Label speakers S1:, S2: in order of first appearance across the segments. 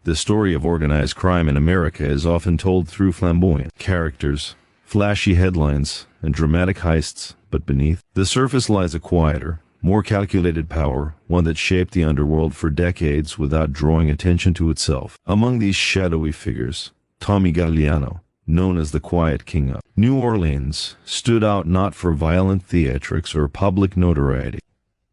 S1: The story of organized crime in America is often told through flamboyant characters, flashy headlines, and dramatic heists, but beneath the surface lies a quieter, more calculated power, one that shaped the underworld for decades without drawing attention to itself. Among these shadowy figures, Tommy Gagliano, known as the Quiet King of New Orleans, stood out not for violent theatrics or public notoriety,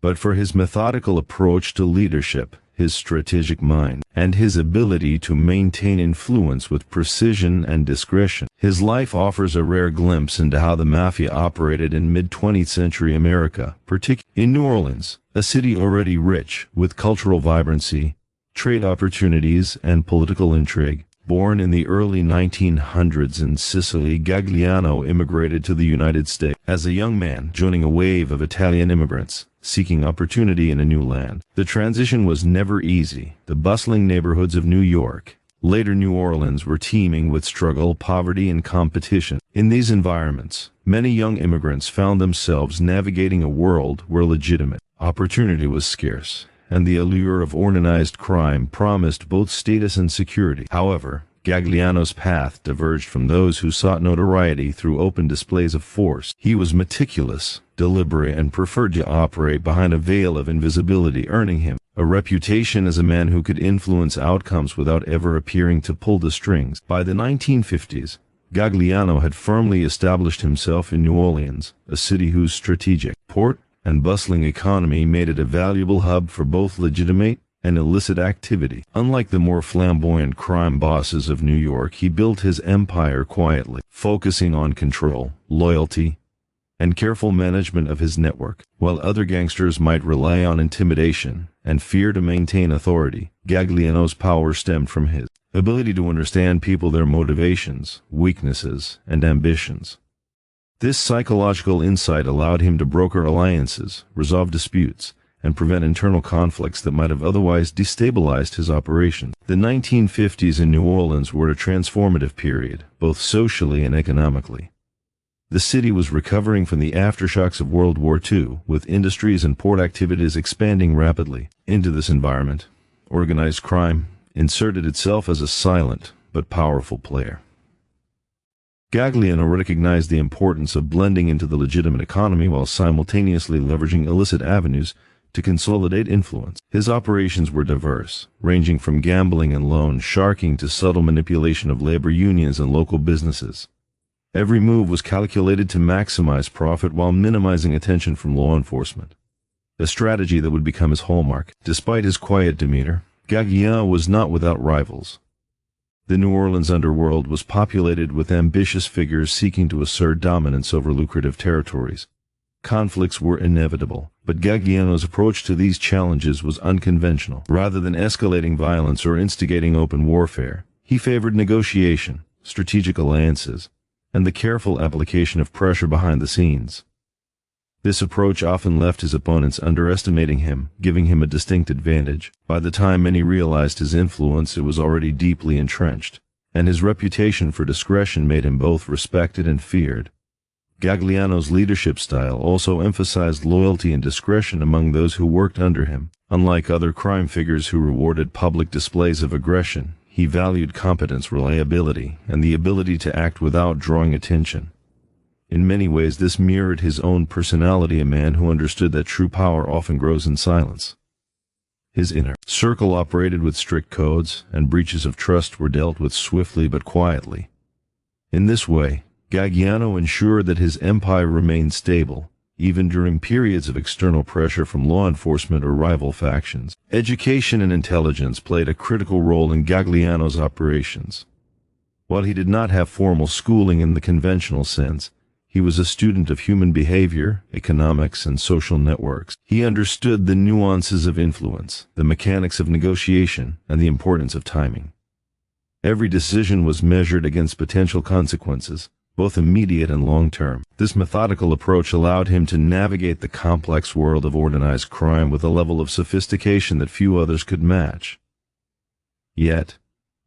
S1: but for his methodical approach to leadership, his strategic mind, and his ability to maintain influence with precision and discretion. His life offers a rare glimpse into how the Mafia operated in mid-20th century America, particularly in New Orleans, a city already rich with cultural vibrancy, trade opportunities, and political intrigue. Born in the early 1900s in Sicily, Gagliano immigrated to the United States as a young man, joining a wave of Italian immigrants seeking opportunity in a new land. The transition was never easy. The bustling neighborhoods of New York, later New Orleans, were teeming with struggle, poverty, and competition. In these environments, many young immigrants found themselves navigating a world where legitimate opportunity was scarce, and the allure of organized crime promised both status and security. However, Gagliano's path diverged from those who sought notoriety through open displays of force. He was meticulous, deliberate, and preferred to operate behind a veil of invisibility, earning him a reputation as a man who could influence outcomes without ever appearing to pull the strings. By the 1950s, Gagliano had firmly established himself in New Orleans, a city whose strategic port and bustling economy made it a valuable hub for both legitimate and illicit activity. Unlike the more flamboyant crime bosses of New York, he built his empire quietly, focusing on control, loyalty, and careful management of his network. While other gangsters might rely on intimidation and fear to maintain authority, Gagliano's power stemmed from his ability to understand people, their motivations, weaknesses, and ambitions. This psychological insight allowed him to broker alliances, resolve disputes, and prevent internal conflicts that might have otherwise destabilized his operations. The 1950s in New Orleans were a transformative period, both socially and economically. The city was recovering from the aftershocks of World War II, with industries and port activities expanding rapidly. Into this environment, organized crime inserted itself as a silent but powerful player. Gagliano recognized the importance of blending into the legitimate economy while simultaneously leveraging illicit avenues to consolidate influence. His operations were diverse, ranging from gambling and loan sharking to subtle manipulation of labor unions and local businesses. Every move was calculated to maximize profit while minimizing attention from law enforcement, a strategy that would become his hallmark. Despite his quiet demeanor, Gagliano was not without rivals. The New Orleans underworld was populated with ambitious figures seeking to assert dominance over lucrative territories. Conflicts were inevitable, but Gagliano's approach to these challenges was unconventional. Rather than escalating violence or instigating open warfare, he favored negotiation, strategic alliances, and the careful application of pressure behind the scenes. This approach often left his opponents underestimating him, giving him a distinct advantage. By the time many realized his influence, it was already deeply entrenched, and his reputation for discretion made him both respected and feared. Gagliano's leadership style also emphasized loyalty and discretion among those who worked under him. Unlike other crime figures who rewarded public displays of aggression, he valued competence, reliability, and the ability to act without drawing attention. In many ways, this mirrored his own personality, a man who understood that true power often grows in silence. His inner circle operated with strict codes, and breaches of trust were dealt with swiftly but quietly. In this way, Gagliano ensured that his empire remained stable, even during periods of external pressure from law enforcement or rival factions. Education and intelligence played a critical role in Gagliano's operations. While he did not have formal schooling in the conventional sense, he was a student of human behavior, economics, and social networks. He understood the nuances of influence, the mechanics of negotiation, and the importance of timing. Every decision was measured against potential consequences, both immediate and long-term. This methodical approach allowed him to navigate the complex world of organized crime with a level of sophistication that few others could match. Yet,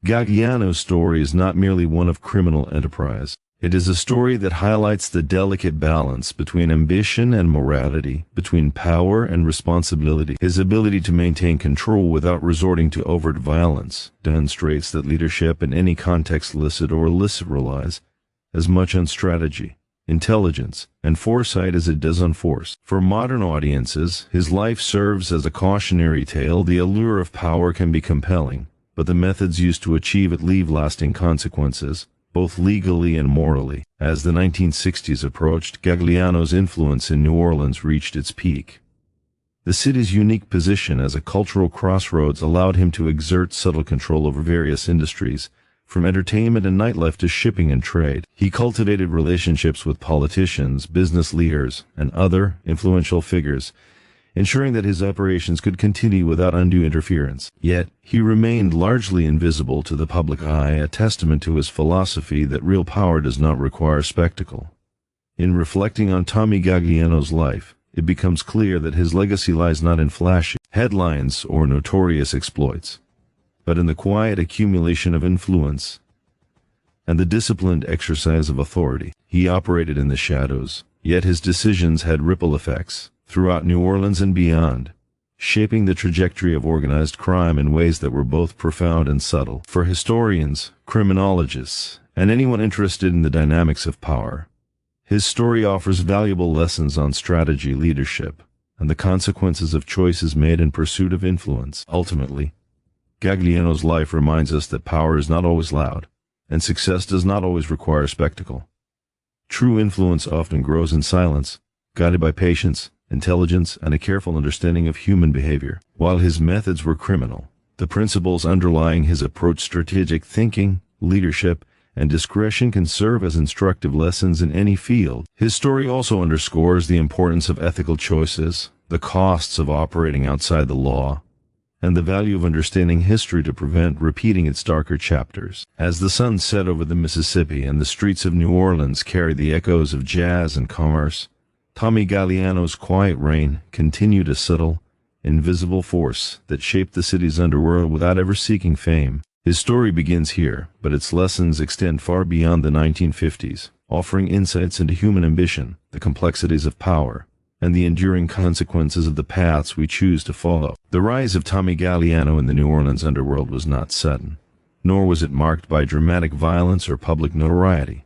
S1: Gagliano's story is not merely one of criminal enterprise. It is a story that highlights the delicate balance between ambition and morality, between power and responsibility. His ability to maintain control without resorting to overt violence demonstrates that leadership in any context, licit or illicit, relies as much on strategy, intelligence, and foresight as it does on force. For modern audiences, his life serves as a cautionary tale. The allure of power can be compelling, but the methods used to achieve it leave lasting consequences, both legally and morally. As the 1960s approached, Gagliano's influence in New Orleans reached its peak. The city's unique position as a cultural crossroads allowed him to exert subtle control over various industries, from entertainment and nightlife to shipping and trade. He cultivated relationships with politicians, business leaders, and other influential figures, ensuring that his operations could continue without undue interference. Yet, he remained largely invisible to the public eye, a testament to his philosophy that real power does not require spectacle. In reflecting on Tommy Gagliano's life, it becomes clear that his legacy lies not in flashy headlines or notorious exploits, but in the quiet accumulation of influence and the disciplined exercise of authority. He operated in the shadows, yet his decisions had ripple effects throughout New Orleans and beyond, shaping the trajectory of organized crime in ways that were both profound and subtle. For historians, criminologists, and anyone interested in the dynamics of power, his story offers valuable lessons on strategy, leadership, and the consequences of choices made in pursuit of influence. Ultimately, Gagliano's life reminds us that power is not always loud, and success does not always require spectacle. True influence often grows in silence, guided by patience, intelligence, and a careful understanding of human behavior. While his methods were criminal, the principles underlying his approach, strategic thinking, leadership, and discretion, can serve as instructive lessons in any field. His story also underscores the importance of ethical choices, the costs of operating outside the law, and the value of understanding history to prevent repeating its darker chapters. As the sun set over the Mississippi and the streets of New Orleans carried the echoes of jazz and commerce, Tommy Gagliano's quiet reign continued a subtle, invisible force that shaped the city's underworld without ever seeking fame. His story begins here, but its lessons extend far beyond the 1950s, offering insights into human ambition, the complexities of power, and the enduring consequences of the paths we choose to follow. The rise of Tommy Gagliano in the New Orleans underworld was not sudden, nor was it marked by dramatic violence or public notoriety.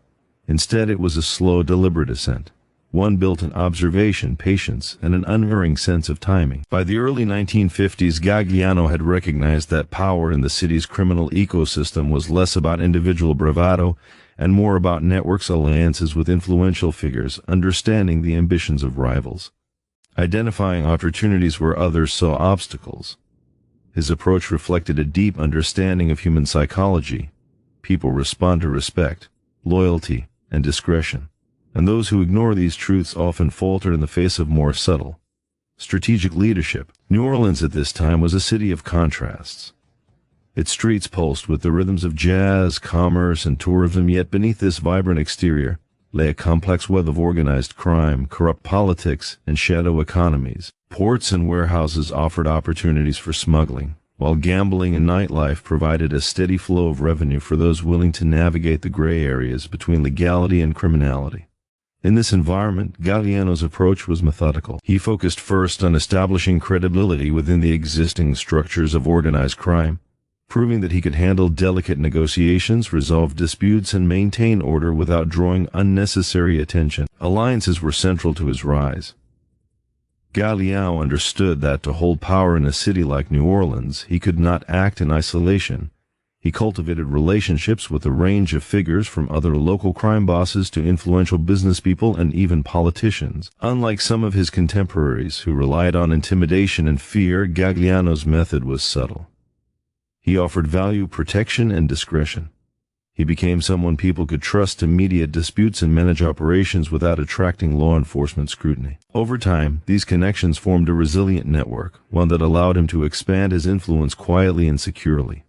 S1: Instead, it was a slow, deliberate ascent, one built in observation, patience, and an unerring sense of timing. By the early 1950s, Gagliano had recognized that power in the city's criminal ecosystem was less about individual bravado and more about networks, alliances with influential figures, understanding the ambitions of rivals, identifying opportunities where others saw obstacles. His approach reflected a deep understanding of human psychology. People respond to respect, loyalty, and discretion, and those who ignore these truths often falter in the face of more subtle, strategic leadership. New Orleans at this time was a city of contrasts. Its streets pulsed with the rhythms of jazz, commerce, and tourism, yet beneath this vibrant exterior lay a complex web of organized crime, corrupt politics, and shadow economies. Ports and warehouses offered opportunities for smuggling, while gambling and nightlife provided a steady flow of revenue for those willing to navigate the gray areas between legality and criminality. In this environment, Gagliano's approach was methodical. He focused first on establishing credibility within the existing structures of organized crime, proving that he could handle delicate negotiations, resolve disputes, and maintain order without drawing unnecessary attention. Alliances were central to his rise. Gagliano understood that to hold power in a city like New Orleans, he could not act in isolation. He cultivated relationships with a range of figures, from other local crime bosses to influential business people and even politicians. Unlike some of his contemporaries who relied on intimidation and fear, Gagliano's method was subtle. He offered value, protection, and discretion. He became someone people could trust to mediate disputes and manage operations without attracting law enforcement scrutiny. Over time, these connections formed a resilient network, one that allowed him to expand his influence quietly and securely.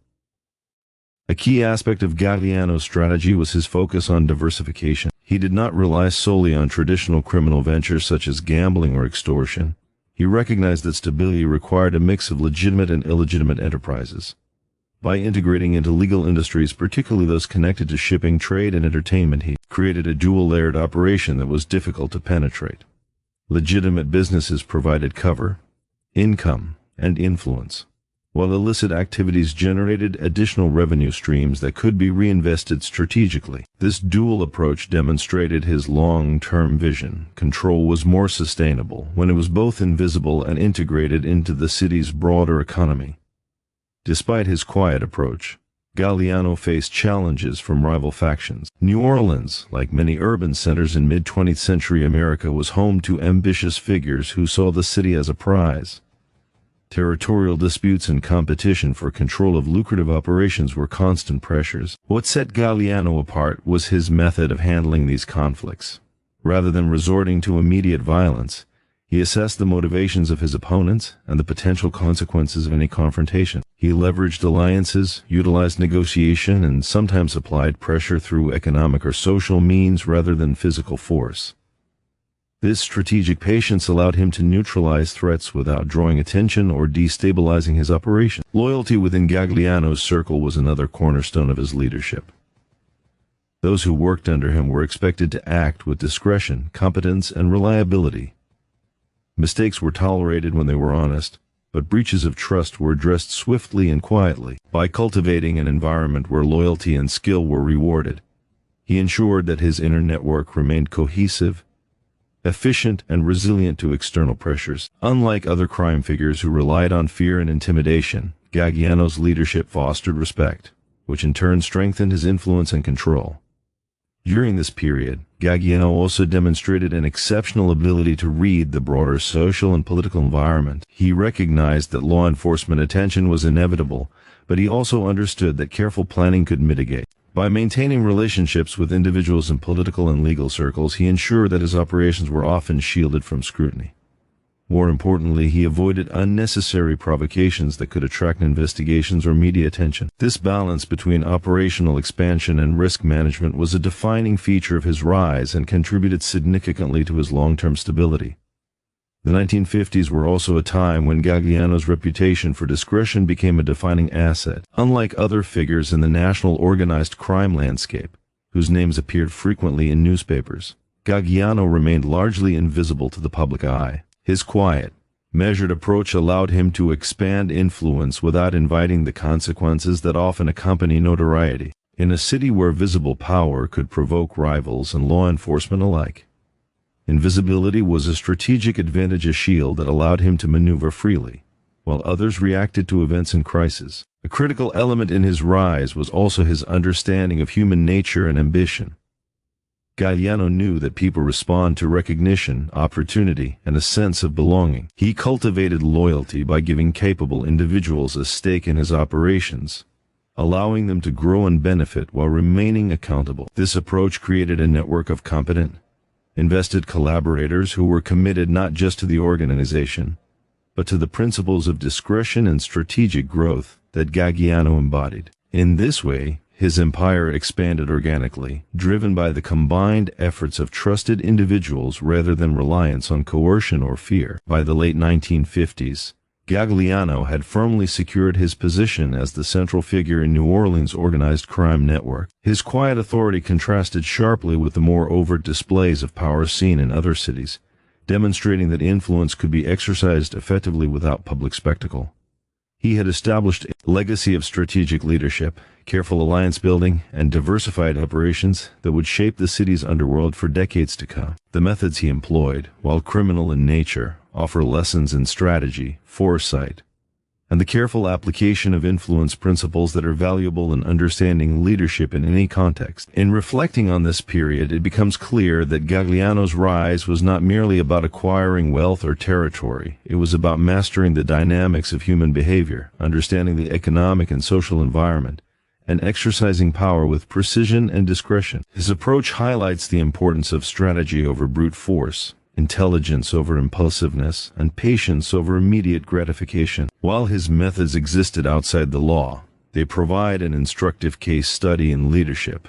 S1: A key aspect of Gagliano's strategy was his focus on diversification. He did not rely solely on traditional criminal ventures such as gambling or extortion. He recognized that stability required a mix of legitimate and illegitimate enterprises. By integrating into legal industries, particularly those connected to shipping, trade, and entertainment, he created a dual-layered operation that was difficult to penetrate. Legitimate businesses provided cover, income, and influence, while illicit activities generated additional revenue streams that could be reinvested strategically. This dual approach demonstrated his long-term vision. Control was more sustainable when it was both invisible and integrated into the city's broader economy. Despite his quiet approach, Gagliano faced challenges from rival factions. New Orleans, like many urban centers in mid-20th century America, was home to ambitious figures who saw the city as a prize. Territorial disputes and competition for control of lucrative operations were constant pressures. What set Gagliano apart was his method of handling these conflicts. Rather than resorting to immediate violence, he assessed the motivations of his opponents and the potential consequences of any confrontation. He leveraged alliances, utilized negotiation, and sometimes applied pressure through economic or social means rather than physical force. This strategic patience allowed him to neutralize threats without drawing attention or destabilizing his operation. Loyalty within Gagliano's circle was another cornerstone of his leadership. Those who worked under him were expected to act with discretion, competence, and reliability. Mistakes were tolerated when they were honest, but breaches of trust were addressed swiftly and quietly. By cultivating an environment where loyalty and skill were rewarded, he ensured that his inner network remained cohesive, efficient, and resilient to external pressures. Unlike other crime figures who relied on fear and intimidation, Gagliano's leadership fostered respect, which in turn strengthened his influence and control. During this period, Gagliano also demonstrated an exceptional ability to read the broader social and political environment. He recognized that law enforcement attention was inevitable, but he also understood that careful planning could mitigate. By maintaining relationships with individuals in political and legal circles, he ensured that his operations were often shielded from scrutiny. More importantly, he avoided unnecessary provocations that could attract investigations or media attention. This balance between operational expansion and risk management was a defining feature of his rise and contributed significantly to his long-term stability. The 1950s were also a time when Gagliano's reputation for discretion became a defining asset. Unlike other figures in the national organized crime landscape, whose names appeared frequently in newspapers, Gagliano remained largely invisible to the public eye. His quiet, measured approach allowed him to expand influence without inviting the consequences that often accompany notoriety. In a city where visible power could provoke rivals and law enforcement alike, invisibility was a strategic advantage, a shield that allowed him to maneuver freely, while others reacted to events in crisis. A critical element in his rise was also his understanding of human nature and ambition. Gagliano knew that people respond to recognition, opportunity, and a sense of belonging. He cultivated loyalty by giving capable individuals a stake in his operations, allowing them to grow and benefit while remaining accountable. This approach created a network of competent, invested collaborators who were committed not just to the organization, but to the principles of discretion and strategic growth that Gagliano embodied. In this way, his empire expanded organically, driven by the combined efforts of trusted individuals rather than reliance on coercion or fear. By the late 1950s, Gagliano had firmly secured his position as the central figure in New Orleans' organized crime network. His quiet authority contrasted sharply with the more overt displays of power seen in other cities, demonstrating that influence could be exercised effectively without public spectacle. He had established a legacy of strategic leadership, careful alliance building, and diversified operations that would shape the city's underworld for decades to come. The methods he employed, while criminal in nature, offer lessons in strategy, foresight, and the careful application of influence principles that are valuable in understanding leadership in any context. In reflecting on this period, it becomes clear that Gagliano's rise was not merely about acquiring wealth or territory. It was about mastering the dynamics of human behavior, understanding the economic and social environment, and exercising power with precision and discretion. His approach highlights the importance of strategy over brute force, intelligence over impulsiveness, and patience over immediate gratification. While his methods existed outside the law, they provide an instructive case study in leadership,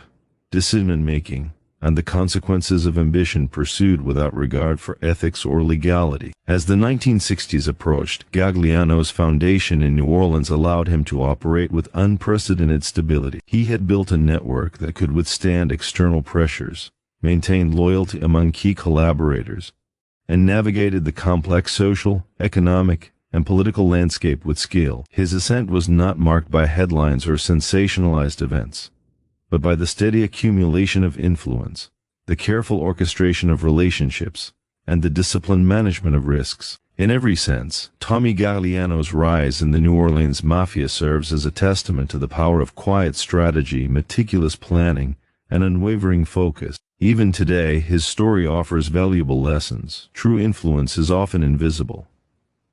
S1: decision-making, and the consequences of ambition pursued without regard for ethics or legality. As the 1960s approached, Gagliano's foundation in New Orleans allowed him to operate with unprecedented stability. He had built a network that could withstand external pressures, maintained loyalty among key collaborators, and navigated the complex social, economic, and political landscape with skill. His ascent was not marked by headlines or sensationalized events, but by the steady accumulation of influence, the careful orchestration of relationships, and the disciplined management of risks. In every sense, Tommy Gagliano's rise in the New Orleans Mafia serves as a testament to the power of quiet strategy, meticulous planning, and unwavering focus. Even today, his story offers valuable lessons. True influence is often invisible.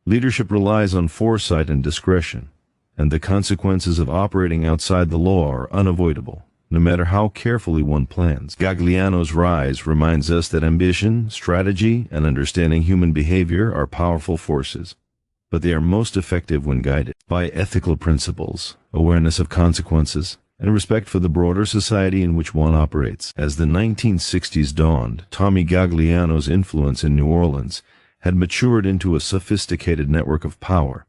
S1: Leadership relies on foresight and discretion, and the consequences of operating outside the law are unavoidable, no matter how carefully one plans. Gagliano's rise reminds us that ambition, strategy, and understanding human behavior are powerful forces, but they are most effective when guided by ethical principles, awareness of consequences, and respect for the broader society in which one operates. As the 1960s dawned, Tommy Gagliano's influence in New Orleans had matured into a sophisticated network of power,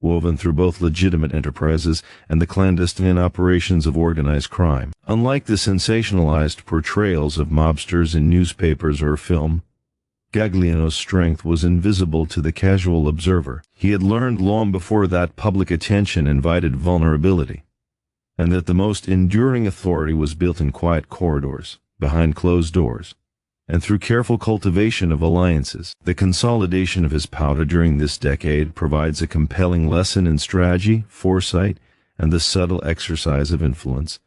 S1: woven through both legitimate enterprises and the clandestine operations of organized crime. Unlike the sensationalized portrayals of mobsters in newspapers or film, Gagliano's strength was invisible to the casual observer. He had learned long before that public attention invited vulnerability, and that the most enduring authority was built in quiet corridors, behind closed doors, and through careful cultivation of alliances. The consolidation of his power during this decade provides a compelling lesson in strategy, foresight, and the subtle exercise of influence,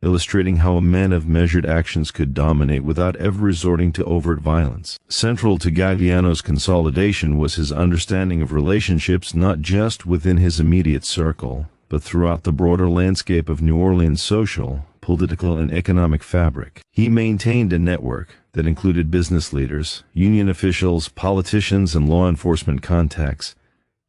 S1: illustrating how a man of measured actions could dominate without ever resorting to overt violence. Central to Gagliano's consolidation was his understanding of relationships not just within his immediate circle, but throughout the broader landscape of New Orleans' social, political, and economic fabric. He maintained a network that included business leaders, union officials, politicians, and law enforcement contacts.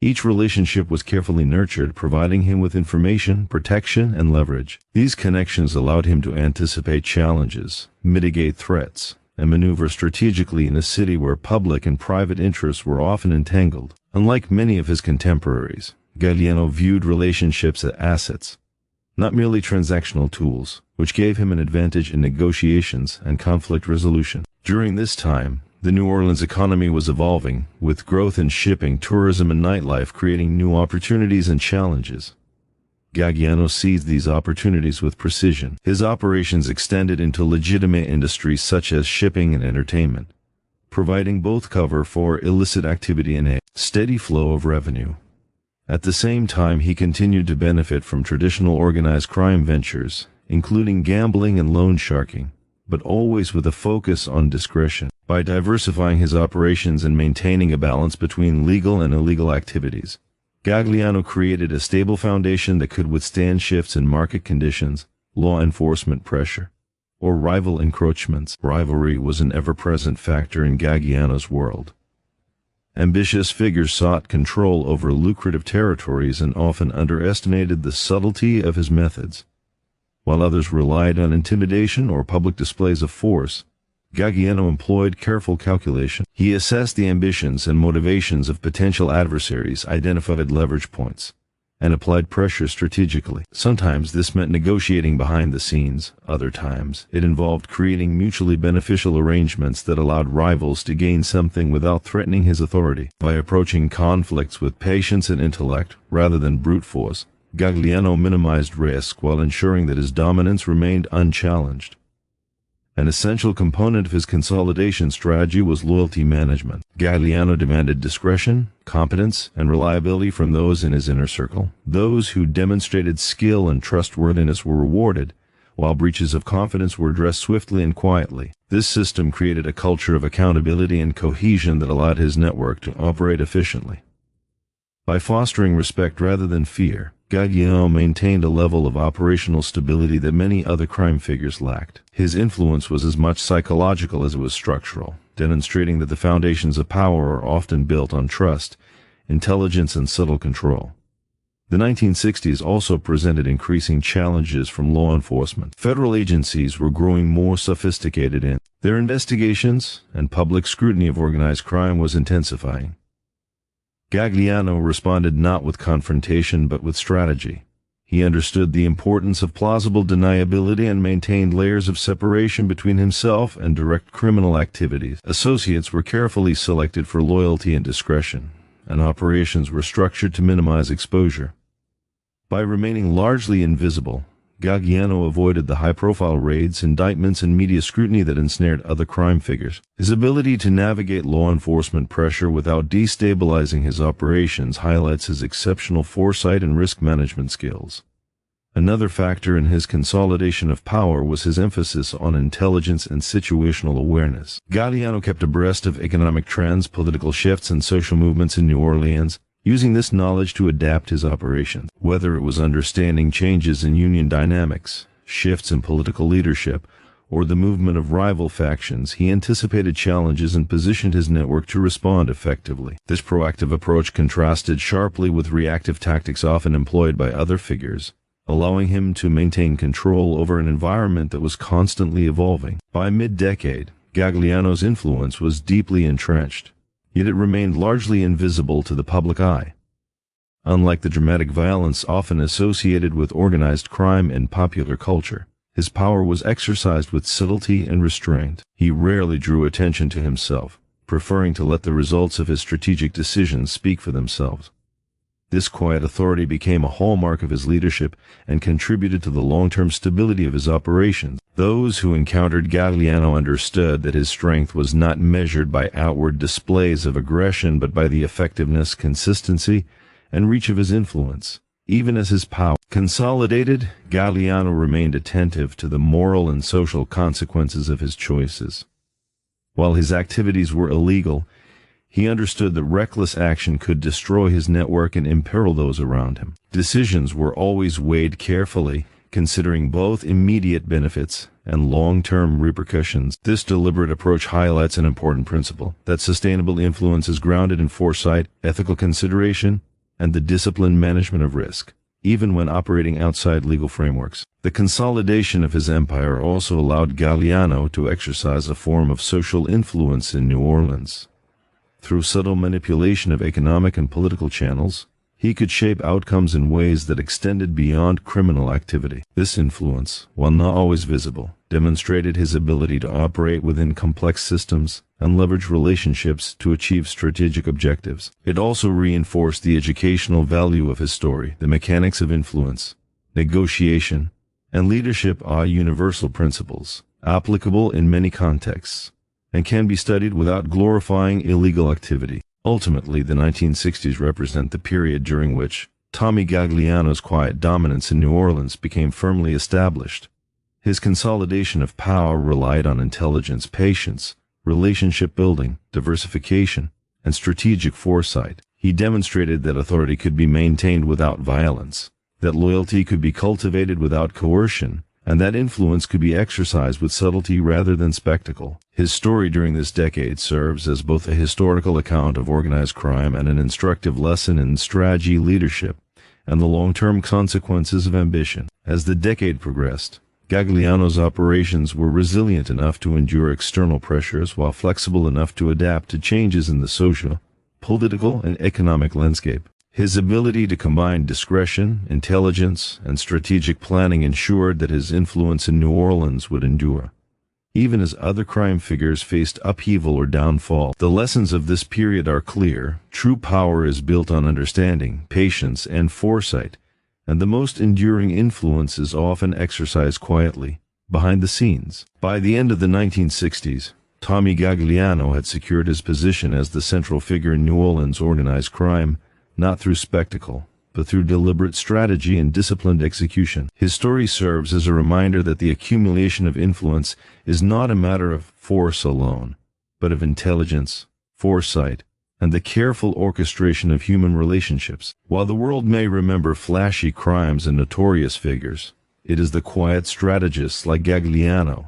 S1: Each relationship was carefully nurtured, providing him with information, protection, and leverage. These connections allowed him to anticipate challenges, mitigate threats, and maneuver strategically in a city where public and private interests were often entangled. Unlike many of his contemporaries, Gagliano viewed relationships as assets, not merely transactional tools, which gave him an advantage in negotiations and conflict resolution. During this time, the New Orleans economy was evolving, with growth in shipping, tourism, and nightlife creating new opportunities and challenges. Gagliano seized these opportunities with precision. His operations extended into legitimate industries such as shipping and entertainment, providing both cover for illicit activity and a steady flow of revenue. At the same time, he continued to benefit from traditional organized crime ventures, including gambling and loan sharking, but always with a focus on discretion. By diversifying his operations and maintaining a balance between legal and illegal activities, Gagliano created a stable foundation that could withstand shifts in market conditions, law enforcement pressure, or rival encroachments. Rivalry was an ever-present factor in Gagliano's world. Ambitious figures sought control over lucrative territories and often underestimated the subtlety of his methods. While others relied on intimidation or public displays of force, Gagliano employed careful calculation. He assessed the ambitions and motivations of potential adversaries, identified leverage points, and applied pressure strategically. Sometimes this meant negotiating behind the scenes. Other times, it involved creating mutually beneficial arrangements that allowed rivals to gain something without threatening his authority. By approaching conflicts with patience and intellect, rather than brute force, Gagliano minimized risk while ensuring that his dominance remained unchallenged. An essential component of his consolidation strategy was loyalty management. Gagliano demanded discretion, competence, and reliability from those in his inner circle. Those who demonstrated skill and trustworthiness were rewarded, while breaches of confidence were addressed swiftly and quietly. This system created a culture of accountability and cohesion that allowed his network to operate efficiently. By fostering respect rather than fear, Gagliano maintained a level of operational stability that many other crime figures lacked. His influence was as much psychological as it was structural, demonstrating that the foundations of power are often built on trust, intelligence, and subtle control. The 1960s also presented increasing challenges from law enforcement. Federal agencies were growing more sophisticated in their investigations, and public scrutiny of organized crime was intensifying. Gagliano responded not with confrontation but with strategy. He understood the importance of plausible deniability and maintained layers of separation between himself and direct criminal activities. Associates were carefully selected for loyalty and discretion, and operations were structured to minimize exposure. By remaining largely invisible, Gagliano avoided the high-profile raids, indictments, and media scrutiny that ensnared other crime figures. His ability to navigate law enforcement pressure without destabilizing his operations highlights his exceptional foresight and risk management skills. Another factor in his consolidation of power was his emphasis on intelligence and situational awareness. Gagliano kept abreast of economic trends, political shifts, and social movements in New Orleans, using this knowledge to adapt his operations. Whether it was understanding changes in union dynamics, shifts in political leadership, or the movement of rival factions, he anticipated challenges and positioned his network to respond effectively. This proactive approach contrasted sharply with reactive tactics often employed by other figures, allowing him to maintain control over an environment that was constantly evolving. By mid-decade, Gagliano's influence was deeply entrenched, yet it remained largely invisible to the public eye. Unlike the dramatic violence often associated with organized crime and popular culture, his power was exercised with subtlety and restraint. He rarely drew attention to himself, preferring to let the results of his strategic decisions speak for themselves. This quiet authority became a hallmark of his leadership and contributed to the long-term stability of his operations. Those who encountered Gagliano understood that his strength was not measured by outward displays of aggression but by the effectiveness, consistency, and reach of his influence. Even as his power consolidated, Gagliano remained attentive to the moral and social consequences of his choices. While his activities were illegal, he understood that reckless action could destroy his network and imperil those around him. Decisions were always weighed carefully, considering both immediate benefits and long-term repercussions. This deliberate approach highlights an important principle, that sustainable influence is grounded in foresight, ethical consideration, and the disciplined management of risk, even when operating outside legal frameworks. The consolidation of his empire also allowed Gagliano to exercise a form of social influence in New Orleans. Through subtle manipulation of economic and political channels, he could shape outcomes in ways that extended beyond criminal activity. This influence, while not always visible, demonstrated his ability to operate within complex systems and leverage relationships to achieve strategic objectives. It also reinforced the educational value of his story. The mechanics of influence, negotiation, and leadership are universal principles, applicable in many contexts, and can be studied without glorifying illegal activity. Ultimately, the 1960s represent the period during which Tommy Gagliano's quiet dominance in New Orleans became firmly established. His consolidation of power relied on intelligence, patience, relationship building, diversification, and strategic foresight. He demonstrated that authority could be maintained without violence, that loyalty could be cultivated without coercion, and that influence could be exercised with subtlety rather than spectacle. His story during this decade serves as both a historical account of organized crime and an instructive lesson in strategy, leadership, and the long-term consequences of ambition. As the decade progressed, Gagliano's operations were resilient enough to endure external pressures while flexible enough to adapt to changes in the social, political, and economic landscape. His ability to combine discretion, intelligence, and strategic planning ensured that his influence in New Orleans would endure, even as other crime figures faced upheaval or downfall. The lessons of this period are clear. True power is built on understanding, patience, and foresight, and the most enduring influence is often exercised quietly, behind the scenes. By the end of the 1960s, Tommy Gagliano had secured his position as the central figure in New Orleans organized crime, not through spectacle, but through deliberate strategy and disciplined execution. His story serves as a reminder that the accumulation of influence is not a matter of force alone, but of intelligence, foresight, and the careful orchestration of human relationships. While the world may remember flashy crimes and notorious figures, it is the quiet strategists like Gagliano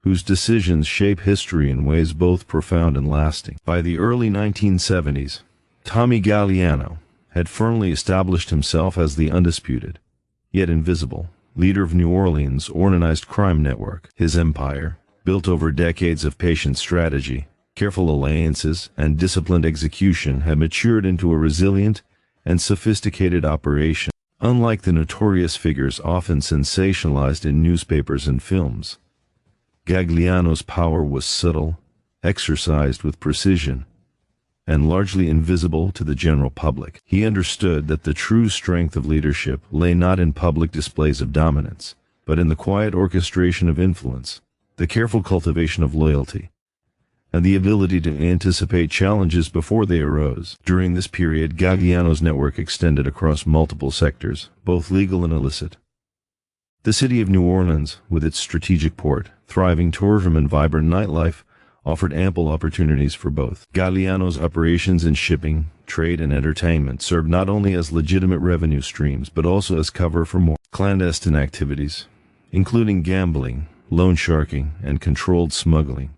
S1: whose decisions shape history in ways both profound and lasting. By the early 1970s, Tommy Gagliano had firmly established himself as the undisputed, yet invisible, leader of New Orleans' organized crime network. His empire, built over decades of patient strategy, careful alliances, and disciplined execution, had matured into a resilient and sophisticated operation. Unlike the notorious figures often sensationalized in newspapers and films, Gagliano's power was subtle, exercised with precision, and largely invisible to the general public. He understood that the true strength of leadership lay not in public displays of dominance, but in the quiet orchestration of influence, the careful cultivation of loyalty, and the ability to anticipate challenges before they arose. During this period, Gagliano's network extended across multiple sectors, both legal and illicit. The city of New Orleans, with its strategic port, thriving tourism and vibrant nightlife, offered ample opportunities for both. Gagliano's operations in shipping, trade, and entertainment served not only as legitimate revenue streams but also as cover for more clandestine activities, including gambling, loan sharking, and controlled smuggling.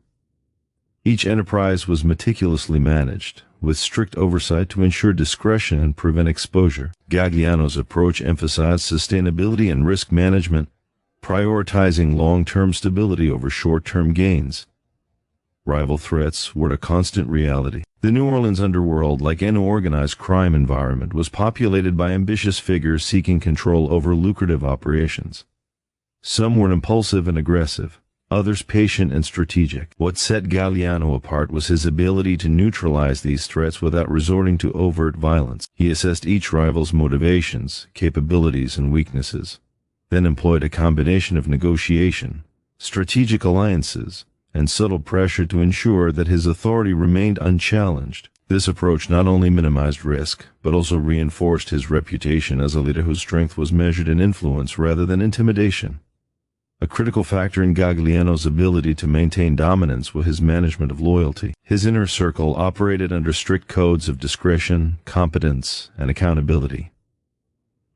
S1: Each enterprise was meticulously managed, with strict oversight to ensure discretion and prevent exposure. Gagliano's approach emphasized sustainability and risk management, prioritizing long-term stability over short-term gains. Rival threats were a constant reality. The New Orleans underworld, like any organized crime environment, was populated by ambitious figures seeking control over lucrative operations. Some were impulsive and aggressive, others patient and strategic. What set Gagliano apart was his ability to neutralize these threats without resorting to overt violence. He assessed each rival's motivations, capabilities, and weaknesses, then employed a combination of negotiation, strategic alliances, and subtle pressure to ensure that his authority remained unchallenged. This approach not only minimized risk, but also reinforced his reputation as a leader whose strength was measured in influence rather than intimidation. A critical factor in Gagliano's ability to maintain dominance was his management of loyalty. His inner circle operated under strict codes of discretion, competence, and accountability.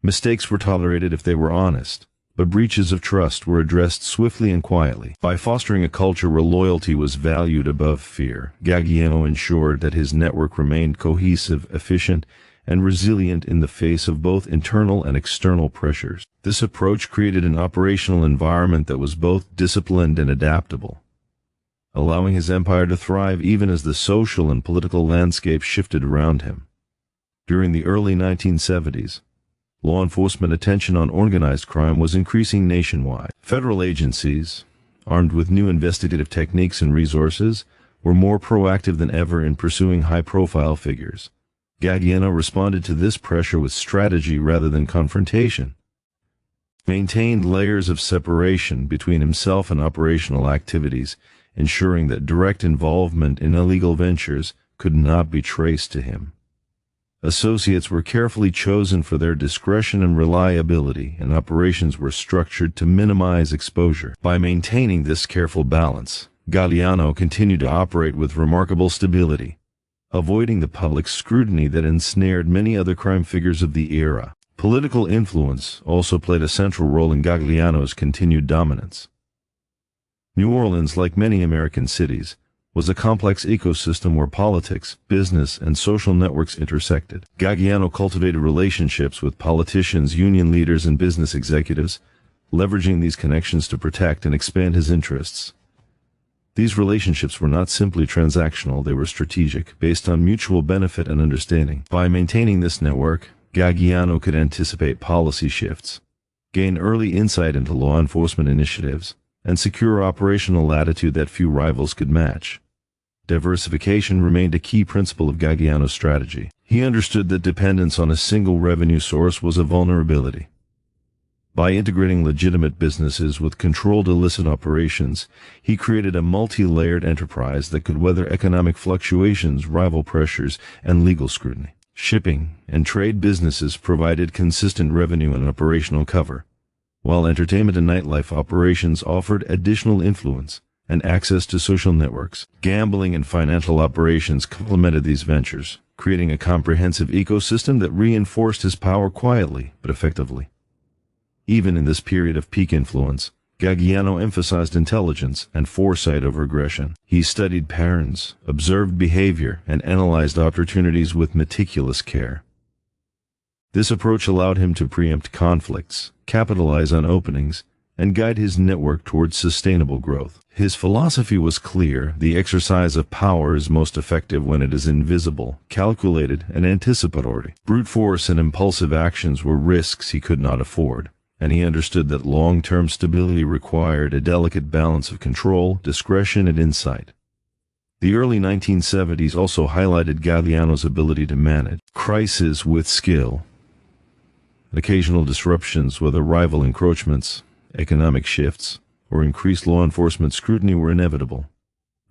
S1: Mistakes were tolerated if they were honest, but breaches of trust were addressed swiftly and quietly. By fostering a culture where loyalty was valued above fear, Gagliano ensured that his network remained cohesive, efficient, and resilient in the face of both internal and external pressures. This approach created an operational environment that was both disciplined and adaptable, allowing his empire to thrive even as the social and political landscape shifted around him. During the early 1970s, law enforcement attention on organized crime was increasing nationwide. Federal agencies, armed with new investigative techniques and resources, were more proactive than ever in pursuing high-profile figures. Gagliano responded to this pressure with strategy rather than confrontation. He maintained layers of separation between himself and operational activities, ensuring that direct involvement in illegal ventures could not be traced to him. Associates were carefully chosen for their discretion and reliability, and operations were structured to minimize exposure. By maintaining this careful balance, Gagliano continued to operate with remarkable stability, avoiding the public scrutiny that ensnared many other crime figures of the era. Political influence also played a central role in Gagliano's continued dominance. New Orleans, like many American cities, was a complex ecosystem where politics, business, and social networks intersected. Gagliano cultivated relationships with politicians, union leaders, and business executives, leveraging these connections to protect and expand his interests. These relationships were not simply transactional, they were strategic, based on mutual benefit and understanding. By maintaining this network, Gagliano could anticipate policy shifts, gain early insight into law enforcement initiatives, and secure operational latitude that few rivals could match. Diversification remained a key principle of Gagliano's strategy. He understood that dependence on a single revenue source was a vulnerability. By integrating legitimate businesses with controlled illicit operations, he created a multi-layered enterprise that could weather economic fluctuations, rival pressures, and legal scrutiny. Shipping and trade businesses provided consistent revenue and operational cover, while entertainment and nightlife operations offered additional influence and access to social networks. Gambling and financial operations complemented these ventures, creating a comprehensive ecosystem that reinforced his power quietly but effectively. Even in this period of peak influence, Gagliano emphasized intelligence and foresight over aggression. He studied patterns, observed behavior, and analyzed opportunities with meticulous care. This approach allowed him to preempt conflicts, capitalize on openings, and guide his network towards sustainable growth. His philosophy was clear: the exercise of power is most effective when it is invisible, calculated, and anticipatory. Brute force and impulsive actions were risks he could not afford, and he understood that long-term stability required a delicate balance of control, discretion, and insight. The early 1970s also highlighted Gagliano's ability to manage crises with skill. Occasional disruptions, whether rival encroachments, economic shifts, or increased law enforcement scrutiny, were inevitable.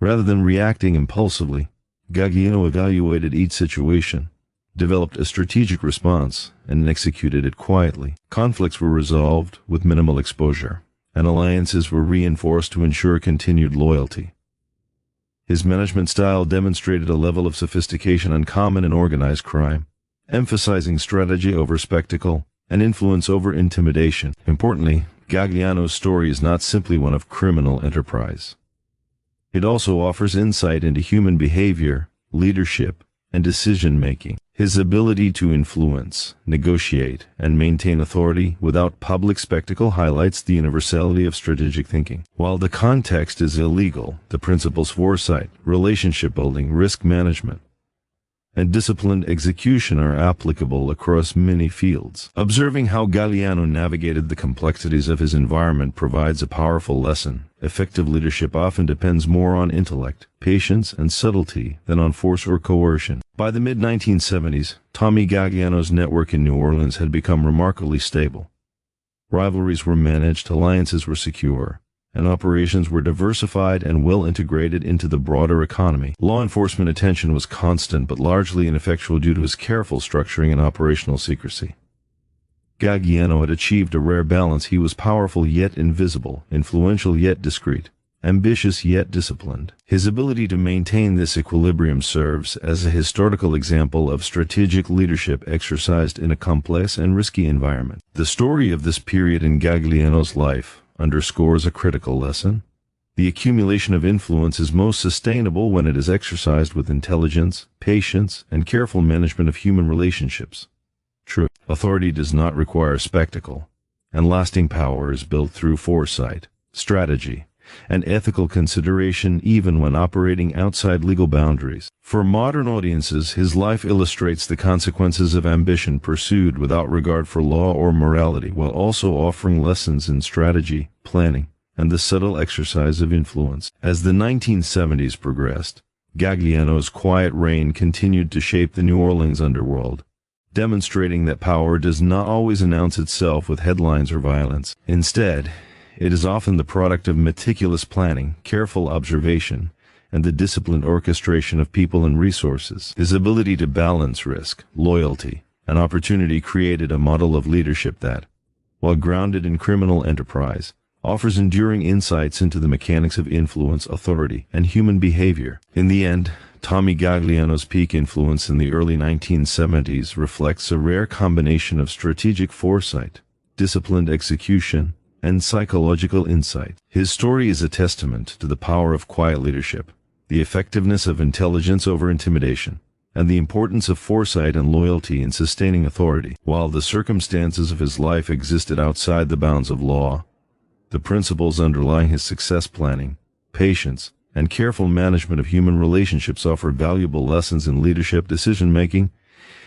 S1: Rather than reacting impulsively, Gagliano evaluated each situation, developed a strategic response, and executed it quietly. Conflicts were resolved with minimal exposure, and alliances were reinforced to ensure continued loyalty. His management style demonstrated a level of sophistication uncommon in organized crime, emphasizing strategy over spectacle and influence over intimidation. Importantly, Gagliano's story is not simply one of criminal enterprise. It also offers insight into human behavior, leadership, and decision-making. His ability to influence, negotiate, and maintain authority without public spectacle highlights the universality of strategic thinking. While the context is illegal, the principles foresight, relationship building, risk management, and disciplined execution are applicable across many fields. Observing how Gagliano navigated the complexities of his environment provides a powerful lesson. Effective leadership often depends more on intellect, patience, and subtlety than on force or coercion. By the mid-1970s, Tommy Gagliano's network in New Orleans had become remarkably stable. Rivalries were managed, alliances were secure, and operations were diversified and well integrated into the broader economy. Law enforcement attention was constant but largely ineffectual due to his careful structuring and operational secrecy. Gagliano had achieved a rare balance. He was powerful yet invisible, influential yet discreet, ambitious yet disciplined. His ability to maintain this equilibrium serves as a historical example of strategic leadership exercised in a complex and risky environment. The story of this period in Gagliano's life underscores a critical lesson. The accumulation of influence is most sustainable when it is exercised with intelligence, patience, and careful management of human relationships. True authority does not require spectacle, and lasting power is built through foresight, strategy, and ethical consideration even when operating outside legal boundaries. For modern audiences, his life illustrates the consequences of ambition pursued without regard for law or morality, while also offering lessons in strategy, planning, and the subtle exercise of influence. As the 1970s progressed, Gagliano's quiet reign continued to shape the New Orleans underworld, demonstrating that power does not always announce itself with headlines or violence. Instead, it is often the product of meticulous planning, careful observation, and the disciplined orchestration of people and resources. His ability to balance risk, loyalty, and opportunity created a model of leadership that, while grounded in criminal enterprise, offers enduring insights into the mechanics of influence, authority, and human behavior. In the end, Tommy Gagliano's peak influence in the early 1970s reflects a rare combination of strategic foresight, disciplined execution, and psychological insight. His story is a testament to the power of quiet leadership, the effectiveness of intelligence over intimidation, and the importance of foresight and loyalty in sustaining authority. While the circumstances of his life existed outside the bounds of law, the principles underlying his success, planning, patience, and careful management of human relationships, offer valuable lessons in leadership, decision-making,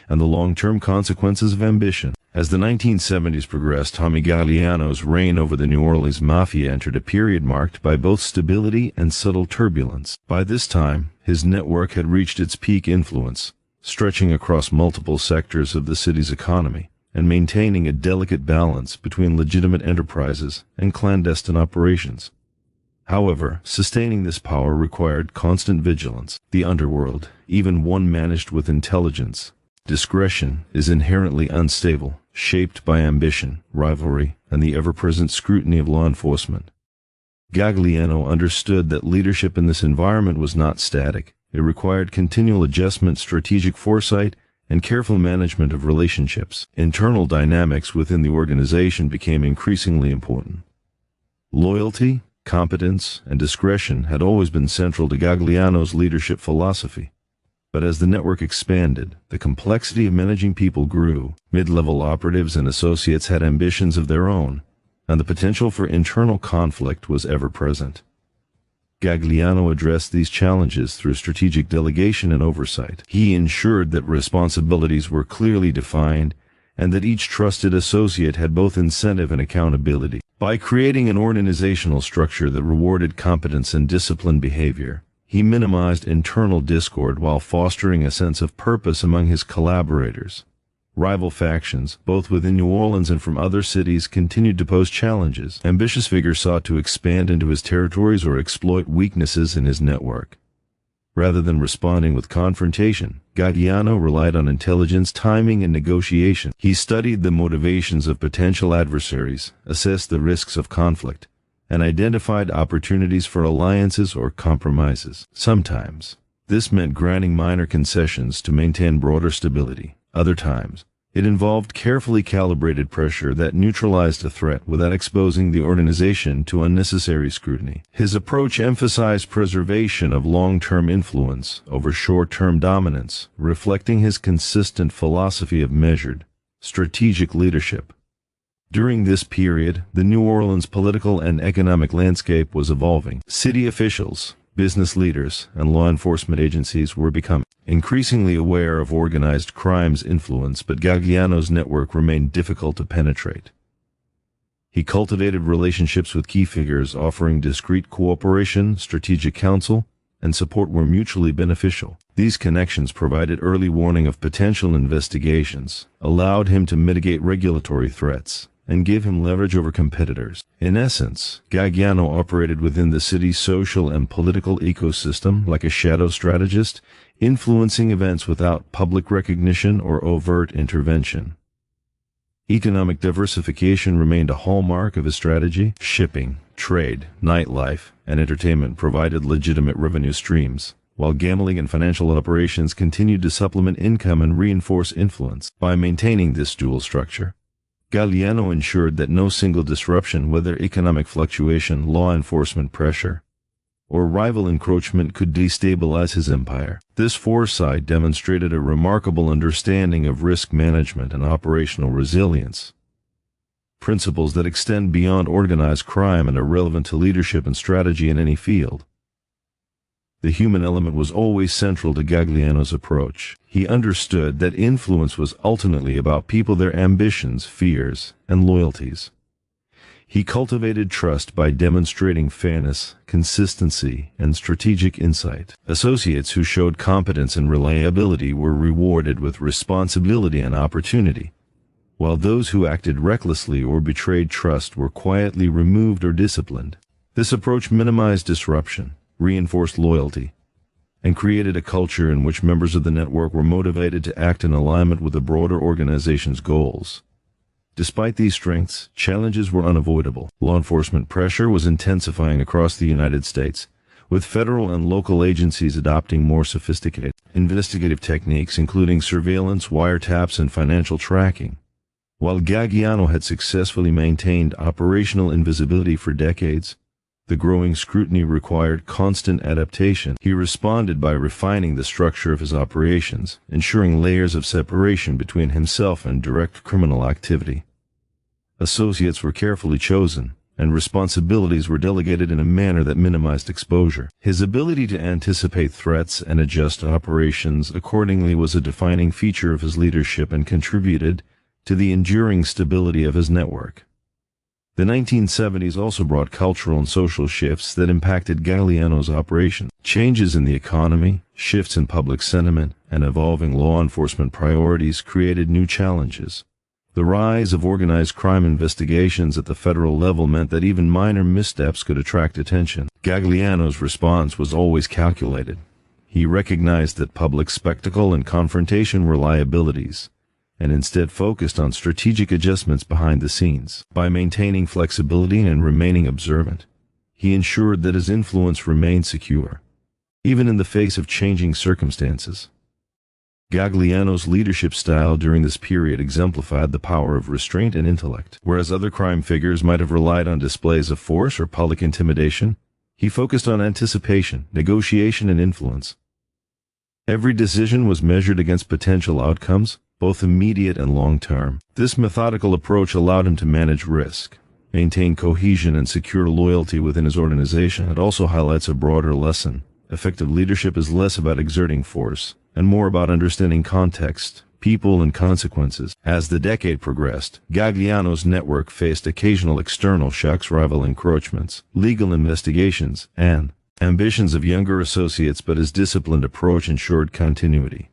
S1: and the long-term consequences of ambition. As the 1970s progressed, Tommy Gagliano's reign over the New Orleans Mafia entered a period marked by both stability and subtle turbulence. By this time, his network had reached its peak influence, stretching across multiple sectors of the city's economy, and maintaining a delicate balance between legitimate enterprises and clandestine operations. However, sustaining this power required constant vigilance. The underworld, even one managed with intelligence, discretion, is inherently unstable, shaped by ambition, rivalry, and the ever-present scrutiny of law enforcement. Gagliano understood that leadership in this environment was not static. It required continual adjustment, strategic foresight, and careful management of relationships. Internal dynamics within the organization became increasingly important. Loyalty, competence, and discretion had always been central to Gagliano's leadership philosophy. But as the network expanded, the complexity of managing people grew. Mid-level operatives and associates had ambitions of their own, and the potential for internal conflict was ever present. Gagliano addressed these challenges through strategic delegation and oversight. He ensured that responsibilities were clearly defined and that each trusted associate had both incentive and accountability. By creating an organizational structure that rewarded competence and disciplined behavior, he minimized internal discord while fostering a sense of purpose among his collaborators. Rival factions, both within New Orleans and from other cities, continued to pose challenges. Ambitious figures sought to expand into his territories or exploit weaknesses in his network. Rather than responding with confrontation, Gagliano relied on intelligence, timing, and negotiation. He studied the motivations of potential adversaries, assessed the risks of conflict, and identified opportunities for alliances or compromises. Sometimes, this meant granting minor concessions to maintain broader stability. Other times, it involved carefully calibrated pressure that neutralized a threat without exposing the organization to unnecessary scrutiny. His approach emphasized preservation of long-term influence over short-term dominance, reflecting his consistent philosophy of measured, strategic leadership. During this period, the New Orleans political and economic landscape was evolving. City officials, business leaders, and law enforcement agencies were becoming increasingly aware of organized crime's influence, but Gagliano's network remained difficult to penetrate. He cultivated relationships with key figures, offering discreet cooperation, strategic counsel, and support were mutually beneficial. These connections provided early warning of potential investigations, allowed him to mitigate regulatory threats, and gave him leverage over competitors. In essence, Gagliano operated within the city's social and political ecosystem like a shadow strategist, influencing events without public recognition or overt intervention. Economic diversification remained a hallmark of his strategy. Shipping, trade, nightlife, and entertainment provided legitimate revenue streams, while gambling and financial operations continued to supplement income and reinforce influence. By maintaining this dual structure, Gagliano ensured that no single disruption, whether economic fluctuation, law enforcement pressure, or rival encroachment, could destabilize his empire. This foresight demonstrated a remarkable understanding of risk management and operational resilience, principles that extend beyond organized crime and are relevant to leadership and strategy in any field. The human element was always central to Gagliano's approach. He understood that influence was ultimately about people, their ambitions, fears, and loyalties. He cultivated trust by demonstrating fairness, consistency, and strategic insight. Associates who showed competence and reliability were rewarded with responsibility and opportunity, while those who acted recklessly or betrayed trust were quietly removed or disciplined. This approach minimized disruption, reinforced loyalty, and created a culture in which members of the network were motivated to act in alignment with the broader organization's goals. Despite these strengths, challenges were unavoidable. Law enforcement pressure was intensifying across the United States, with federal and local agencies adopting more sophisticated investigative techniques, including surveillance, wiretaps, and financial tracking. While Gagliano had successfully maintained operational invisibility for decades, the growing scrutiny required constant adaptation. He responded by refining the structure of his operations, ensuring layers of separation between himself and direct criminal activity. Associates were carefully chosen, and responsibilities were delegated in a manner that minimized exposure. His ability to anticipate threats and adjust operations accordingly was a defining feature of his leadership and contributed to the enduring stability of his network. The 1970s also brought cultural and social shifts that impacted Gagliano's operation. Changes in the economy, shifts in public sentiment, and evolving law enforcement priorities created new challenges. The rise of organized crime investigations at the federal level meant that even minor missteps could attract attention. Gagliano's response was always calculated. He recognized that public spectacle and confrontation were liabilities, and instead focused on strategic adjustments behind the scenes. By maintaining flexibility and remaining observant, he ensured that his influence remained secure, even in the face of changing circumstances. Gagliano's leadership style during this period exemplified the power of restraint and intellect. Whereas other crime figures might have relied on displays of force or public intimidation, he focused on anticipation, negotiation, and influence. Every decision was measured against potential outcomes, both immediate and long-term. This methodical approach allowed him to manage risk, maintain cohesion, and secure loyalty within his organization. It also highlights a broader lesson. Effective leadership is less about exerting force and more about understanding context, people, and consequences. As the decade progressed, Gagliano's network faced occasional external shocks, rival encroachments, legal investigations, and ambitions of younger associates, but his disciplined approach ensured continuity.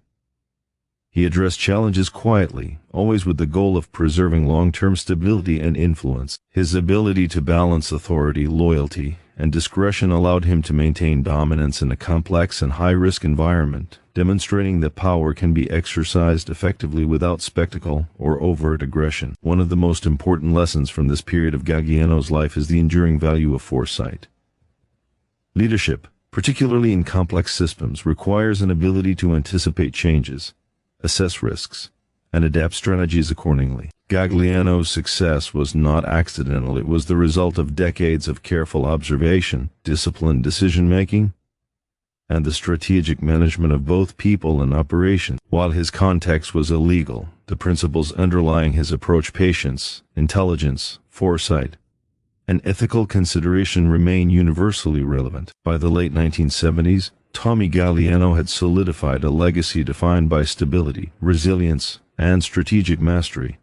S1: He addressed challenges quietly, always with the goal of preserving long-term stability and influence. His ability to balance authority, loyalty, and discretion allowed him to maintain dominance in a complex and high-risk environment, demonstrating that power can be exercised effectively without spectacle or overt aggression. One of the most important lessons from this period of Gagliano's life is the enduring value of foresight. Leadership, particularly in complex systems, requires an ability to anticipate changes, assess risks, and adapt strategies accordingly. Gagliano's success was not accidental. It was the result of decades of careful observation, disciplined decision-making, and the strategic management of both people and operations. While his context was illegal, the principles underlying his approach, patience, intelligence, foresight, and ethical consideration, remain universally relevant. By the late 1970s, Tommy Gagliano had solidified a legacy defined by stability, resilience, and strategic mastery.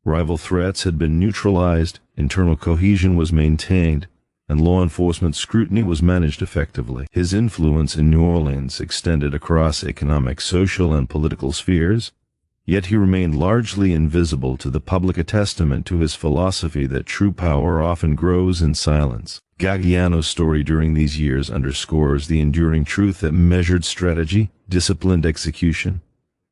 S1: Rival threats had been neutralized, internal cohesion was maintained, and law enforcement scrutiny was managed effectively. His influence in New Orleans extended across economic, social, and political spheres, yet he remained largely invisible to the public, a testament to his philosophy that true power often grows in silence. Gagliano's story during these years underscores the enduring truth that measured strategy, disciplined execution,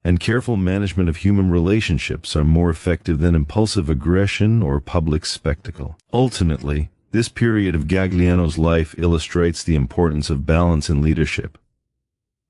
S1: and careful management of human relationships are more effective than impulsive aggression or public spectacle. Ultimately, this period of Gagliano's life illustrates the importance of balance in leadership.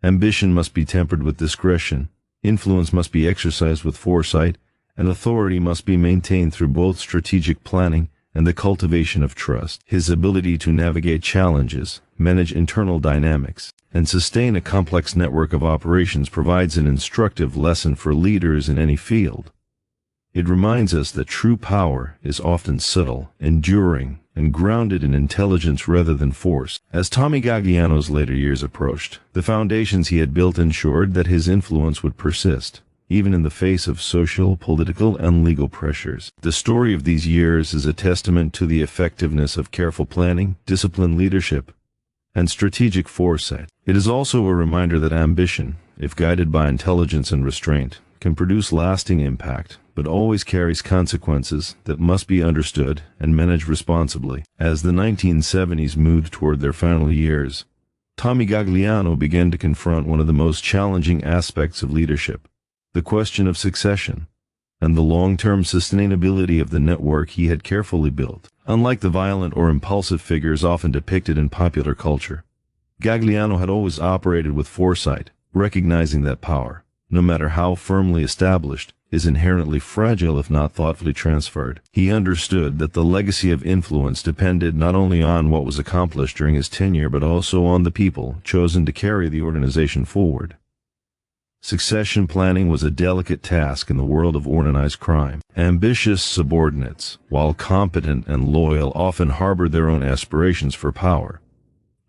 S1: Ambition must be tempered with discretion, influence must be exercised with foresight, and authority must be maintained through both strategic planning and the cultivation of trust. His ability to navigate challenges, manage internal dynamics, and sustain a complex network of operations provides an instructive lesson for leaders in any field. It reminds us that true power is often subtle, enduring, and grounded in intelligence rather than force. As Tommy Gagliano's later years approached, the foundations he had built ensured that his influence would persist, even in the face of social, political, and legal pressures. The story of these years is a testament to the effectiveness of careful planning, disciplined leadership, and strategic foresight. It is also a reminder that ambition, if guided by intelligence and restraint, can produce lasting impact, but always carries consequences that must be understood and managed responsibly. As the 1970s moved toward their final years, Tommy Gagliano began to confront one of the most challenging aspects of leadership: the question of succession and the long-term sustainability of the network he had carefully built. Unlike the violent or impulsive figures often depicted in popular culture, Gagliano had always operated with foresight, recognizing that power, no matter how firmly established, is inherently fragile if not thoughtfully transferred. He understood that the legacy of influence depended not only on what was accomplished during his tenure but also on the people chosen to carry the organization forward. Succession planning was a delicate task in the world of organized crime. Ambitious subordinates, while competent and loyal, often harbored their own aspirations for power.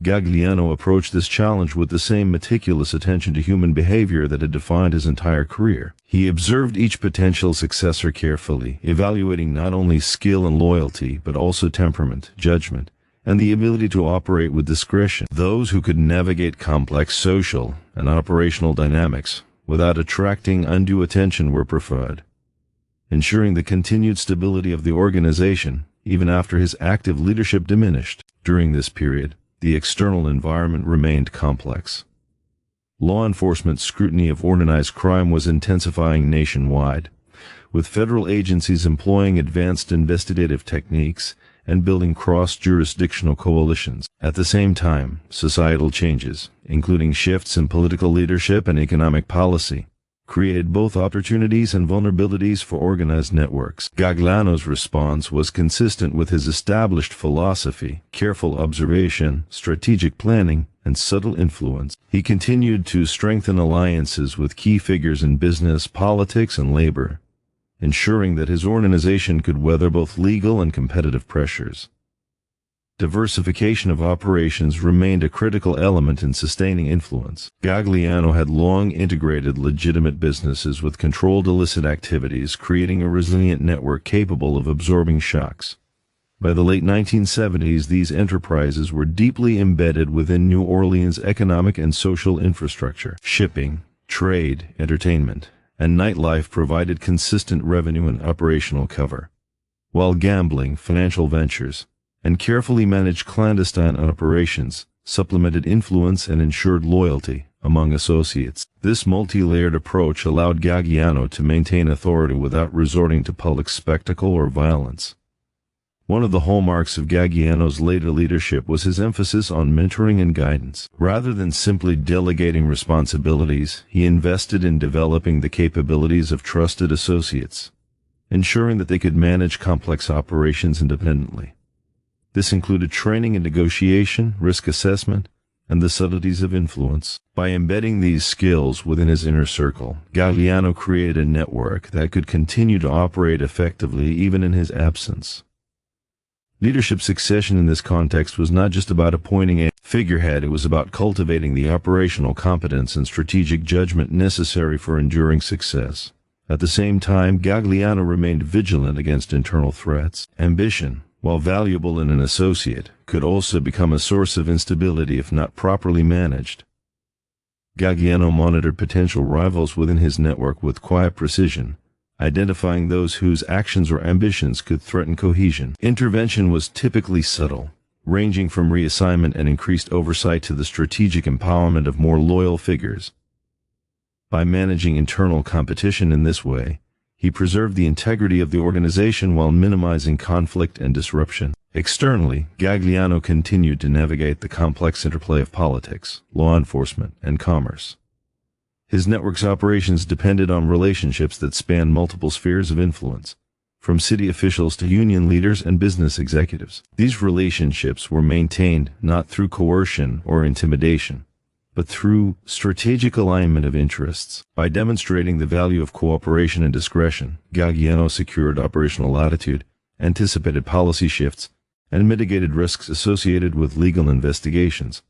S1: Gagliano approached this challenge with the same meticulous attention to human behavior that had defined his entire career. He observed each potential successor carefully, evaluating not only skill and loyalty, but also temperament, judgment, and the ability to operate with discretion. Those who could navigate complex social and operational dynamics without attracting undue attention were preferred, ensuring the continued stability of the organization even after his active leadership diminished. During this period, the external environment remained complex. Law enforcement scrutiny of organized crime was intensifying nationwide, with federal agencies employing advanced investigative techniques and building cross-jurisdictional coalitions. At the same time, societal changes, including shifts in political leadership and economic policy, created both opportunities and vulnerabilities for organized networks. Gagliano's response was consistent with his established philosophy: careful observation, strategic planning, and subtle influence. He continued to strengthen alliances with key figures in business, politics, and labor, ensuring that his organization could weather both legal and competitive pressures. Diversification of operations remained a critical element in sustaining influence. Gagliano had long integrated legitimate businesses with controlled illicit activities, creating a resilient network capable of absorbing shocks. By the late 1970s, these enterprises were deeply embedded within New Orleans' economic and social infrastructure. Shipping, trade, entertainment, and nightlife provided consistent revenue and operational cover, while gambling, financial ventures, and carefully managed clandestine operations supplemented influence and ensured loyalty among associates. This multi-layered approach allowed Gagliano to maintain authority without resorting to public spectacle or violence. One of the hallmarks of Gagliano's later leadership was his emphasis on mentoring and guidance. Rather than simply delegating responsibilities, he invested in developing the capabilities of trusted associates, ensuring that they could manage complex operations independently. This included training in negotiation, risk assessment, and the subtleties of influence. By embedding these skills within his inner circle, Gagliano created a network that could continue to operate effectively even in his absence. Leadership succession in this context was not just about appointing a figurehead, it was about cultivating the operational competence and strategic judgment necessary for enduring success. At the same time, Gagliano remained vigilant against internal threats. Ambition, while valuable in an associate, could also become a source of instability if not properly managed. Gagliano monitored potential rivals within his network with quiet precision, identifying those whose actions or ambitions could threaten cohesion. Intervention was typically subtle, ranging from reassignment and increased oversight to the strategic empowerment of more loyal figures. By managing internal competition in this way, he preserved the integrity of the organization while minimizing conflict and disruption. Externally, Gagliano continued to navigate the complex interplay of politics, law enforcement, and commerce. His network's operations depended on relationships that spanned multiple spheres of influence, from city officials to union leaders and business executives. These relationships were maintained not through coercion or intimidation, but through strategic alignment of interests. By demonstrating the value of cooperation and discretion, Gagliano secured operational latitude, anticipated policy shifts, and mitigated risks associated with legal investigations.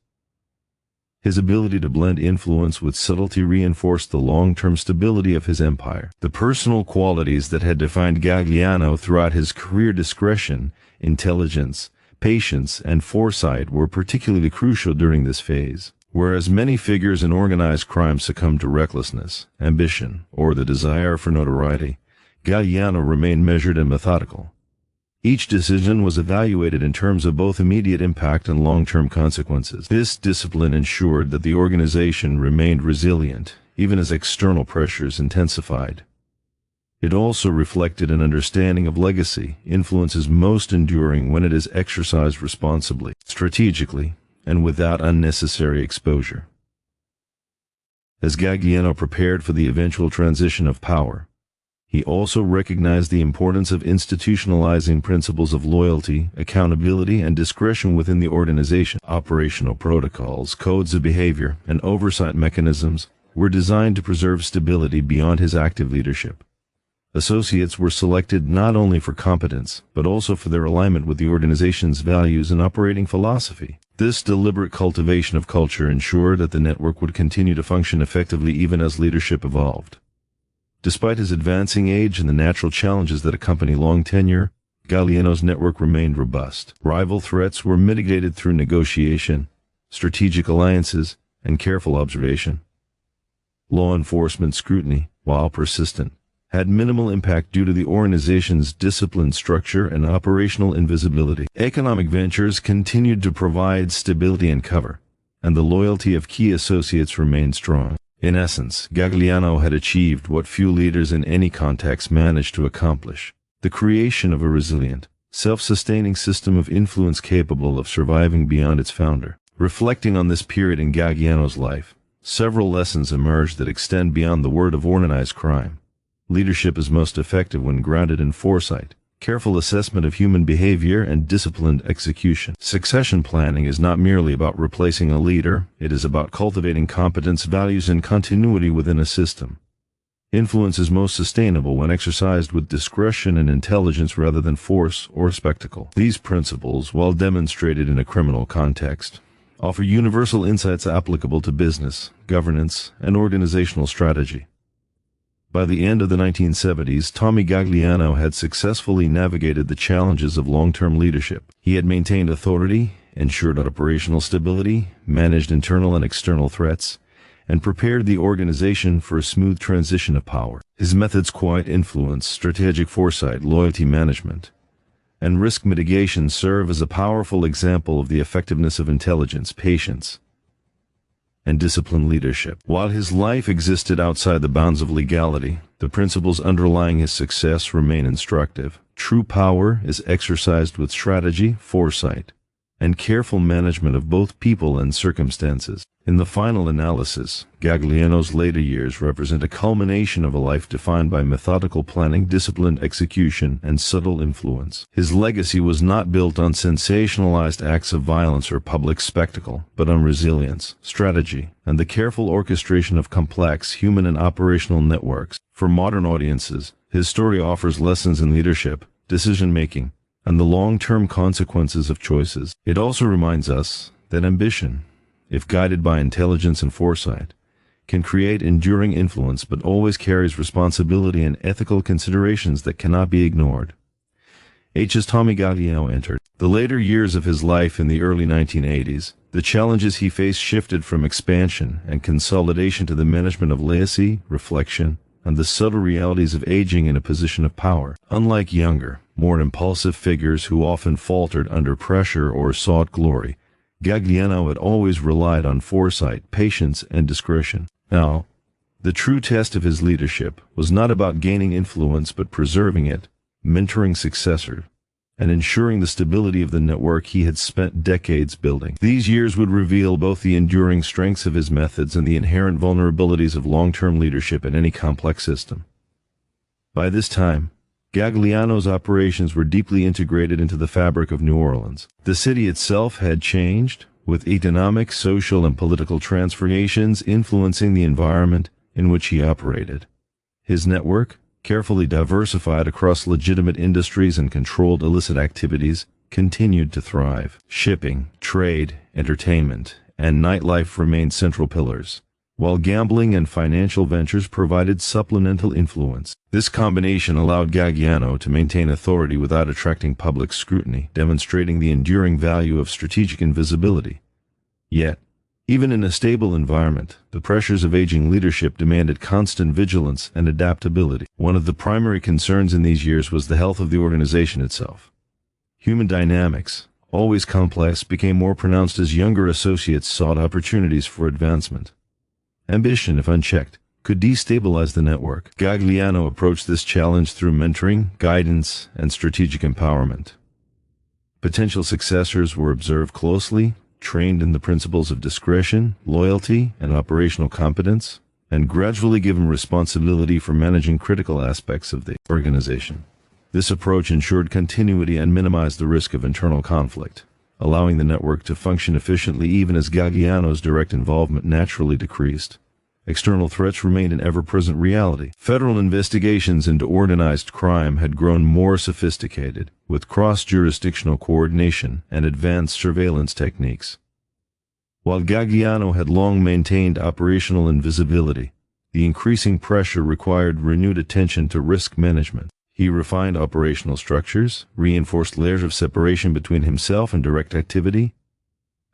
S1: His ability to blend influence with subtlety reinforced the long-term stability of his empire. The personal qualities that had defined Gagliano throughout his career, discretion, intelligence, patience, and foresight, were particularly crucial during this phase. Whereas many figures in organized crime succumbed to recklessness, ambition, or the desire for notoriety, Gagliano remained measured and methodical. Each decision was evaluated in terms of both immediate impact and long-term consequences. This discipline ensured that the organization remained resilient, even as external pressures intensified. It also reflected an understanding of legacy. Influence is most enduring when it is exercised responsibly, strategically, and without unnecessary exposure. As Gagliano prepared for the eventual transition of power, he also recognized the importance of institutionalizing principles of loyalty, accountability, and discretion within the organization. Operational protocols, codes of behavior, and oversight mechanisms were designed to preserve stability beyond his active leadership. Associates were selected not only for competence, but also for their alignment with the organization's values and operating philosophy. This deliberate cultivation of culture ensured that the network would continue to function effectively even as leadership evolved. Despite his advancing age and the natural challenges that accompany long tenure, Gagliano's network remained robust. Rival threats were mitigated through negotiation, strategic alliances, and careful observation. Law enforcement scrutiny, while persistent, had minimal impact due to the organization's disciplined structure and operational invisibility. Economic ventures continued to provide stability and cover, and the loyalty of key associates remained strong. In essence, Gagliano had achieved what few leaders in any context managed to accomplish: the creation of a resilient, self-sustaining system of influence capable of surviving beyond its founder. Reflecting on this period in Gagliano's life, several lessons emerged that extend beyond the world of organized crime. Leadership is most effective when grounded in foresight, careful assessment of human behavior, and disciplined execution. Succession planning is not merely about replacing a leader, it is about cultivating competence, values, and continuity within a system. Influence is most sustainable when exercised with discretion and intelligence rather than force or spectacle. These principles, while demonstrated in a criminal context, offer universal insights applicable to business, governance, and organizational strategy. By the end of the 1970s, Tommy Gagliano had successfully navigated the challenges of long-term leadership. He had maintained authority, ensured operational stability, managed internal and external threats, and prepared the organization for a smooth transition of power. His methods: quiet influence, strategic foresight, loyalty management, and risk mitigation serve as a powerful example of the effectiveness of intelligence, patience, and disciplined leadership. While his life existed outside the bounds of legality, the principles underlying his success remain instructive. True power is exercised with strategy, foresight, and careful management of both people and circumstances. In the final analysis, Gagliano's later years represent a culmination of a life defined by methodical planning, disciplined execution, and subtle influence. His legacy was not built on sensationalized acts of violence or public spectacle, but on resilience, strategy, and the careful orchestration of complex human and operational networks. For modern audiences, his story offers lessons in leadership, decision-making, and the long-term consequences of choices. It also reminds us that ambition, if guided by intelligence and foresight, can create enduring influence, but always carries responsibility and ethical considerations that cannot be ignored. As Tommy Gagliano entered the later years of his life in the early 1980s, the challenges he faced shifted from expansion and consolidation to the management of legacy, reflection, and the subtle realities of aging in a position of power. Unlike younger, more impulsive figures who often faltered under pressure or sought glory, Gagliano had always relied on foresight, patience, and discretion. Now, the true test of his leadership was not about gaining influence but preserving it, mentoring successors, and ensuring the stability of the network he had spent decades building. These years would reveal both the enduring strengths of his methods and the inherent vulnerabilities of long-term leadership in any complex system. By this time, Gagliano's operations were deeply integrated into the fabric of New Orleans. The city itself had changed, with economic, social, and political transformations influencing the environment in which he operated. His network, carefully diversified across legitimate industries and controlled illicit activities, continued to thrive. Shipping, trade, entertainment, and nightlife remained central pillars, while gambling and financial ventures provided supplemental influence. This combination allowed Gagliano to maintain authority without attracting public scrutiny, demonstrating the enduring value of strategic invisibility. Yet, even in a stable environment, the pressures of aging leadership demanded constant vigilance and adaptability. One of the primary concerns in these years was the health of the organization itself. Human dynamics, always complex, became more pronounced as younger associates sought opportunities for advancement. Ambition, if unchecked, could destabilize the network. Gagliano approached this challenge through mentoring, guidance, and strategic empowerment. Potential successors were observed closely, trained in the principles of discretion, loyalty, and operational competence, and gradually given responsibility for managing critical aspects of the organization. This approach ensured continuity and minimized the risk of internal conflict, allowing the network to function efficiently even as Gagliano's direct involvement naturally decreased. External threats remained an ever-present reality. Federal investigations into organized crime had grown more sophisticated, with cross-jurisdictional coordination and advanced surveillance techniques. While Gagliano had long maintained operational invisibility, the increasing pressure required renewed attention to risk management. He refined operational structures, reinforced layers of separation between himself and direct activity,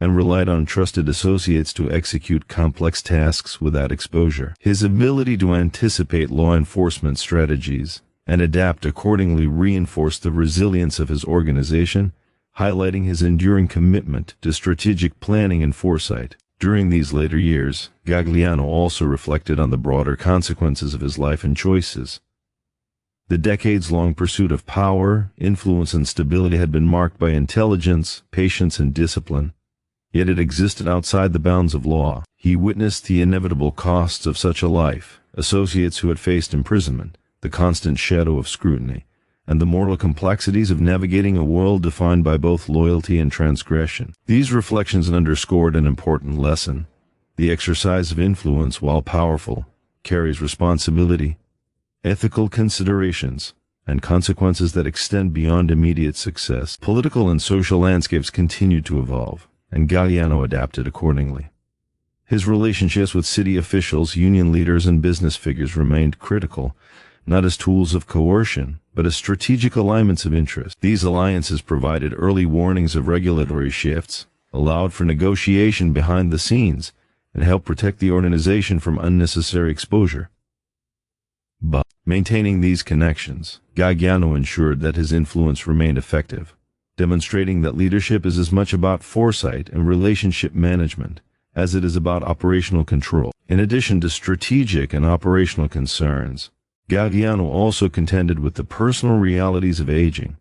S1: and relied on trusted associates to execute complex tasks without exposure. His ability to anticipate law enforcement strategies and adapt accordingly reinforced the resilience of his organization, highlighting his enduring commitment to strategic planning and foresight. During these later years, Gagliano also reflected on the broader consequences of his life and choices. The decades-long pursuit of power, influence, and stability had been marked by intelligence, patience, and discipline, yet it existed outside the bounds of law. He witnessed the inevitable costs of such a life, associates who had faced imprisonment, the constant shadow of scrutiny, and the moral complexities of navigating a world defined by both loyalty and transgression. These reflections underscored an important lesson. The exercise of influence, while powerful, carries responsibility, ethical considerations, and consequences that extend beyond immediate success. Political and social landscapes continued to evolve, and Gagliano adapted accordingly. His relationships with city officials, union leaders, and business figures remained critical, not as tools of coercion, but as strategic alignments of interest. These alliances provided early warnings of regulatory shifts, allowed for negotiation behind the scenes, and helped protect the organization from unnecessary exposure. But maintaining these connections, Gagliano ensured that his influence remained effective, demonstrating that leadership is as much about foresight and relationship management as it is about operational control. In addition to strategic and operational concerns, Gagliano also contended with the personal realities of aging.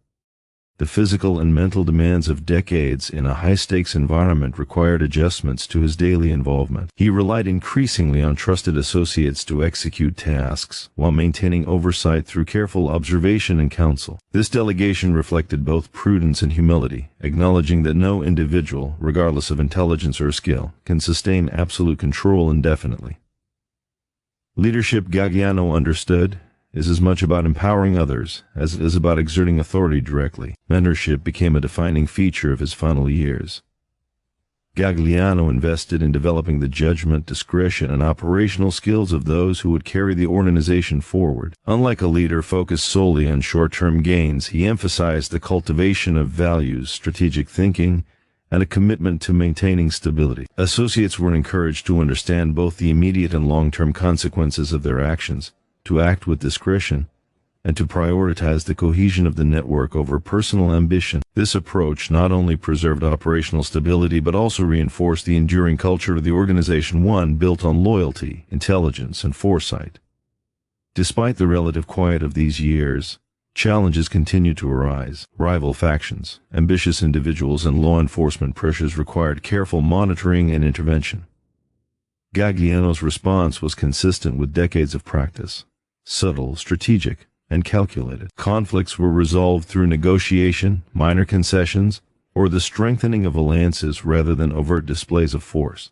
S1: The physical and mental demands of decades in a high-stakes environment required adjustments to his daily involvement. He relied increasingly on trusted associates to execute tasks, while maintaining oversight through careful observation and counsel. This delegation reflected both prudence and humility, acknowledging that no individual, regardless of intelligence or skill, can sustain absolute control indefinitely. Leadership, Gagliano understood, is as much about empowering others as it is about exerting authority directly. Mentorship became a defining feature of his final years. Gagliano invested in developing the judgment, discretion, and operational skills of those who would carry the organization forward. Unlike a leader focused solely on short-term gains, he emphasized the cultivation of values, strategic thinking, and a commitment to maintaining stability. Associates were encouraged to understand both the immediate and long-term consequences of their actions, to act with discretion, and to prioritize the cohesion of the network over personal ambition. This approach not only preserved operational stability but also reinforced the enduring culture of the organization, one built on loyalty, intelligence, and foresight. Despite the relative quiet of these years, challenges continued to arise. Rival factions, ambitious individuals, and law enforcement pressures required careful monitoring and intervention. Gagliano's response was consistent with decades of practice. Subtle, strategic, and calculated. Conflicts were resolved through negotiation, minor concessions, or the strengthening of alliances rather than overt displays of force.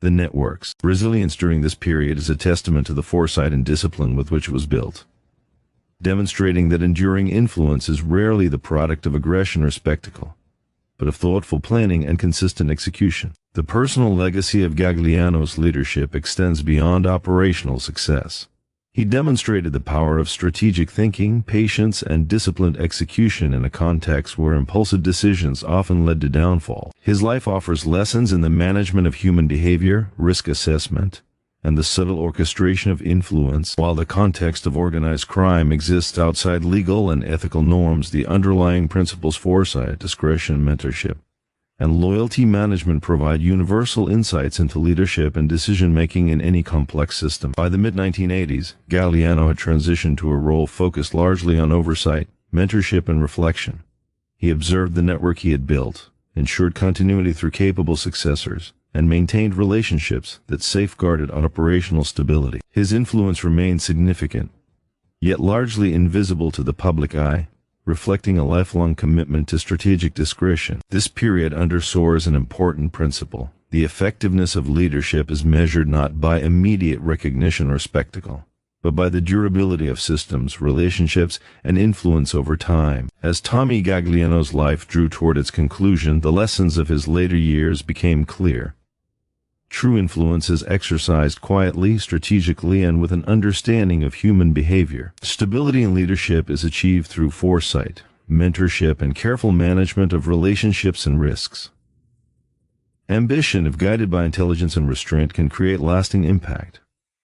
S1: The network's resilience during this period is a testament to the foresight and discipline with which it was built, demonstrating that enduring influence is rarely the product of aggression or spectacle, but of thoughtful planning and consistent execution. The personal legacy of Gagliano's leadership extends beyond operational success. He demonstrated the power of strategic thinking, patience, and disciplined execution in a context where impulsive decisions often led to downfall. His life offers lessons in the management of human behavior, risk assessment, and the subtle orchestration of influence. While the context of organized crime exists outside legal and ethical norms, the underlying principles foresight, discretion, mentorship, and loyalty management provide universal insights into leadership and decision-making in any complex system. By the mid-1980s, Gagliano had transitioned to a role focused largely on oversight, mentorship, and reflection. He observed the network he had built, ensured continuity through capable successors, and maintained relationships that safeguarded operational stability. His influence remained significant, yet largely invisible to the public eye, reflecting a lifelong commitment to strategic discretion. This period underscores an important principle. The effectiveness of leadership is measured not by immediate recognition or spectacle, but by the durability of systems, relationships, and influence over time. As Tommy Gagliano's life drew toward its conclusion, the lessons of his later years became clear. True influence is exercised quietly, strategically, and with an understanding of human behavior. Stability in leadership is achieved through foresight, mentorship, and careful management of relationships and risks. Ambition, if guided by intelligence and restraint, can create lasting impact,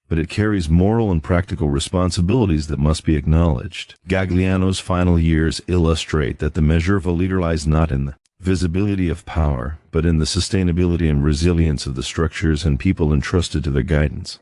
S1: but it carries moral and practical responsibilities that must be acknowledged. Gagliano's final years illustrate that the measure of a leader lies not in the visibility of power, but in the sustainability and resilience of the structures and people entrusted to their guidance.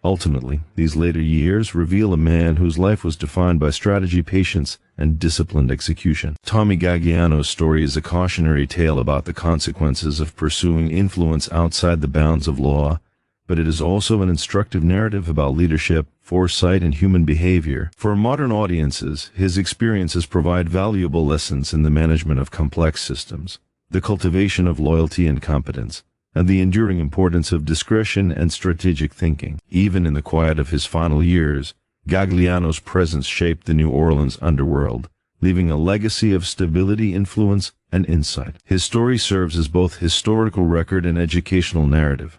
S1: Ultimately, these later years reveal a man whose life was defined by strategy, patience, and disciplined execution. Tommy Gagliano's story is a cautionary tale about the consequences of pursuing influence outside the bounds of law, but it is also an instructive narrative about leadership, foresight, and human behavior. For modern audiences, his experiences provide valuable lessons in the management of complex systems, the cultivation of loyalty and competence, and the enduring importance of discretion and strategic thinking. Even in the quiet of his final years, Gagliano's presence shaped the New Orleans underworld, leaving a legacy of stability, influence, and insight. His story serves as both historical record and educational narrative,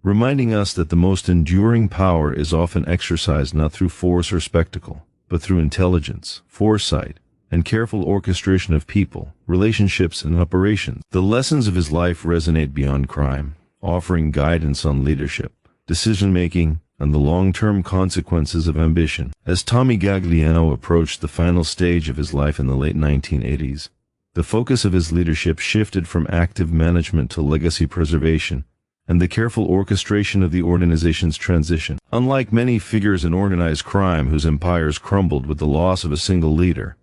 S1: reminding us that the most enduring power is often exercised not through force or spectacle, but through intelligence, foresight, and careful orchestration of people, relationships, and operations. The lessons of his life resonate beyond crime, offering guidance on leadership, decision-making, and the long-term consequences of ambition. As Tommy Gagliano approached the final stage of his life in the late 1980s, the focus of his leadership shifted from active management to legacy preservation and the careful orchestration of the organization's transition. Unlike many figures in organized crime whose empires crumbled with the loss of a single leader,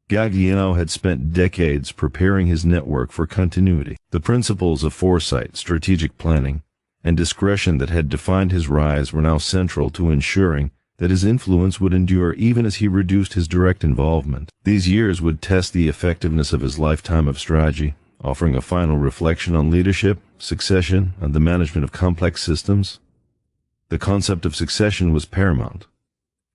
S1: Gagliano had spent decades preparing his network for continuity. The principles of foresight, strategic planning, and discretion that had defined his rise were now central to ensuring that his influence would endure even as he reduced his direct involvement. These years would test the effectiveness of his lifetime of strategy, offering a final reflection on leadership, succession, and the management of complex systems. The concept of succession was paramount.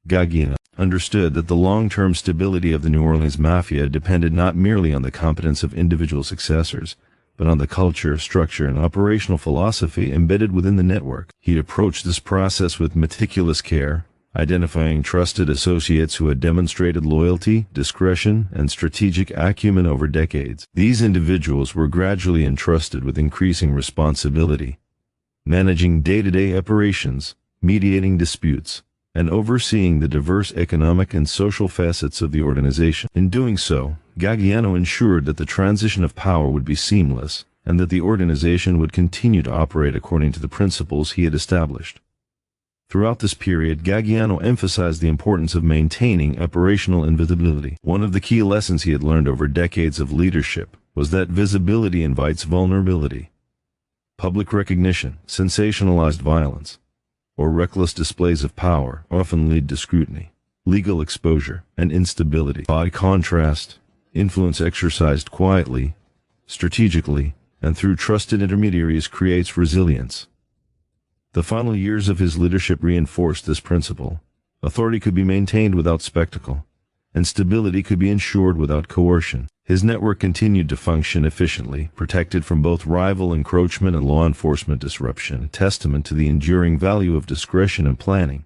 S1: Gagliano understood that the long-term stability of the New Orleans Mafia depended not merely on the competence of individual successors, but on the culture, structure, and operational philosophy embedded within the network. He approached this process with meticulous care, identifying trusted associates who had demonstrated loyalty, discretion, and strategic acumen over decades. These individuals were gradually entrusted with increasing responsibility, managing day-to-day operations, mediating disputes, and overseeing the diverse economic and social facets of the organization. In doing so, Gagliano ensured that the transition of power would be seamless and that the organization would continue to operate according to the principles he had established. Throughout this period, Gagliano emphasized the importance of maintaining operational invisibility. One of the key lessons he had learned over decades of leadership was that visibility invites vulnerability. Public recognition, sensationalized violence, or reckless displays of power often lead to scrutiny, legal exposure, and instability. By contrast, influence exercised quietly, strategically, and through trusted intermediaries creates resilience. The final years of his leadership reinforced this principle. Authority could be maintained without spectacle, and stability could be ensured without coercion. His network continued to function efficiently, protected from both rival encroachment and law enforcement disruption, a testament to the enduring value of discretion and planning.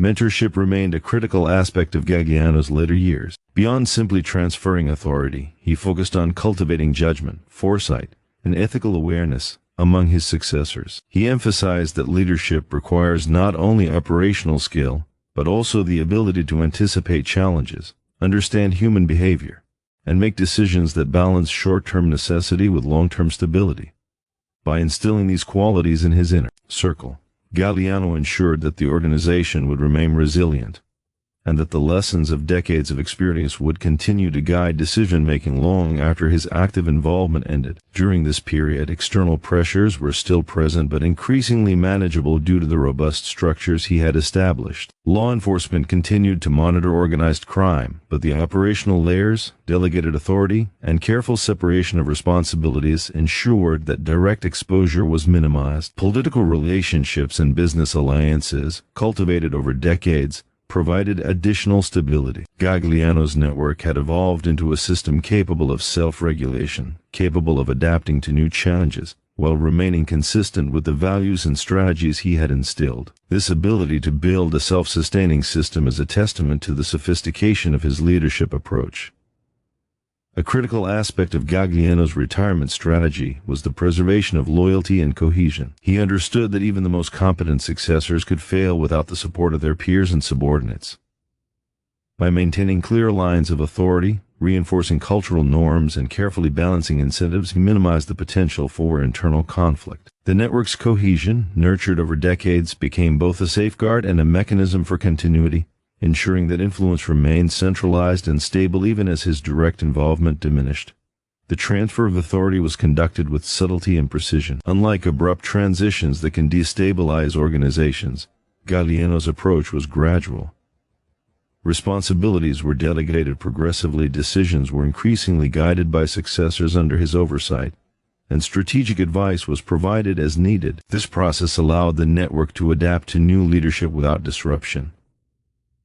S1: Mentorship remained a critical aspect of Gagliano's later years. Beyond simply transferring authority, he focused on cultivating judgment, foresight, and ethical awareness among his successors. He emphasized that leadership requires not only operational skill, but also the ability to anticipate challenges, understand human behavior, and make decisions that balance short-term necessity with long-term stability. By instilling these qualities in his inner circle, Gagliano ensured that the organization would remain resilient, and that the lessons of decades of experience would continue to guide decision-making long after his active involvement ended. During this period, external pressures were still present but increasingly manageable due to the robust structures he had established. Law enforcement continued to monitor organized crime, but the operational layers, delegated authority, and careful separation of responsibilities ensured that direct exposure was minimized. Political relationships and business alliances, cultivated over decades, provided additional stability. Gagliano's network had evolved into a system capable of self-regulation, capable of adapting to new challenges, while remaining consistent with the values and strategies he had instilled. This ability to build a self-sustaining system is a testament to the sophistication of his leadership approach. A critical aspect of Gagliano's retirement strategy was the preservation of loyalty and cohesion. He understood that even the most competent successors could fail without the support of their peers and subordinates. By maintaining clear lines of authority, reinforcing cultural norms, and carefully balancing incentives, he minimized the potential for internal conflict. The network's cohesion, nurtured over decades, became both a safeguard and a mechanism for continuity, ensuring that influence remained centralized and stable even as his direct involvement diminished. The transfer of authority was conducted with subtlety and precision. Unlike abrupt transitions that can destabilize organizations, Gagliano's approach was gradual. Responsibilities were delegated progressively, decisions were increasingly guided by successors under his oversight, and strategic advice was provided as needed. This process allowed the network to adapt to new leadership without disruption,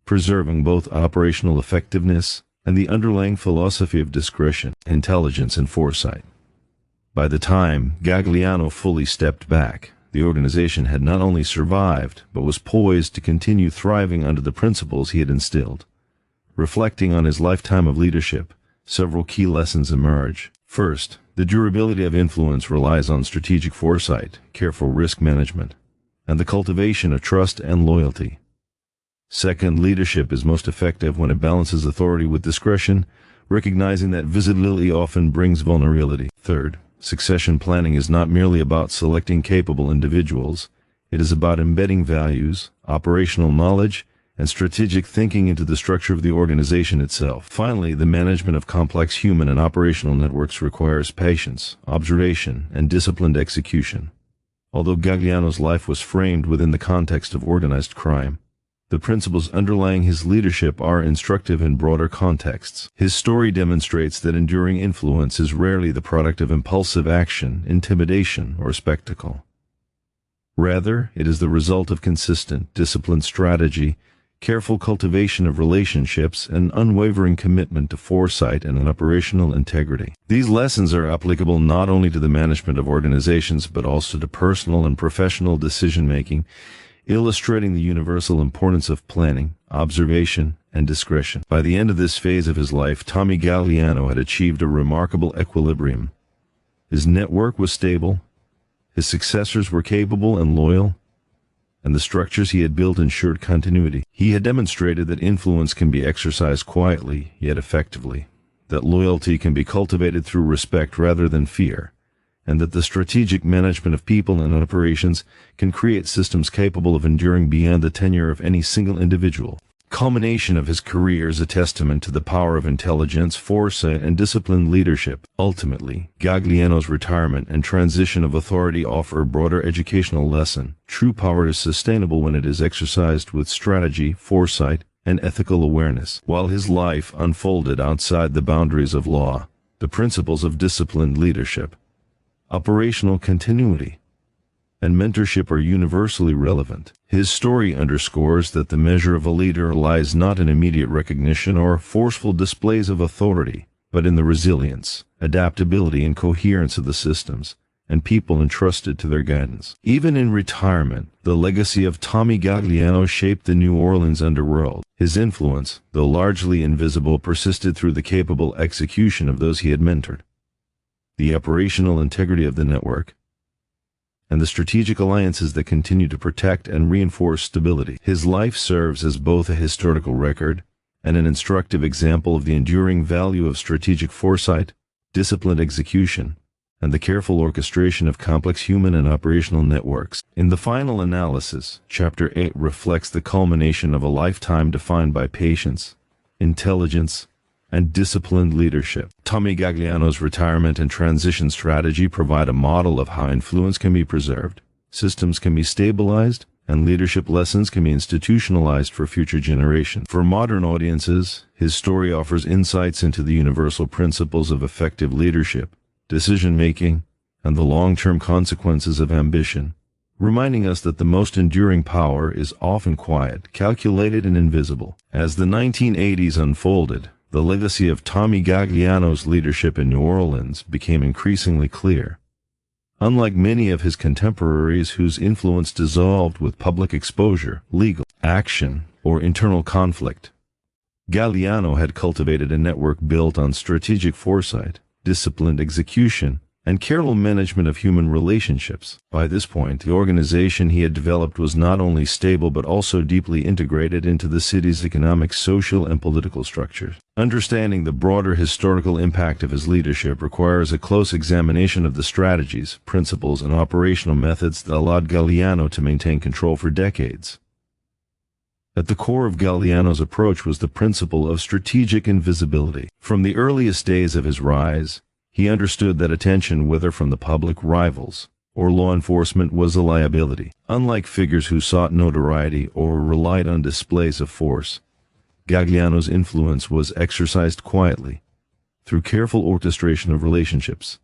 S1: preserving both operational effectiveness and the underlying philosophy of discretion, intelligence, and foresight. By the time Gagliano fully stepped back, the organization had not only survived, but was poised to continue thriving under the principles he had instilled. Reflecting on his lifetime of leadership, several key lessons emerge. First, the durability of influence relies on strategic foresight, careful risk management, and the cultivation of trust and loyalty. Second, leadership is most effective when it balances authority with discretion, recognizing that visibility often brings vulnerability. Third, succession planning is not merely about selecting capable individuals. It is about embedding values, operational knowledge, and strategic thinking into the structure of the organization itself. Finally, the management of complex human and operational networks requires patience, observation, and disciplined execution. Although Gagliano's life was framed within the context of organized crime, the principles underlying his leadership are instructive in broader contexts. His story demonstrates that enduring influence is rarely the product of impulsive action, intimidation, or spectacle. Rather, it is the result of consistent, disciplined strategy, careful cultivation of relationships, and unwavering commitment to foresight and operational integrity. These lessons are applicable not only to the management of organizations but also to personal and professional decision-making, illustrating the universal importance of planning, observation, and discretion. By the end of this phase of his life, Tommy Gagliano had achieved a remarkable equilibrium. His network was stable, his successors were capable and loyal, and the structures he had built ensured continuity. He had demonstrated that influence can be exercised quietly, yet effectively, that loyalty can be cultivated through respect rather than fear, and that the strategic management of people and operations can create systems capable of enduring beyond the tenure of any single individual. Culmination of his career is a testament to the power of intelligence, foresight, and disciplined leadership. Ultimately, Gagliano's retirement and transition of authority offer a broader educational lesson. True power is sustainable when it is exercised with strategy, foresight, and ethical awareness. While his life unfolded outside the boundaries of law, the principles of disciplined leadership, operational continuity, and mentorship are universally relevant. His story underscores that the measure of a leader lies not in immediate recognition or forceful displays of authority, but in the resilience, adaptability, and coherence of the systems and people entrusted to their guidance. Even in retirement, the legacy of Tommy Gagliano shaped the New Orleans underworld. His influence, though largely invisible, persisted through the capable execution of those he had mentored, the operational integrity of the network, and the strategic alliances that continue to protect and reinforce stability. His life serves as both a historical record and an instructive example of the enduring value of strategic foresight, disciplined execution, and the careful orchestration of complex human and operational networks. In the final analysis, Chapter 8 reflects the culmination of a lifetime defined by patience, intelligence, and disciplined leadership. Tommy Gagliano's retirement and transition strategy provide a model of how influence can be preserved, systems can be stabilized, and leadership lessons can be institutionalized for future generations. For modern audiences, his story offers insights into the universal principles of effective leadership, decision-making, and the long-term consequences of ambition, reminding us that the most enduring power is often quiet, calculated, and invisible. As the 1980s unfolded, the legacy of Tommy Gagliano's leadership in New Orleans became increasingly clear. Unlike many of his contemporaries whose influence dissolved with public exposure, legal action, or internal conflict, Gagliano had cultivated a network built on strategic foresight, disciplined execution, and careful management of human relationships. By this point, the organization he had developed was not only stable but also deeply integrated into the city's economic, social, and political structures. Understanding the broader historical impact of his leadership requires a close examination of the strategies, principles, and operational methods that allowed Gagliano to maintain control for decades. At the core of Gagliano's approach was the principle of strategic invisibility. From the earliest days of his rise, He understood that attention, whether from the public, rivals, or law enforcement, was a liability. Unlike figures who sought notoriety or relied on displays of force, Gagliano's influence was exercised quietly, through careful orchestration of relationships,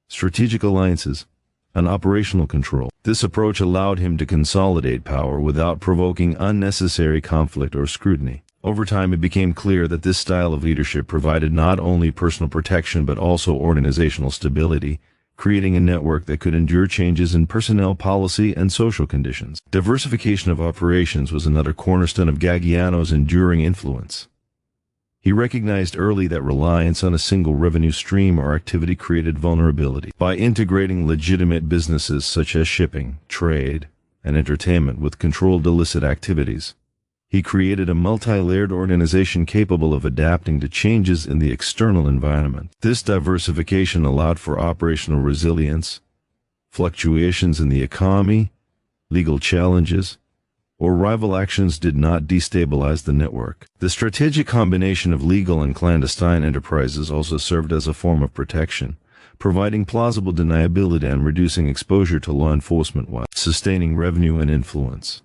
S1: strategic alliances, and operational control. This approach allowed him to consolidate power without provoking unnecessary conflict or scrutiny. Over time, it became clear that this style of leadership provided not only personal protection but also organizational stability, creating a network that could endure changes in personnel policy and social conditions. Diversification of operations was another cornerstone of Gagliano's enduring influence. He recognized early that reliance on a single revenue stream or activity created vulnerability. By integrating legitimate businesses such as shipping, trade, and entertainment with controlled illicit activities, he created a multi-layered organization capable of adapting to changes in the external environment. This diversification allowed for operational resilience, fluctuations in the economy, legal challenges, or rival actions did not destabilize the network. The strategic combination of legal and clandestine enterprises also served as a form of protection, providing plausible deniability and reducing exposure to law enforcement while sustaining revenue and influence.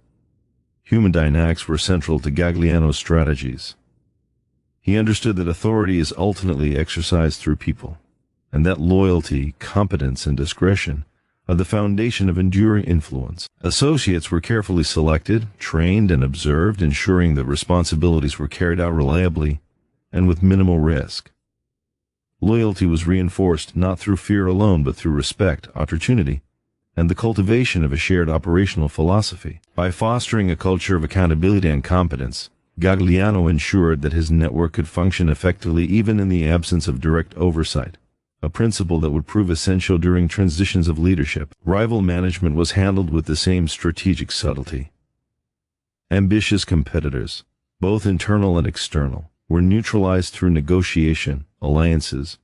S1: Human dynamics were central to Gagliano's strategies. He understood that authority is ultimately exercised through people, and that loyalty, competence, and discretion are the foundation of enduring influence. Associates were carefully selected, trained, and observed, ensuring that responsibilities were carried out reliably and with minimal risk. Loyalty was reinforced not through fear alone but through respect, opportunity, and the cultivation of a shared operational philosophy. By fostering a culture of accountability and competence, Gagliano ensured that his network could function effectively even in the absence of direct oversight, a principle that would prove essential during transitions of leadership. Rival management was handled with the same strategic subtlety. Ambitious competitors, both internal and external, were neutralized through negotiation, alliances,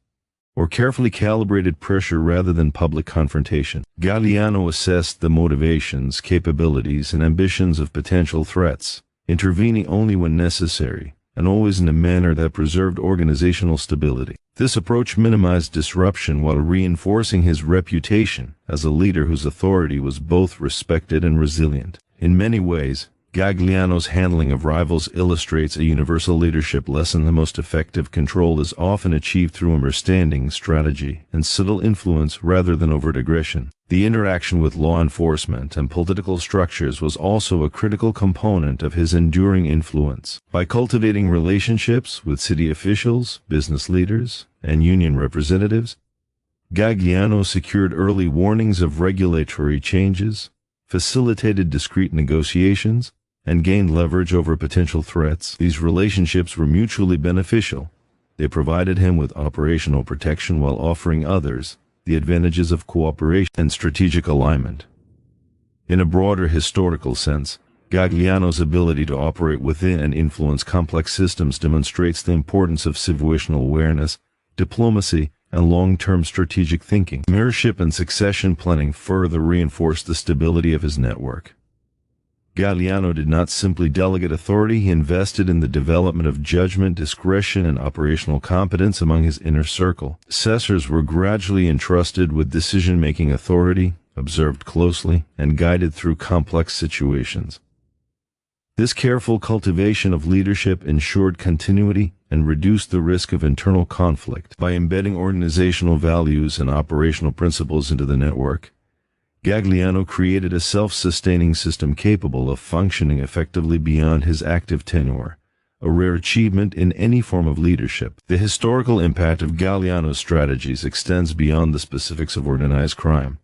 S1: or carefully calibrated pressure rather than public confrontation. Gagliano assessed the motivations, capabilities, and ambitions of potential threats, intervening only when necessary, and always in a manner that preserved organizational stability. This approach minimized disruption while reinforcing his reputation as a leader whose authority was both respected and resilient. In many ways, Gagliano's handling of rivals illustrates a universal leadership lesson. The most effective control is often achieved through understanding, strategy, and subtle influence rather than overt aggression. The interaction with law enforcement and political structures was also a critical component of his enduring influence. By cultivating relationships with city officials, business leaders, and union representatives, Gagliano secured early warnings of regulatory changes, facilitated discreet negotiations, and gained leverage over potential threats. These relationships were mutually beneficial. They provided him with operational protection while offering others the advantages of cooperation and strategic alignment. In a broader historical sense, Gagliano's ability to operate within and influence complex systems demonstrates the importance of situational awareness, diplomacy, and long-term strategic thinking. Mentorship and succession planning further reinforced the stability of his network. Gagliano did not simply delegate authority, he invested in the development of judgment, discretion, and operational competence among his inner circle. Successors were gradually entrusted with decision-making authority, observed closely, and guided through complex situations. This careful cultivation of leadership ensured continuity and reduced the risk of internal conflict. By embedding organizational values and operational principles into the network, Gagliano created a self-sustaining system capable of functioning effectively beyond his active tenure, a rare achievement in any form of leadership. The historical impact of Gagliano's strategies extends beyond the specifics of organized crime.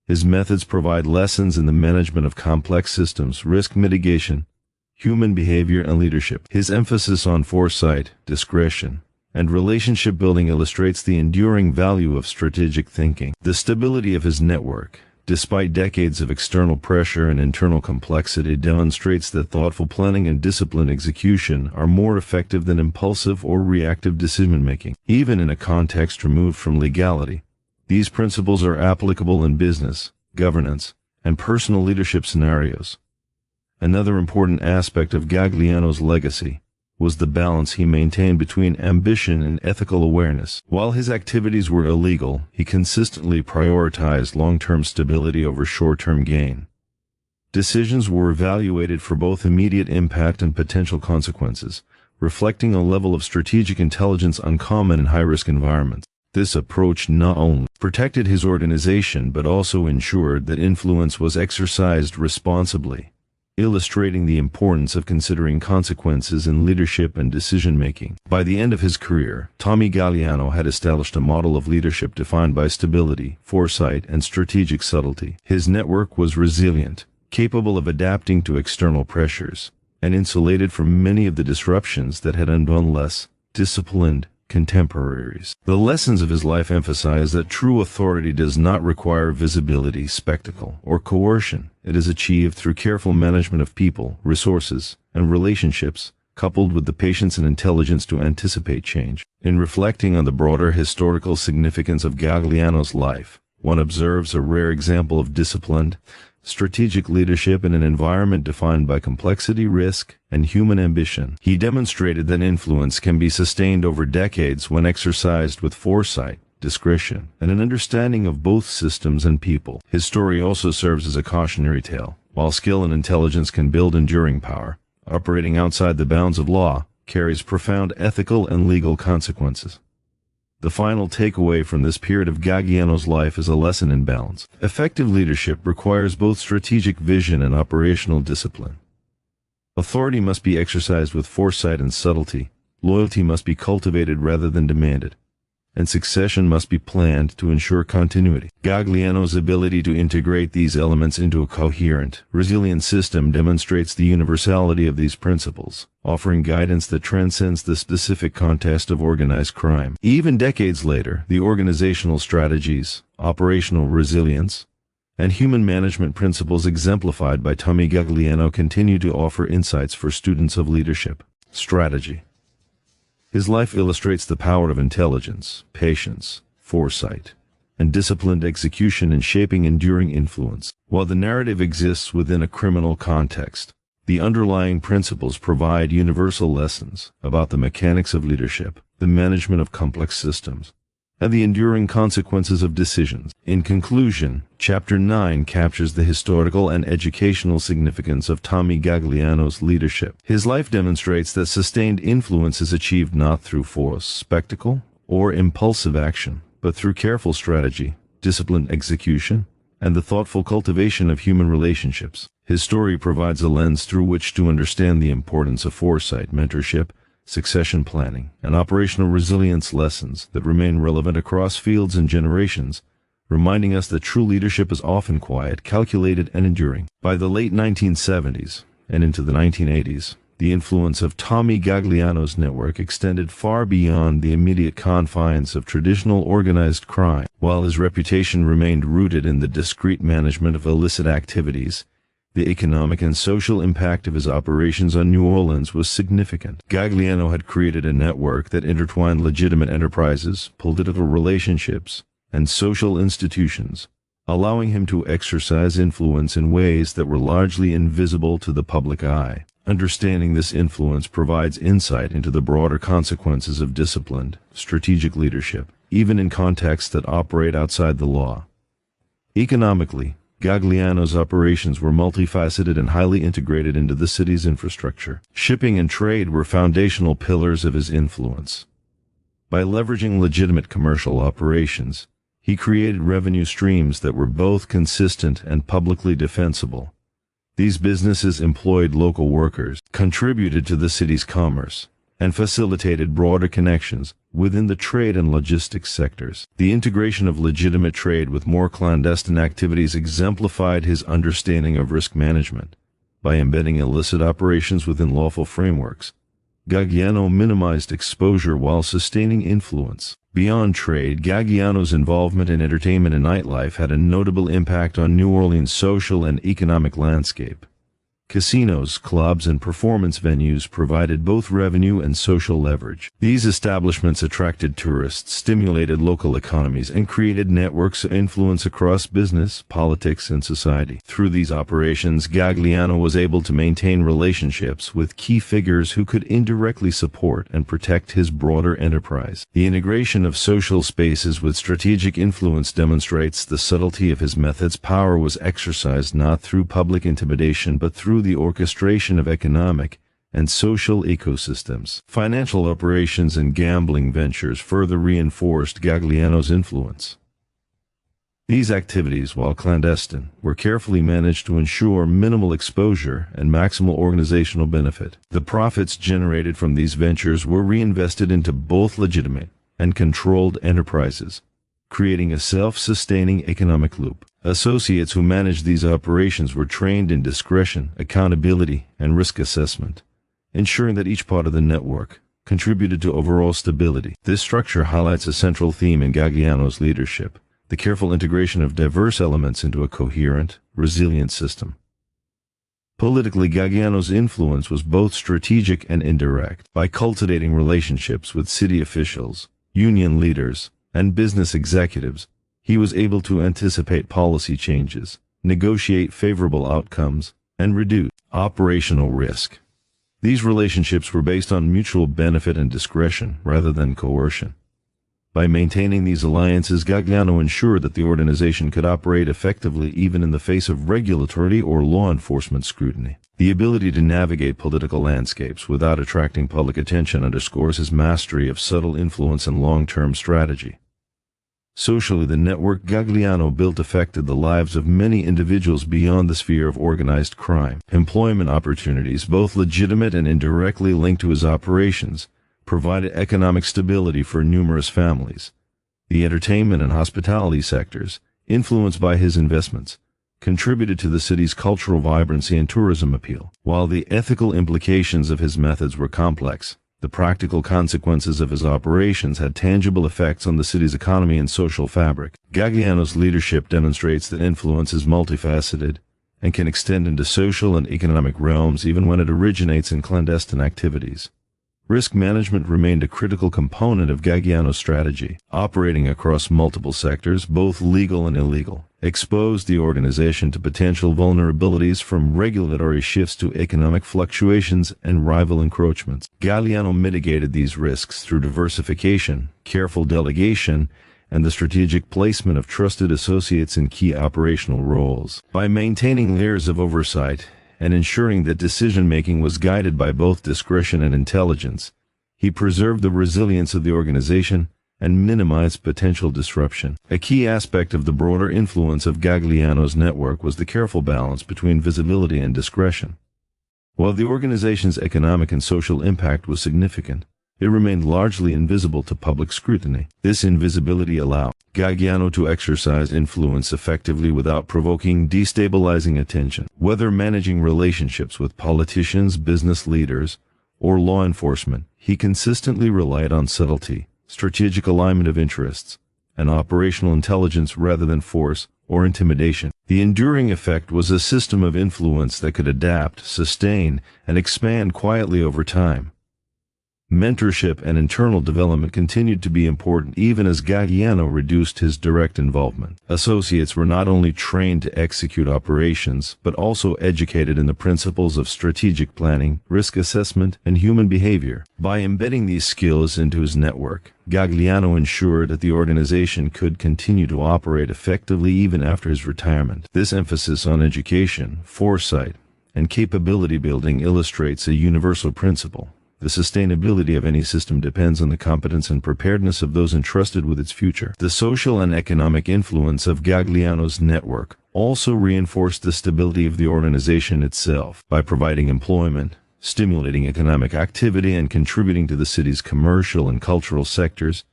S1: His methods provide lessons in the management of complex systems, risk mitigation, human behavior, and leadership. His emphasis on foresight, discretion, and relationship building illustrates the enduring value of strategic thinking. The stability of his network, despite decades of external pressure and internal complexity, demonstrates that thoughtful planning and disciplined execution are more effective than impulsive or reactive decision-making. Even in a context removed from legality, these principles are applicable in business, governance, and personal leadership scenarios. Another important aspect of Gagliano's legacy was the balance he maintained between ambition and ethical awareness. While his activities were illegal, he consistently prioritized long-term stability over short-term gain. Decisions were evaluated for both immediate impact and potential consequences, reflecting a level of strategic intelligence uncommon in high-risk environments. This approach not only protected his organization but also ensured that influence was exercised responsibly, illustrating the importance of considering consequences in leadership and decision-making. By the end of his career, Tommy Gagliano had established a model of leadership defined by stability, foresight, and strategic subtlety. His network was resilient, capable of adapting to external pressures, and insulated from many of the disruptions that had undone less disciplined contemporaries. The lessons of his life emphasize that true authority does not require visibility, spectacle, or coercion. It is achieved through careful management of people, resources, and relationships, coupled with the patience and intelligence to anticipate change. In reflecting on the broader historical significance of Gagliano's life, one observes a rare example of disciplined, strategic leadership in an environment defined by complexity, risk, and human ambition. He demonstrated that influence can be sustained over decades when exercised with foresight, discretion, and an understanding of both systems and people. His story also serves as a cautionary tale. While skill and intelligence can build enduring power, operating outside the bounds of law carries profound ethical and legal consequences. The final takeaway from this period of Gagliano's life is a lesson in balance. Effective leadership requires both strategic vision and operational discipline. Authority must be exercised with foresight and subtlety, loyalty must be cultivated rather than demanded, and succession must be planned to ensure continuity. Gagliano's ability to integrate these elements into a coherent, resilient system demonstrates the universality of these principles, offering guidance that transcends the specific context of organized crime. Even decades later, the organizational strategies, operational resilience, and human management principles exemplified by Tommy Gagliano continue to offer insights for students of leadership. Strategy. His life illustrates the power of intelligence, patience, foresight, and disciplined execution in shaping enduring influence. While the narrative exists within a criminal context, the underlying principles provide universal lessons about the mechanics of leadership, the management of complex systems, and the enduring consequences of decisions. In conclusion, Chapter 9 captures the historical and educational significance of Tommy Gagliano's leadership. His life demonstrates that sustained influence is achieved not through force, spectacle, or impulsive action, but through careful strategy, disciplined execution, and the thoughtful cultivation of human relationships. His story provides a lens through which to understand the importance of foresight, mentorship, succession planning, and operational resilience, lessons that remain relevant across fields and generations, reminding us that true leadership is often quiet, calculated, and enduring. By the late 1970s and into the 1980s, the influence of Tommy Gagliano's network extended far beyond the immediate confines of traditional organized crime. While his reputation remained rooted in the discreet management of illicit activities, the economic and social impact of his operations on New Orleans was significant. Gagliano had created a network that intertwined legitimate enterprises, political relationships, and social institutions, allowing him to exercise influence in ways that were largely invisible to the public eye. Understanding this influence provides insight into the broader consequences of disciplined, strategic leadership, even in contexts that operate outside the law. Economically, Gagliano's operations were multifaceted and highly integrated into the city's infrastructure. Shipping and trade were foundational pillars of his influence. By leveraging legitimate commercial operations, he created revenue streams that were both consistent and publicly defensible. These businesses employed local workers, contributed to the city's commerce, and facilitated broader connections within the trade and logistics sectors. The integration of legitimate trade with more clandestine activities exemplified his understanding of risk management. By embedding illicit operations within lawful frameworks, Gagliano minimized exposure while sustaining influence. Beyond trade, Gagliano's involvement in entertainment and nightlife had a notable impact on New Orleans' social and economic landscape. Casinos, clubs, and performance venues provided both revenue and social leverage. These establishments attracted tourists, stimulated local economies, and created networks of influence across business, politics, and society. Through these operations, Gagliano was able to maintain relationships with key figures who could indirectly support and protect his broader enterprise. The integration of social spaces with strategic influence demonstrates the subtlety of his methods. Power was exercised not through public intimidation but through the orchestration of economic and social ecosystems. Financial operations and gambling ventures further reinforced Gagliano's influence. These activities, while clandestine, were carefully managed to ensure minimal exposure and maximal organizational benefit. The profits generated from these ventures were reinvested into both legitimate and controlled enterprises, creating a self-sustaining economic loop. Associates who managed these operations were trained in discretion, accountability, and risk assessment, ensuring that each part of the network contributed to overall stability. This structure highlights a central theme in Gagliano's leadership: the careful integration of diverse elements into a coherent, resilient system. Politically, Gagliano's influence was both strategic and indirect. By cultivating relationships with city officials, union leaders, and business executives, he was able to anticipate policy changes, negotiate favorable outcomes, and reduce operational risk. These relationships were based on mutual benefit and discretion rather than coercion. By maintaining these alliances, Gagliano ensured that the organization could operate effectively even in the face of regulatory or law enforcement scrutiny. The ability to navigate political landscapes without attracting public attention underscores his mastery of subtle influence and long-term strategy. Socially, the network Gagliano built affected the lives of many individuals beyond the sphere of organized crime. Employment opportunities, both legitimate and indirectly linked to his operations, provided economic stability for numerous families. The entertainment and hospitality sectors, influenced by his investments, contributed to the city's cultural vibrancy and tourism appeal. While the ethical implications of his methods were complex, the practical consequences of his operations had tangible effects on the city's economy and social fabric. Gagliano's leadership demonstrates that influence is multifaceted and can extend into social and economic realms even when it originates in clandestine activities. Risk management remained a critical component of Gagliano's strategy. Operating across multiple sectors, both legal and illegal, exposed the organization to potential vulnerabilities from regulatory shifts to economic fluctuations and rival encroachments. Gagliano mitigated these risks through diversification, careful delegation, and the strategic placement of trusted associates in key operational roles. By maintaining layers of oversight and ensuring that decision-making was guided by both discretion and intelligence, he preserved the resilience of the organization and minimized potential disruption. A key aspect of the broader influence of Gagliano's network was the careful balance between visibility and discretion. While the organization's economic and social impact was significant, it remained largely invisible to public scrutiny. This invisibility allowed Gagliano to exercise influence effectively without provoking destabilizing attention. Whether managing relationships with politicians, business leaders, or law enforcement, he consistently relied on subtlety, strategic alignment of interests, and operational intelligence rather than force or intimidation. The enduring effect was a system of influence that could adapt, sustain, and expand quietly over time. Mentorship and internal development continued to be important even as Gagliano reduced his direct involvement. Associates were not only trained to execute operations, but also educated in the principles of strategic planning, risk assessment, and human behavior. By embedding these skills into his network, Gagliano ensured that the organization could continue to operate effectively even after his retirement. This emphasis on education, foresight, and capability building illustrates a universal principle. The sustainability of any system depends on the competence and preparedness of those entrusted with its future. The social and economic influence of Gagliano's network also reinforced the stability of the organization itself. By providing employment, stimulating economic activity, and contributing to the city's commercial and cultural sectors,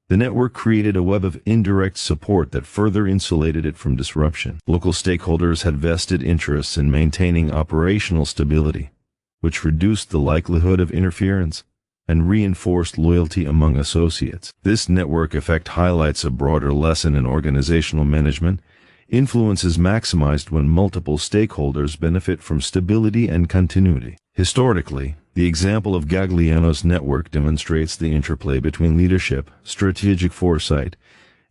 S1: the network created a web of indirect support that further insulated it from disruption. Local stakeholders had vested interests in maintaining operational stability, which reduced the likelihood of interference and reinforced loyalty among associates. This network effect highlights a broader lesson in organizational management. Influence is maximized when multiple stakeholders benefit from stability and continuity. Historically, the example of Gagliano's network demonstrates the interplay between leadership, strategic foresight,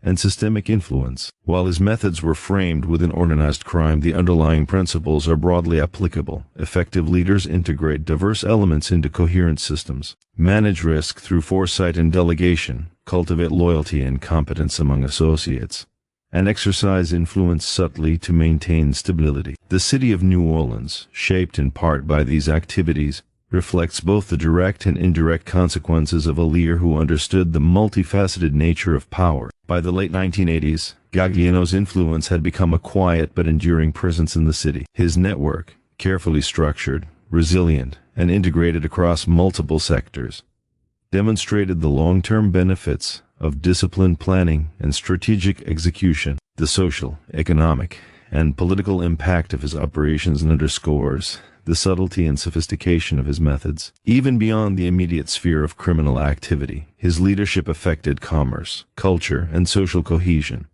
S1: and systemic influence. While his methods were framed within organized crime, the underlying principles are broadly applicable. Effective leaders integrate diverse elements into coherent systems, manage risk through foresight and delegation, cultivate loyalty and competence among associates, and exercise influence subtly to maintain stability. The city of New Orleans, shaped in part by these activities, reflects both the direct and indirect consequences of a leader who understood the multifaceted nature of power. By the late 1980s, Gagliano's influence had become a quiet but enduring presence in the city. His network, carefully structured, resilient, and integrated across multiple sectors, demonstrated the long-term benefits of disciplined planning and strategic execution. The social, economic, and political impact of his operations underscores the subtlety and sophistication of his methods. Even beyond the immediate sphere of criminal activity, his leadership affected commerce, culture, and social cohesion,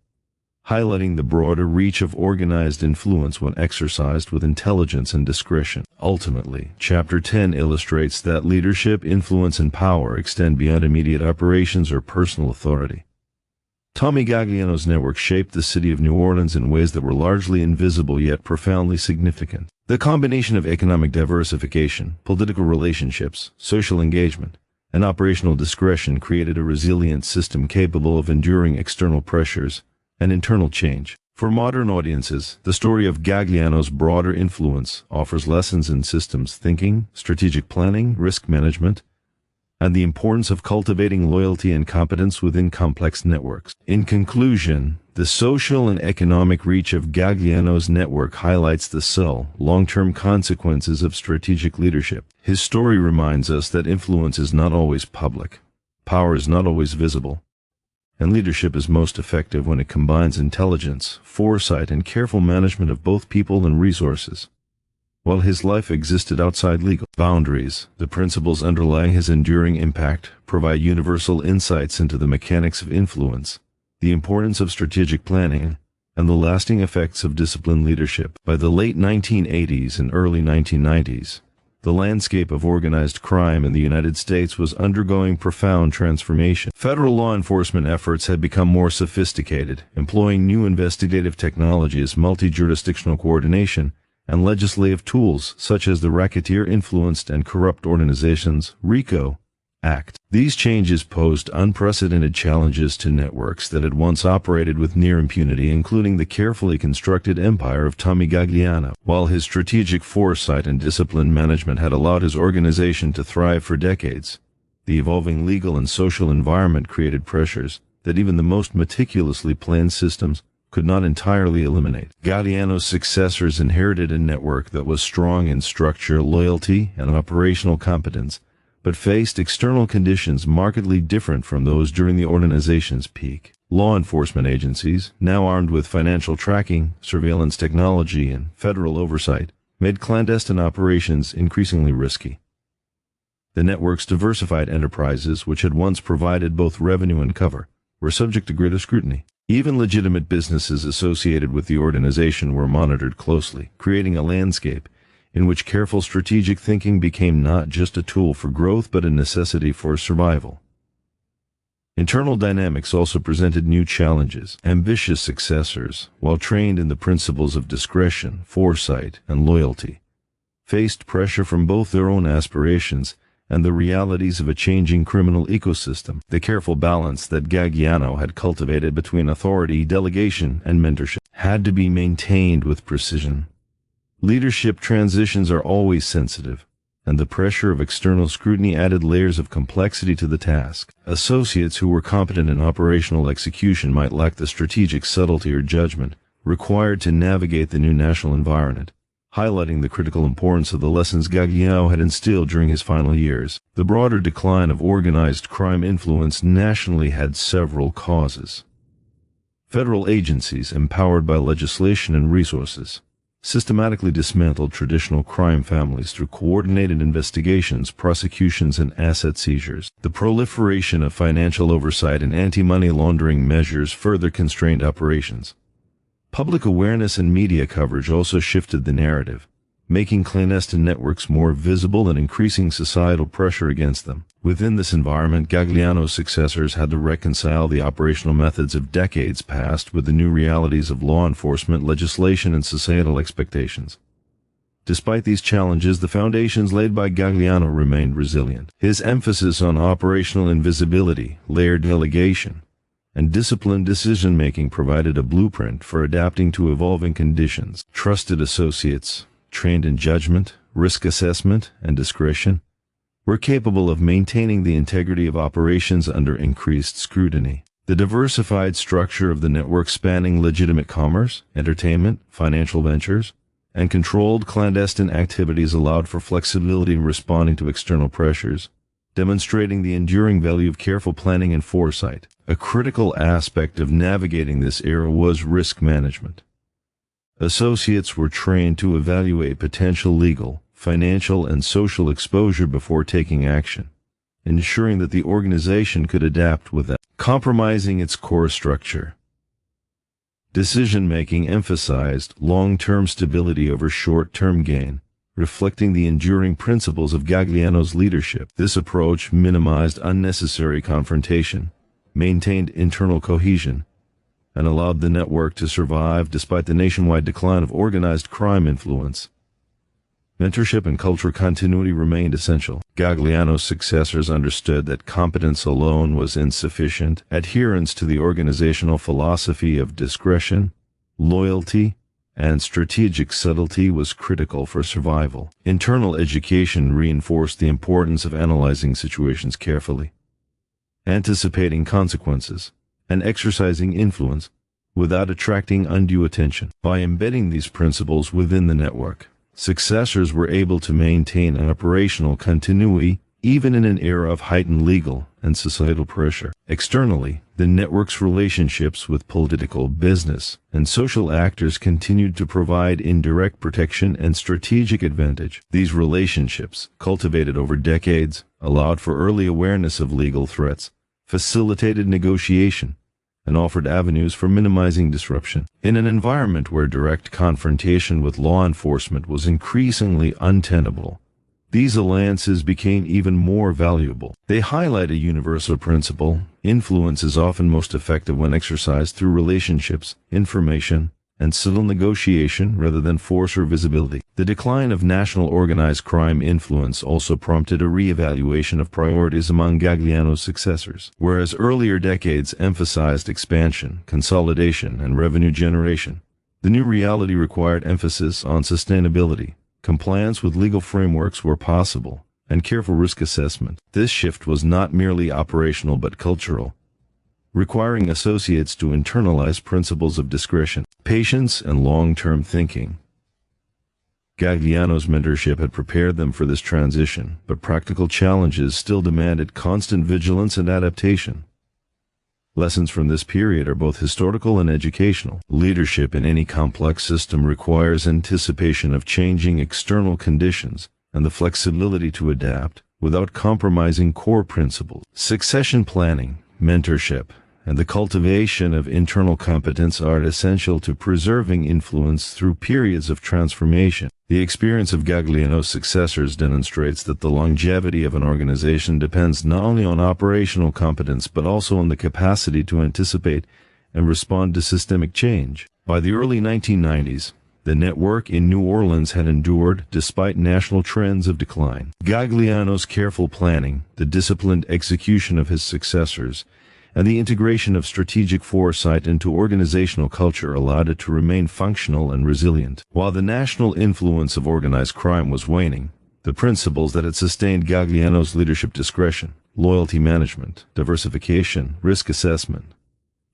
S1: highlighting the broader reach of organized influence when exercised with intelligence and discretion. Ultimately, Chapter 10 illustrates that leadership, influence, and power extend beyond immediate operations or personal authority. Tommy Gagliano's network shaped the city of New Orleans in ways that were largely invisible yet profoundly significant. The combination of economic diversification, political relationships, social engagement, and operational discretion created a resilient system capable of enduring external pressures and internal change. For modern audiences, the story of Gagliano's broader influence offers lessons in systems thinking, strategic planning, risk management, and the importance of cultivating loyalty and competence within complex networks. In conclusion, the social and economic reach of Gagliano's network highlights the subtle, long-term consequences of strategic leadership. His story reminds us that influence is not always public, power is not always visible, and leadership is most effective when it combines intelligence, foresight, and careful management of both people and resources. While his life existed outside legal boundaries, the principles underlying his enduring impact provide universal insights into the mechanics of influence, the importance of strategic planning, and the lasting effects of disciplined leadership. By the late 1980s and early 1990s, the landscape of organized crime in the United States was undergoing profound transformation. Federal law enforcement efforts had become more sophisticated, employing new investigative technologies, multi-jurisdictional coordination, and legislative tools such as the Racketeer-Influenced and Corrupt Organizations (RICO) Act. These changes posed unprecedented challenges to networks that had once operated with near impunity, including the carefully constructed empire of Tommy Gagliano. While his strategic foresight and disciplined management had allowed his organization to thrive for decades, the evolving legal and social environment created pressures that even the most meticulously planned systems could not entirely eliminate. Gagliano's successors inherited a network that was strong in structure, loyalty, and operational competence, but faced external conditions markedly different from those during the organization's peak. Law enforcement agencies, now armed with financial tracking, surveillance technology, and federal oversight, made clandestine operations increasingly risky. The network's diversified enterprises, which had once provided both revenue and cover, were subject to greater scrutiny. Even legitimate businesses associated with the organization were monitored closely, creating a landscape in which careful strategic thinking became not just a tool for growth but a necessity for survival. Internal dynamics also presented new challenges. Ambitious successors, while trained in the principles of discretion, foresight, and loyalty, faced pressure from both their own aspirations and the realities of a changing criminal ecosystem. The careful balance that Gagliano had cultivated between authority, delegation, and mentorship had to be maintained with precision. Leadership transitions are always sensitive, and the pressure of external scrutiny added layers of complexity to the task. Associates who were competent in operational execution might lack the strategic subtlety or judgment required to navigate the new national environment, highlighting the critical importance of the lessons Gagliano had instilled during his final years. The broader decline of organized crime influence nationally had several causes. Federal agencies, empowered by legislation and resources, systematically dismantled traditional crime families through coordinated investigations, prosecutions, and asset seizures. The proliferation of financial oversight and anti-money laundering measures further constrained operations, Public awareness and media coverage also shifted the narrative, making clandestine networks more visible and increasing societal pressure against them. Within this environment, Gagliano's successors had to reconcile the operational methods of decades past with the new realities of law enforcement, legislation, and societal expectations. Despite these challenges, the foundations laid by Gagliano remained resilient. His emphasis on operational invisibility, layered delegation, and disciplined decision-making provided a blueprint for adapting to evolving conditions. Trusted associates, trained in judgment, risk assessment, and discretion, were capable of maintaining the integrity of operations under increased scrutiny. The diversified structure of the network, spanning legitimate commerce, entertainment, financial ventures, and controlled clandestine activities, allowed for flexibility in responding to external pressures, demonstrating the enduring value of careful planning and foresight. A critical aspect of navigating this era was risk management. Associates were trained to evaluate potential legal, financial, and social exposure before taking action, ensuring that the organization could adapt without compromising its core structure. Decision-making emphasized long-term stability over short-term gain, reflecting the enduring principles of Gagliano's leadership. This approach minimized unnecessary confrontation, maintained internal cohesion, and allowed the network to survive despite the nationwide decline of organized crime influence. Mentorship and cultural continuity remained essential. Gagliano's successors understood that competence alone was insufficient. Adherence to the organizational philosophy of discretion, loyalty, and strategic subtlety was critical for survival. Internal education reinforced the importance of analyzing situations carefully, anticipating consequences, and exercising influence without attracting undue attention. By embedding these principles within the network, successors were able to maintain an operational continuity even in an era of heightened legal and societal pressure. Externally, the network's relationships with political, business, and social actors continued to provide indirect protection and strategic advantage. These relationships, cultivated over decades, allowed for early awareness of legal threats, facilitated negotiation, and offered avenues for minimizing disruption. In an environment where direct confrontation with law enforcement was increasingly untenable, these alliances became even more valuable. They highlight a universal principle: influence is often most effective when exercised through relationships, information, and subtle negotiation rather than force or visibility. The decline of national organized crime influence also prompted a re-evaluation of priorities among Gagliano's successors. Whereas earlier decades emphasized expansion, consolidation, and revenue generation, the new reality required emphasis on sustainability, compliance with legal frameworks where possible, and careful risk assessment. This shift was not merely operational but cultural, requiring associates to internalize principles of discretion, patience, and long-term thinking. Gagliano's mentorship had prepared them for this transition, but practical challenges still demanded constant vigilance and adaptation. Lessons from this period are both historical and educational. Leadership in any complex system requires anticipation of changing external conditions and the flexibility to adapt without compromising core principles. Succession planning, mentorship, and the cultivation of internal competence are essential to preserving influence through periods of transformation. The experience of Gagliano's successors demonstrates that the longevity of an organization depends not only on operational competence but also on the capacity to anticipate and respond to systemic change. By the early 1990s, the network in New Orleans had endured despite national trends of decline. Gagliano's careful planning, the disciplined execution of his successors, and the integration of strategic foresight into organizational culture allowed it to remain functional and resilient. While the national influence of organized crime was waning, the principles that had sustained Gagliano's leadership: discretion, loyalty management, diversification, risk assessment,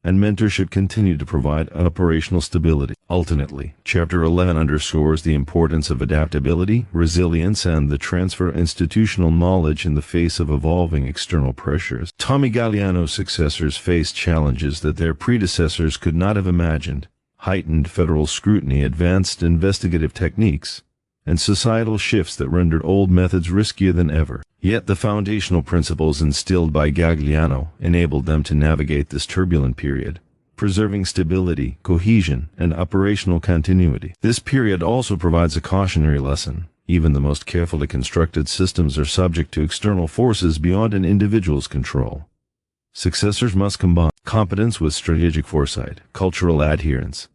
S1: and mentorship continued to provide operational stability. Ultimately, Chapter 11 underscores the importance of adaptability, resilience, and the transfer of institutional knowledge in the face of evolving external pressures. Tommy Gagliano's successors faced challenges that their predecessors could not have imagined: heightened federal scrutiny, advanced investigative techniques, and societal shifts that rendered old methods riskier than ever. Yet the foundational principles instilled by Gagliano enabled them to navigate this turbulent period, preserving stability, cohesion, and operational continuity. This period also provides a cautionary lesson. Even the most carefully constructed systems are subject to external forces beyond an individual's control. Successors must combine competence with strategic foresight, cultural adherence,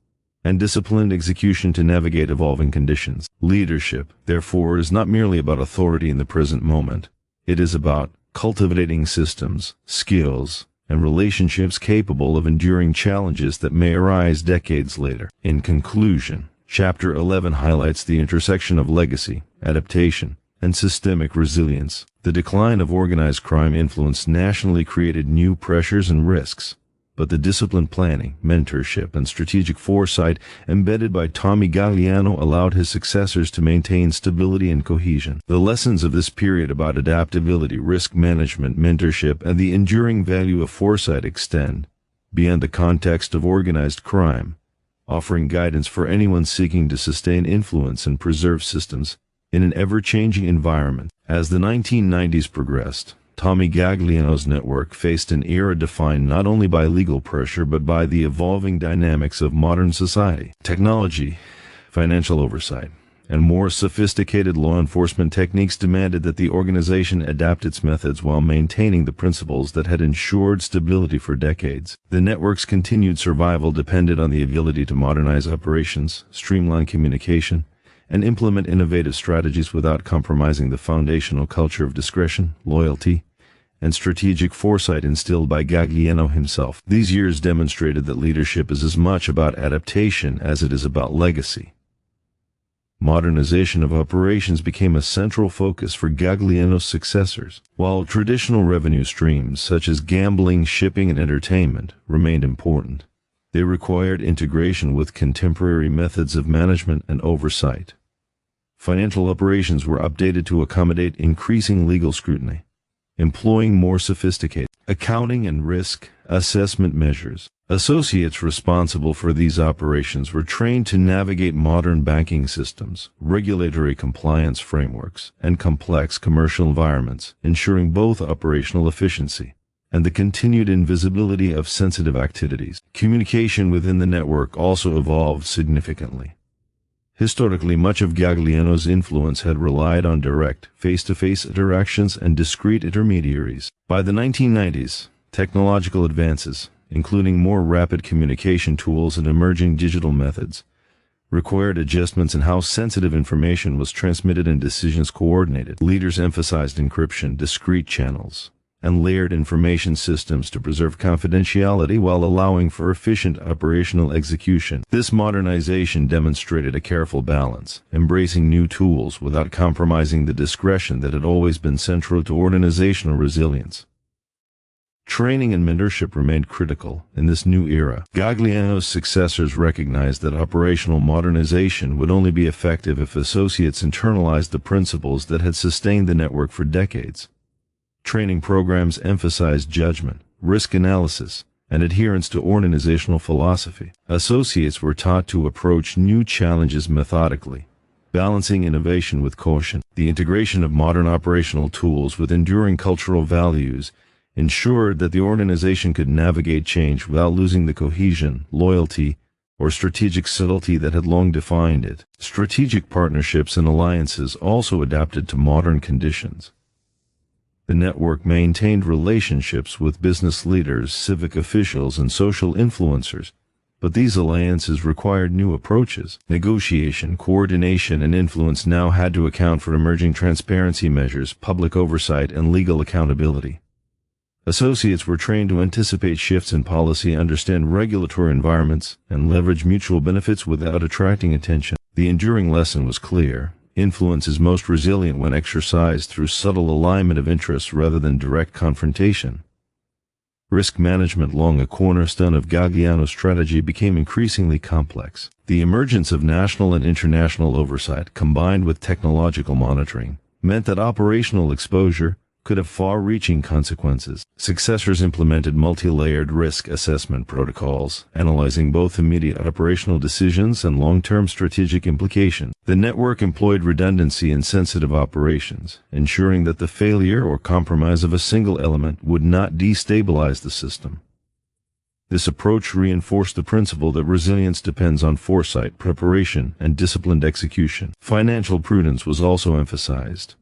S1: and disciplined execution to navigate evolving conditions. Leadership, therefore, is not merely about authority in the present moment. It is about cultivating systems, skills, and relationships capable of enduring challenges that may arise decades later. In conclusion, Chapter 11 highlights the intersection of legacy, adaptation, and systemic resilience. The decline of organized crime influence nationally created new pressures and risks, but the disciplined planning, mentorship, and strategic foresight embedded by Tommy Gagliano allowed his successors to maintain stability and cohesion. The lessons of this period about adaptability, risk management, mentorship, and the enduring value of foresight extend beyond the context of organized crime, offering guidance for anyone seeking to sustain influence and preserve systems in an ever-changing environment. As the 1990s progressed, Tommy Gagliano's network faced an era defined not only by legal pressure but by the evolving dynamics of modern society. Technology, financial oversight, and more sophisticated law enforcement techniques demanded that the organization adapt its methods while maintaining the principles that had ensured stability for decades. The network's continued survival depended on the ability to modernize operations, streamline communication, and implement innovative strategies without compromising the foundational culture of discretion, loyalty, and strategic foresight instilled by Gagliano himself. These years demonstrated that leadership is as much about adaptation as it is about legacy. Modernization of operations became a central focus for Gagliano's successors, while traditional revenue streams such as gambling, shipping, and entertainment remained important. They required integration with contemporary methods of management and oversight. Financial operations were updated to accommodate increasing legal scrutiny, employing more sophisticated accounting and risk assessment measures. Associates responsible for these operations were trained to navigate modern banking systems, regulatory compliance frameworks, and complex commercial environments, ensuring both operational efficiency and the continued invisibility of sensitive activities. Communication within the network also evolved significantly. Historically, much of Gagliano's influence had relied on direct, face-to-face interactions and discreet intermediaries. By the 1990s, technological advances, including more rapid communication tools and emerging digital methods, required adjustments in how sensitive information was transmitted and decisions coordinated. Leaders emphasized encryption, discrete channels, and layered information systems to preserve confidentiality while allowing for efficient operational execution. This modernization demonstrated a careful balance, embracing new tools without compromising the discretion that had always been central to organizational resilience. Training and mentorship remained critical in this new era. Gagliano's successors recognized that operational modernization would only be effective if associates internalized the principles that had sustained the network for decades. Training programs emphasized judgment, risk analysis, and adherence to organizational philosophy. Associates were taught to approach new challenges methodically, balancing innovation with caution. The integration of modern operational tools with enduring cultural values ensured that the organization could navigate change without losing the cohesion, loyalty, or strategic subtlety that had long defined it. Strategic partnerships and alliances also adapted to modern conditions. The network maintained relationships with business leaders, civic officials, and social influencers, but these alliances required new approaches. Negotiation, coordination, and influence now had to account for emerging transparency measures, public oversight, and legal accountability. Associates were trained to anticipate shifts in policy, understand regulatory environments, and leverage mutual benefits without attracting attention. The enduring lesson was clear. Influence is most resilient when exercised through subtle alignment of interests rather than direct confrontation. Risk management, long a cornerstone of Gagliano's strategy, became increasingly complex. The emergence of national and international oversight, combined with technological monitoring, meant that operational exposure could have far-reaching consequences. Successors implemented multi-layered risk assessment protocols, analyzing both immediate operational decisions and long-term strategic implications. The network employed redundancy in sensitive operations, ensuring that the failure or compromise of a single element would not destabilize the system. This approach reinforced the principle that resilience depends on foresight, preparation, and disciplined execution. Financial prudence was also emphasized.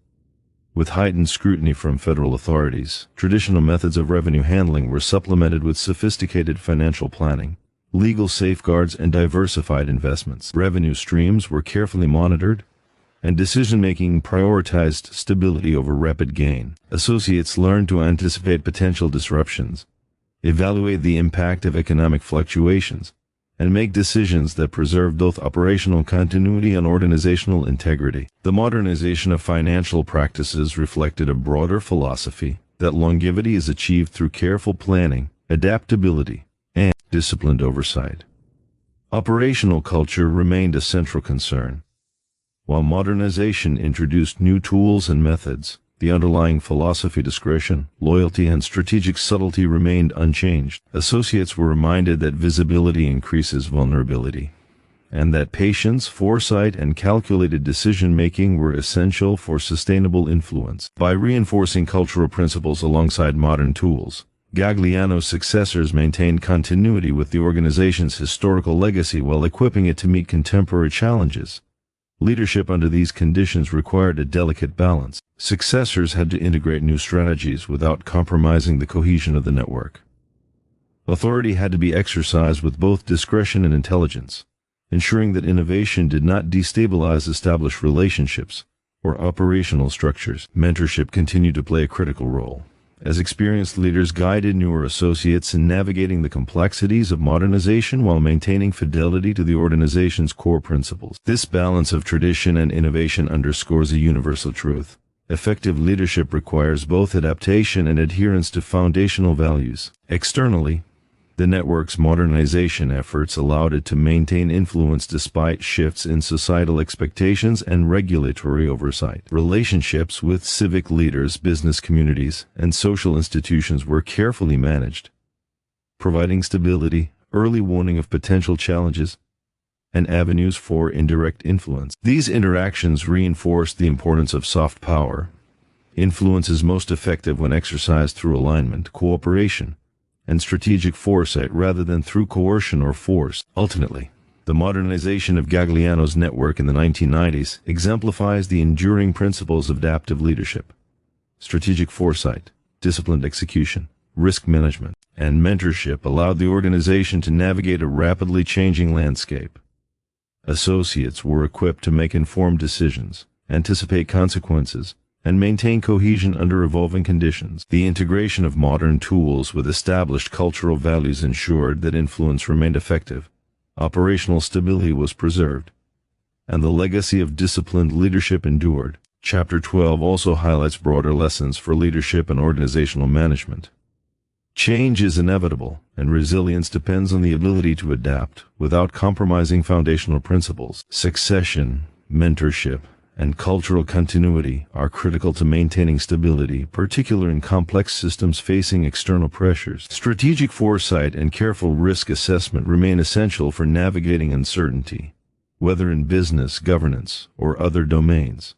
S1: With heightened scrutiny from federal authorities, traditional methods of revenue handling were supplemented with sophisticated financial planning, legal safeguards, and diversified investments. Revenue streams were carefully monitored, and decision-making prioritized stability over rapid gain. Associates learned to anticipate potential disruptions, evaluate the impact of economic fluctuations, and make decisions that preserve both operational continuity and organizational integrity. The modernization of financial practices reflected a broader philosophy that longevity is achieved through careful planning, adaptability, and disciplined oversight. Operational culture remained a central concern. While modernization introduced new tools and methods, the underlying philosophy, discretion, loyalty, and strategic subtlety remained unchanged. Associates were reminded that visibility increases vulnerability, and that patience, foresight, and calculated decision-making were essential for sustainable influence. By reinforcing cultural principles alongside modern tools, Gagliano's successors maintained continuity with the organization's historical legacy while equipping it to meet contemporary challenges. Leadership under these conditions required a delicate balance. Successors had to integrate new strategies without compromising the cohesion of the network. Authority had to be exercised with both discretion and intelligence, ensuring that innovation did not destabilize established relationships or operational structures. Mentorship continued to play a critical role, as experienced leaders guided newer associates in navigating the complexities of modernization while maintaining fidelity to the organization's core principles. This balance of tradition and innovation underscores a universal truth. Effective leadership requires both adaptation and adherence to foundational values. Externally, the network's modernization efforts allowed it to maintain influence despite shifts in societal expectations and regulatory oversight. Relationships with civic leaders, business communities, and social institutions were carefully managed, providing stability, early warning of potential challenges, and avenues for indirect influence. These interactions reinforced the importance of soft power. Influence is most effective when exercised through alignment, cooperation, and strategic foresight rather than through coercion or force. Ultimately, the modernization of Gagliano's network in the 1990s exemplifies the enduring principles of adaptive leadership. Strategic foresight, disciplined execution, risk management, and mentorship allowed the organization to navigate a rapidly changing landscape. Associates were equipped to make informed decisions, anticipate consequences, and maintain cohesion under evolving conditions. The integration of modern tools with established cultural values ensured that influence remained effective, operational stability was preserved, and the legacy of disciplined leadership endured. Chapter 12 also highlights broader lessons for leadership and organizational management. Change is inevitable, and resilience depends on the ability to adapt without compromising foundational principles. Succession, mentorship, and cultural continuity are critical to maintaining stability, particularly in complex systems facing external pressures. Strategic foresight and careful risk assessment remain essential for navigating uncertainty, whether in business, governance, or other domains.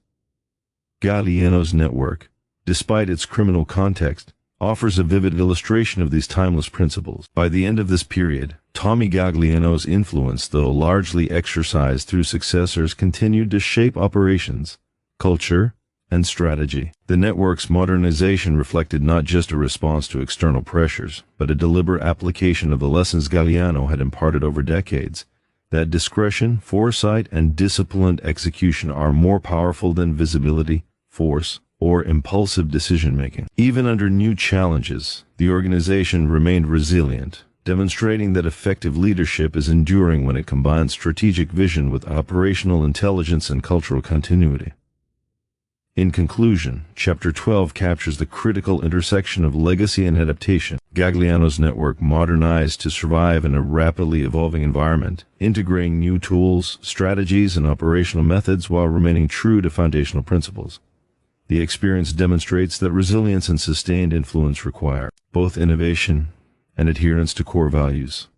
S1: Gagliano's network, despite its criminal context, offers a vivid illustration of these timeless principles. By the end of this period, Tommy Gagliano's influence, though largely exercised through successors, continued to shape operations, culture, and strategy. The network's modernization reflected not just a response to external pressures, but a deliberate application of the lessons Gagliano had imparted over decades, that discretion, foresight, and disciplined execution are more powerful than visibility, force, or impulsive decision-making. Even under new challenges, the organization remained resilient, demonstrating that effective leadership is enduring when it combines strategic vision with operational intelligence and cultural continuity. In conclusion, Chapter 12 captures the critical intersection of legacy and adaptation. Gagliano's network modernized to survive in a rapidly evolving environment, integrating new tools, strategies, and operational methods while remaining true to foundational principles. The experience demonstrates that resilience and sustained influence require both innovation and adherence to core values.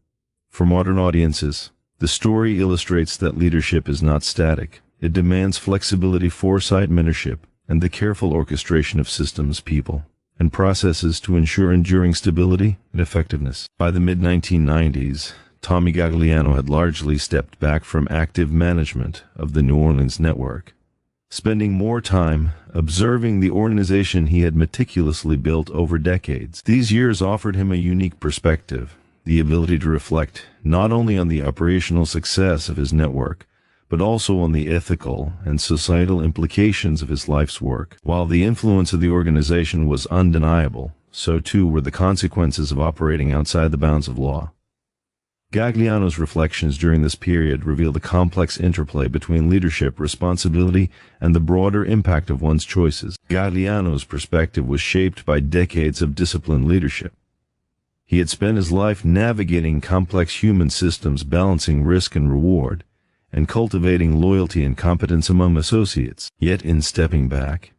S1: For modern audiences, the story illustrates that leadership is not static. It demands flexibility, foresight, mentorship, and the careful orchestration of systems, people, and processes to ensure enduring stability and effectiveness. By the mid-1990s, Tommy Gagliano had largely stepped back from active management of the New Orleans network, spending more time observing the organization he had meticulously built over decades. These years offered him a unique perspective, the ability to reflect not only on the operational success of his network, but also on the ethical and societal implications of his life's work. While the influence of the organization was undeniable, so too were the consequences of operating outside the bounds of law. Gagliano's reflections during this period reveal the complex interplay between leadership responsibility and the broader impact of one's choices. Gagliano's perspective was shaped by decades of disciplined leadership. He had spent his life navigating complex human systems, balancing risk and reward, and cultivating loyalty and competence among associates. Yet in stepping back,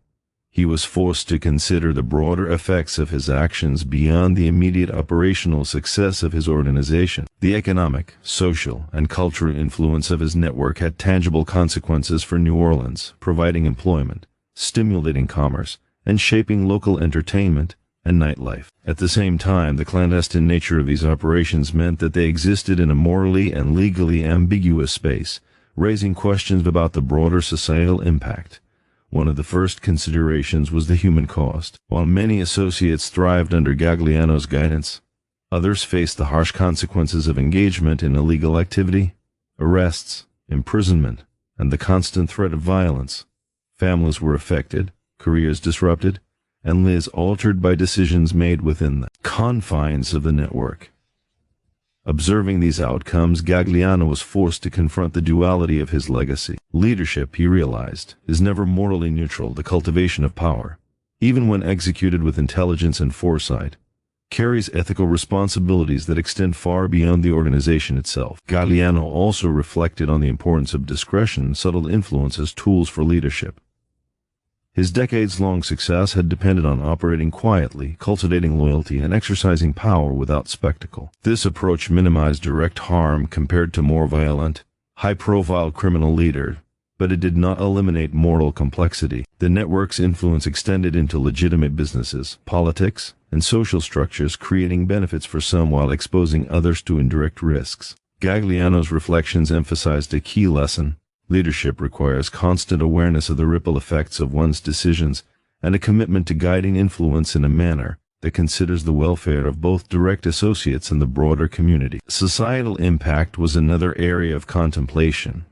S1: he was forced to consider the broader effects of his actions beyond the immediate operational success of his organization. The economic, social, and cultural influence of his network had tangible consequences for New Orleans, providing employment, stimulating commerce, and shaping local entertainment and nightlife. At the same time, the clandestine nature of these operations meant that they existed in a morally and legally ambiguous space, raising questions about the broader societal impact. One of the first considerations was the human cost. While many associates thrived under Gagliano's guidance, others faced the harsh consequences of engagement in illegal activity, arrests, imprisonment, and the constant threat of violence. Families were affected, careers disrupted, and lives altered by decisions made within the confines of the network. Observing these outcomes, Gagliano was forced to confront the duality of his legacy. Leadership, he realized, is never morally neutral. The cultivation of power, even when executed with intelligence and foresight, carries ethical responsibilities that extend far beyond the organization itself. Gagliano also reflected on the importance of discretion, subtle influence as tools for leadership. His decades-long success had depended on operating quietly, cultivating loyalty, and exercising power without spectacle. This approach minimized direct harm compared to more violent, high-profile criminal leaders, but it did not eliminate moral complexity. The network's influence extended into legitimate businesses, politics, and social structures, creating benefits for some while exposing others to indirect risks. Gagliano's reflections emphasized a key lesson. Leadership requires constant awareness of the ripple effects of one's decisions and a commitment to guiding influence in a manner that considers the welfare of both direct associates and the broader community. Societal impact was another area of contemplation.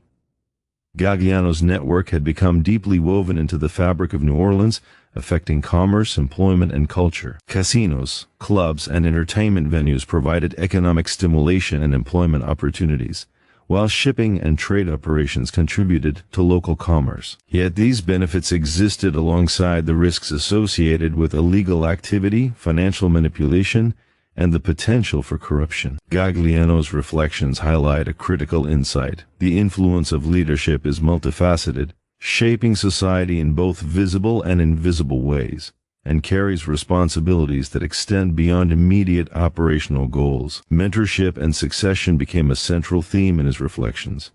S1: Gagliano's network had become deeply woven into the fabric of New Orleans, affecting commerce, employment, and culture. Casinos, clubs, and entertainment venues provided economic stimulation and employment opportunities, while shipping and trade operations contributed to local commerce. Yet these benefits existed alongside the risks associated with illegal activity, financial manipulation, and the potential for corruption. Gagliano's reflections highlight a critical insight. The influence of leadership is multifaceted, shaping society in both visible and invisible ways, and carries responsibilities that extend beyond immediate operational goals. Mentorship and succession became a central theme in his reflections.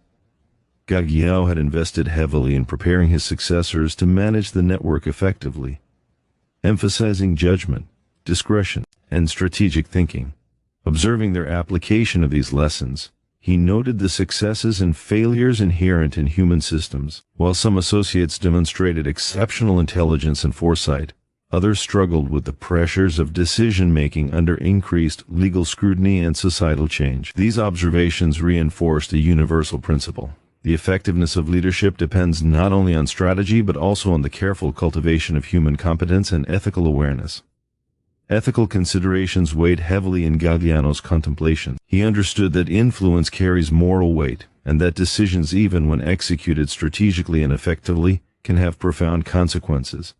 S1: Gagliano had invested heavily in preparing his successors to manage the network effectively, emphasizing judgment, discretion, and strategic thinking. Observing their application of these lessons, he noted the successes and failures inherent in human systems. While some associates demonstrated exceptional intelligence and foresight, others struggled with the pressures of decision-making under increased legal scrutiny and societal change. These observations reinforced a universal principle. The effectiveness of leadership depends not only on strategy but also on the careful cultivation of human competence and ethical awareness. Ethical considerations weighed heavily in Gagliano's contemplation. He understood that influence carries moral weight, and that decisions, even when executed strategically and effectively, can have profound consequences.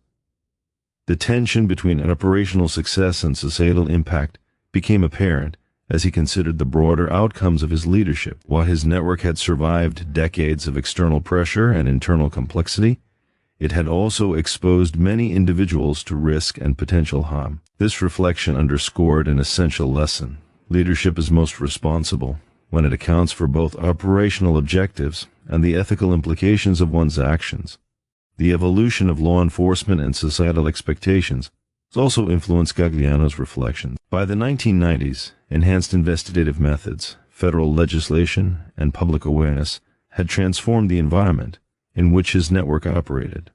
S1: The tension between operational success and societal impact became apparent as he considered the broader outcomes of his leadership. While his network had survived decades of external pressure and internal complexity, it had also exposed many individuals to risk and potential harm. This reflection underscored an essential lesson. Leadership is most responsible when it accounts for both operational objectives and the ethical implications of one's actions. The evolution of law enforcement and societal expectations also influenced Gagliano's reflections. By the 1990s, enhanced investigative methods, federal legislation, and public awareness had transformed the environment in which his network operated.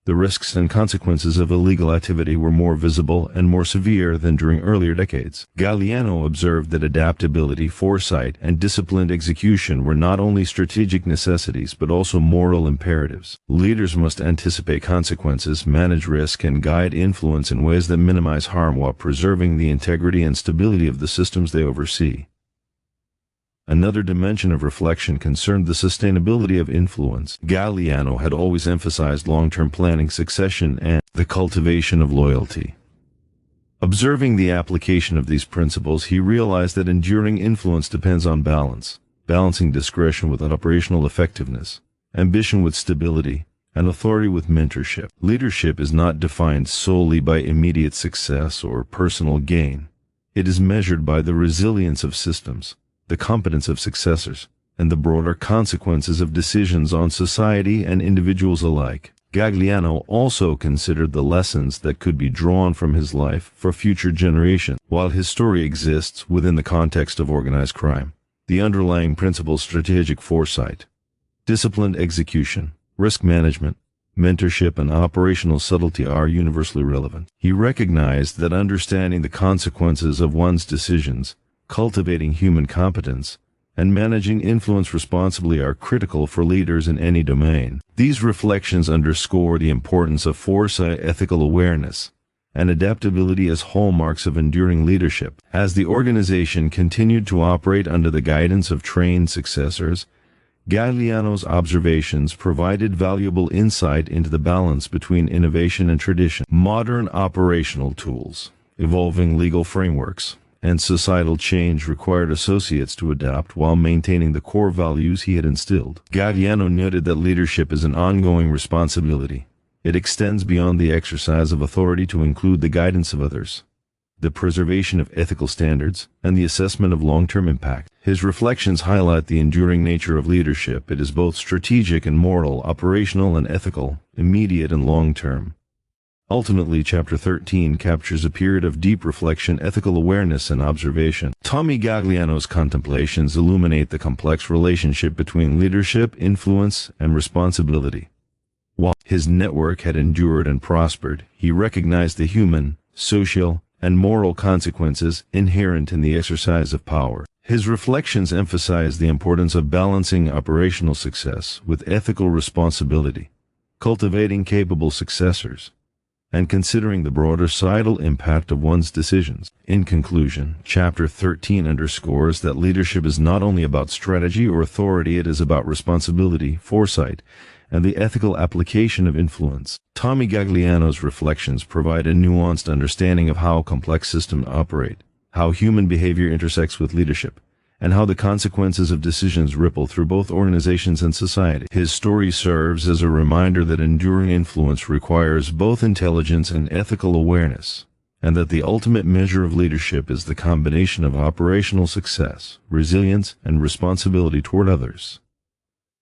S1: The risks and consequences of illegal activity were more visible and more severe than during earlier decades. Gagliano observed that adaptability, foresight, and disciplined execution were not only strategic necessities but also moral imperatives. Leaders must anticipate consequences, manage risk, and guide influence in ways that minimize harm while preserving the integrity and stability of the systems they oversee. Another dimension of reflection concerned the sustainability of influence. Gagliano had always emphasized long-term planning, succession, and the cultivation of loyalty. Observing the application of these principles, he realized that enduring influence depends on balance, balancing discretion with operational effectiveness, ambition with stability, and authority with mentorship. Leadership is not defined solely by immediate success or personal gain. It is measured by the resilience of systems, the competence of successors, and the broader consequences of decisions on society and individuals alike. Gagliano also considered the lessons that could be drawn from his life for future generations. While his story exists within the context of organized crime, the underlying principles, strategic foresight, disciplined execution, risk management, mentorship, and operational subtlety are universally relevant. He recognized that understanding the consequences of one's decisions, cultivating human competence, and managing influence responsibly are critical for leaders in any domain. These reflections underscore the importance of foresight, ethical awareness, and adaptability as hallmarks of enduring leadership. As the organization continued to operate under the guidance of trained successors, Gagliano's observations provided valuable insight into the balance between innovation and tradition. Modern operational tools, evolving legal frameworks, and societal change required associates to adapt while maintaining the core values he had instilled. Gagliano noted that leadership is an ongoing responsibility. It extends beyond the exercise of authority to include the guidance of others, the preservation of ethical standards, and the assessment of long-term impact. His reflections highlight the enduring nature of leadership. It is both strategic and moral, operational and ethical, immediate and long-term. Ultimately, Chapter 13 captures a period of deep reflection, ethical awareness, and observation. Tommy Gagliano's contemplations illuminate the complex relationship between leadership, influence, and responsibility. While his network had endured and prospered, he recognized the human, social, and moral consequences inherent in the exercise of power. His reflections emphasize the importance of balancing operational success with ethical responsibility, cultivating capable successors, and considering the broader societal impact of one's decisions. In conclusion, Chapter 13 underscores that leadership is not only about strategy or authority, it is about responsibility, foresight, and the ethical application of influence. Tommy Gagliano's reflections provide a nuanced understanding of how complex systems operate, how human behavior intersects with leadership, and how the consequences of decisions ripple through both organizations and society. His story serves as a reminder that enduring influence requires both intelligence and ethical awareness, and that the ultimate measure of leadership is the combination of operational success, resilience, and responsibility toward others.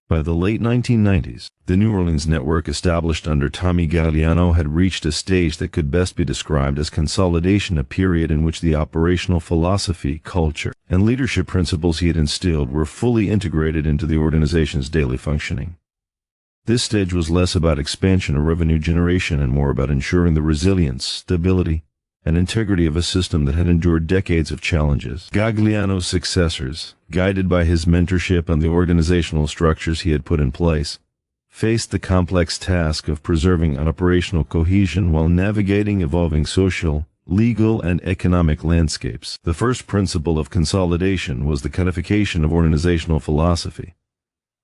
S1: By the late 1990s, the New Orleans network established under Tommy Gagliano had reached a stage that could best be described as consolidation, a period in which the operational philosophy, culture, and leadership principles he had instilled were fully integrated into the organization's daily functioning. This stage was less about expansion or revenue generation and more about ensuring the resilience, stability, and integrity of a system that had endured decades of challenges. Gagliano's successors, guided by his mentorship and the organizational structures he had put in place, faced the complex task of preserving operational cohesion while navigating evolving social, legal, and economic landscapes. The first principle of consolidation was the codification of organizational philosophy.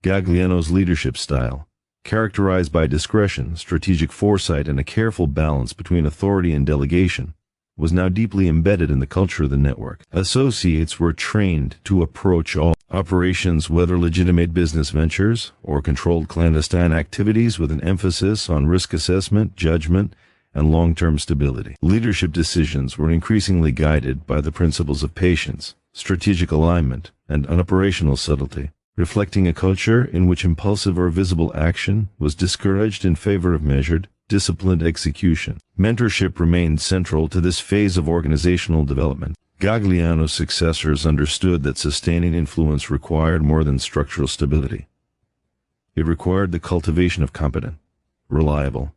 S1: Gagliano's leadership style, characterized by discretion, strategic foresight, and a careful balance between authority and delegation, was now deeply embedded in the culture of the network. Associates were trained to approach all operations, whether legitimate business ventures or controlled clandestine activities, with an emphasis on risk assessment, judgment, and long-term stability. Leadership decisions were increasingly guided by the principles of patience, strategic alignment, and operational subtlety, reflecting a culture in which impulsive or visible action was discouraged in favor of measured, disciplined execution. Mentorship remained central to this phase of organizational development. Gagliano's successors understood that sustaining influence required more than structural stability. It required the cultivation of competent, reliable,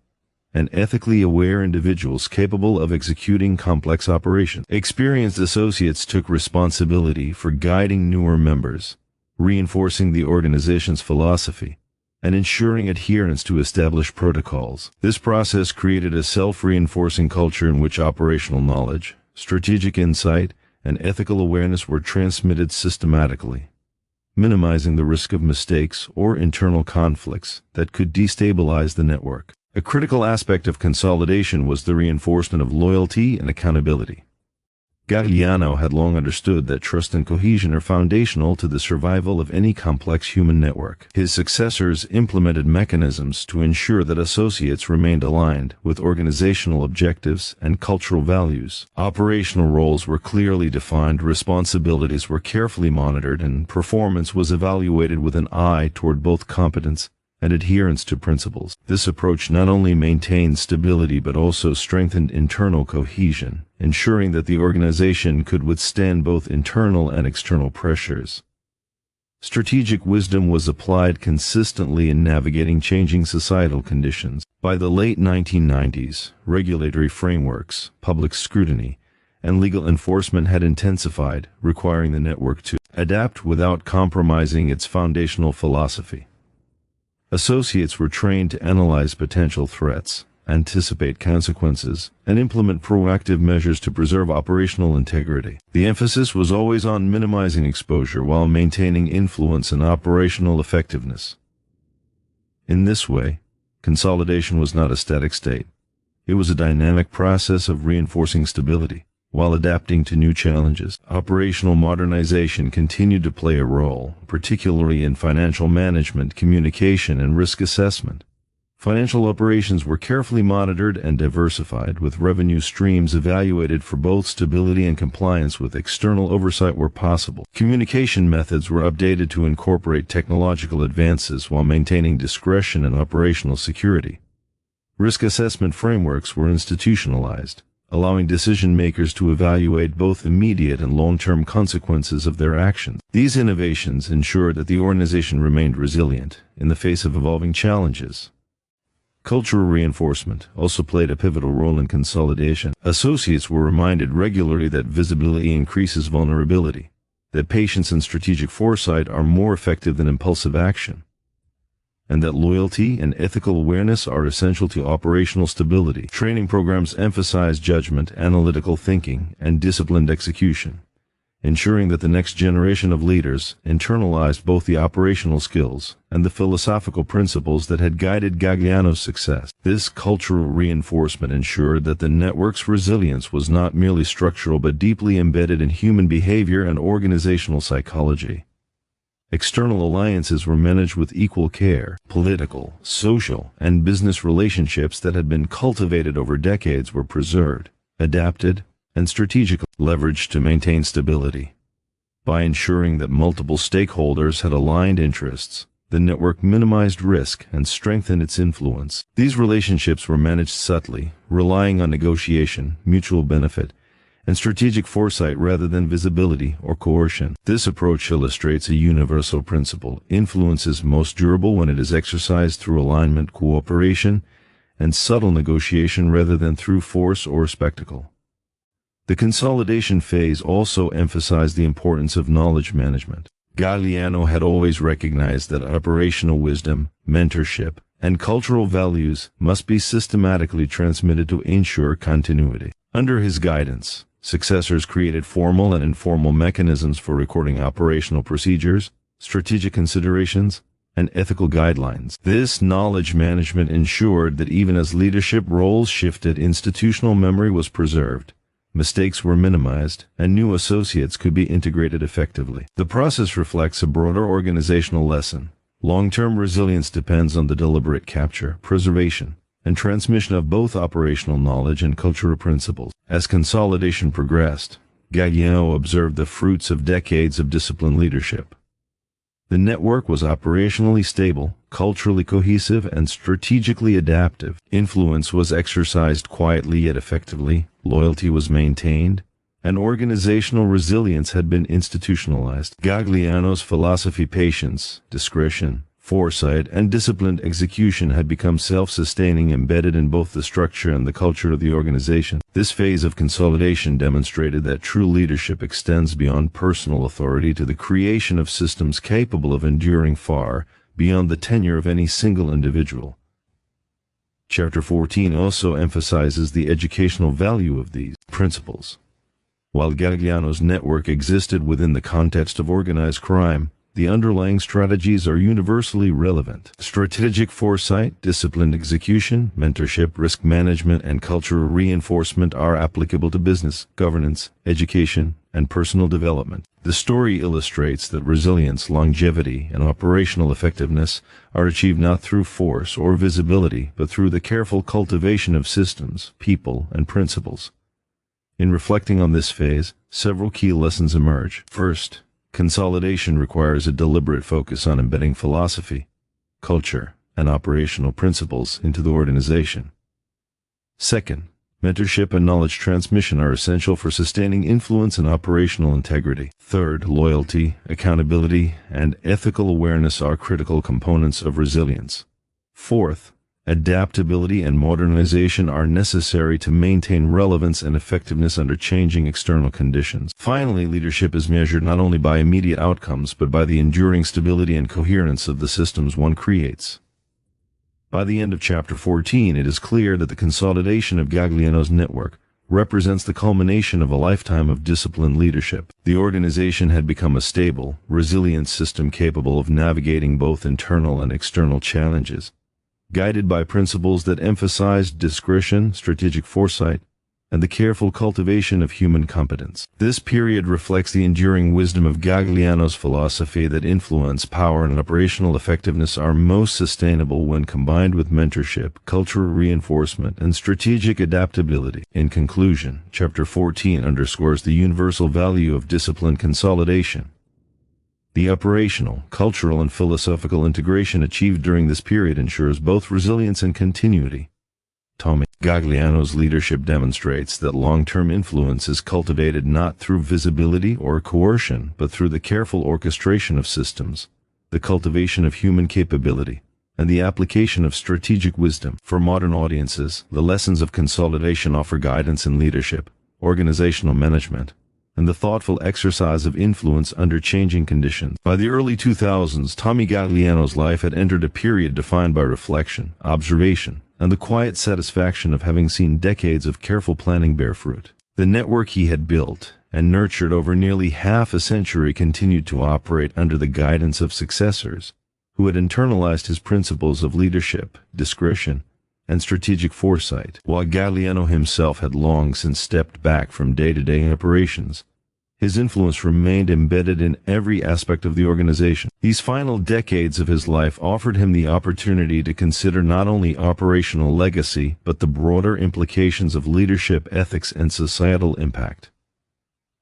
S1: and ethically aware individuals capable of executing complex operations. Experienced associates took responsibility for guiding newer members, reinforcing the organization's philosophy, and ensuring adherence to established protocols. This process created a self-reinforcing culture in which operational knowledge, strategic insight, and ethical awareness were transmitted systematically, minimizing the risk of mistakes or internal conflicts that could destabilize the network. A critical aspect of consolidation was the reinforcement of loyalty and accountability. Gagliano had long understood that trust and cohesion are foundational to the survival of any complex human network. His successors implemented mechanisms to ensure that associates remained aligned with organizational objectives and cultural values. Operational roles were clearly defined, responsibilities were carefully monitored, and performance was evaluated with an eye toward both competence and adherence to principles. This approach not only maintained stability but also strengthened internal cohesion, ensuring that the organization could withstand both internal and external pressures. Strategic wisdom was applied consistently in navigating changing societal conditions. By the late 1990s, regulatory frameworks, public scrutiny, and legal enforcement had intensified, requiring the network to adapt without compromising its foundational philosophy. Associates were trained to analyze potential threats, anticipate consequences, and implement proactive measures to preserve operational integrity. The emphasis was always on minimizing exposure while maintaining influence and operational effectiveness. In this way, consolidation was not a static state. It was a dynamic process of reinforcing stability while adapting to new challenges. Operational modernization continued to play a role, particularly in financial management, communication, and risk assessment. Financial operations were carefully monitored and diversified, with revenue streams evaluated for both stability and compliance with external oversight where possible. Communication methods were updated to incorporate technological advances while maintaining discretion and operational security. Risk assessment frameworks were institutionalized, allowing decision-makers to evaluate both immediate and long-term consequences of their actions. These innovations ensured that the organization remained resilient in the face of evolving challenges. Cultural reinforcement also played a pivotal role in consolidation. Associates were reminded regularly that visibility increases vulnerability, that patience and strategic foresight are more effective than impulsive action, and that loyalty and ethical awareness are essential to operational stability. Training programs emphasize judgment, analytical thinking, and disciplined execution, ensuring that the next generation of leaders internalized both the operational skills and the philosophical principles that had guided Gagliano's success. This cultural reinforcement ensured that the network's resilience was not merely structural but deeply embedded in human behavior and organizational psychology. External alliances were managed with equal care. Political, social, and business relationships that had been cultivated over decades were preserved, adapted, and strategically leveraged to maintain stability. By ensuring that multiple stakeholders had aligned interests, the network minimized risk and strengthened its influence. These relationships were managed subtly, relying on negotiation, mutual benefit, and strategic foresight rather than visibility or coercion. This approach illustrates a universal principle: influence is most durable when it is exercised through alignment, cooperation, and subtle negotiation rather than through force or spectacle. The consolidation phase also emphasized the importance of knowledge management. Gagliano had always recognized that operational wisdom, mentorship, and cultural values must be systematically transmitted to ensure continuity. Under his guidance, successors created formal and informal mechanisms for recording operational procedures, strategic considerations, and ethical guidelines. This knowledge management ensured that even as leadership roles shifted, institutional memory was preserved, mistakes were minimized, and new associates could be integrated effectively. The process reflects a broader organizational lesson. Long-term resilience depends on the deliberate capture, preservation, and transmission of both operational knowledge and cultural principles. As consolidation progressed, Gagliano observed the fruits of decades of disciplined leadership. The network was operationally stable, culturally cohesive, and strategically adaptive. Influence was exercised quietly yet effectively, loyalty was maintained, and organizational resilience had been institutionalized. Gagliano's philosophy, patience, discretion, foresight, and disciplined execution had become self-sustaining, embedded in both the structure and the culture of the organization. This phase of consolidation demonstrated that true leadership extends beyond personal authority to the creation of systems capable of enduring far beyond the tenure of any single individual. Chapter 14 also emphasizes the educational value of these principles. While Gagliano's network existed within the context of organized crime, the underlying strategies are universally relevant. Strategic foresight, disciplined execution, mentorship, risk management, and cultural reinforcement are applicable to business, governance, education, and personal development. The story illustrates that resilience, longevity, and operational effectiveness are achieved not through force or visibility, but through the careful cultivation of systems, people, and principles. In reflecting on this phase, several key lessons emerge. First, consolidation requires a deliberate focus on embedding philosophy, culture, and operational principles into the organization. Second, mentorship and knowledge transmission are essential for sustaining influence and operational integrity. Third, loyalty, accountability, and ethical awareness are critical components of resilience. Fourth, adaptability and modernization are necessary to maintain relevance and effectiveness under changing external conditions. Finally, leadership is measured not only by immediate outcomes, but by the enduring stability and coherence of the systems one creates. By the end of Chapter 14, it is clear that the consolidation of Gagliano's network represents the culmination of a lifetime of disciplined leadership. The organization had become a stable, resilient system capable of navigating both internal and external challenges, guided by principles that emphasized discretion, strategic foresight, and the careful cultivation of human competence. This period reflects the enduring wisdom of Gagliano's philosophy that influence, power, and operational effectiveness are most sustainable when combined with mentorship, cultural reinforcement, and strategic adaptability. In conclusion, Chapter 14 underscores the universal value of disciplined consolidation. The operational, cultural, and philosophical integration achieved during this period ensures both resilience and continuity. Tommy Gagliano's leadership demonstrates that long-term influence is cultivated not through visibility or coercion, but through the careful orchestration of systems, the cultivation of human capability, and the application of strategic wisdom. For modern audiences, the lessons of consolidation offer guidance in leadership, organizational management, and the thoughtful exercise of influence under changing conditions. By the early 2000s, Tommy Gagliano's life had entered a period defined by reflection, observation, and the quiet satisfaction of having seen decades of careful planning bear fruit. The network he had built and nurtured over nearly half a century continued to operate under the guidance of successors, who had internalized his principles of leadership, discretion, and strategic foresight. While Gagliano himself had long since stepped back from day-to-day operations, his influence remained embedded in every aspect of the organization. These final decades of his life offered him the opportunity to consider not only operational legacy, but the broader implications of leadership, ethics, and societal impact.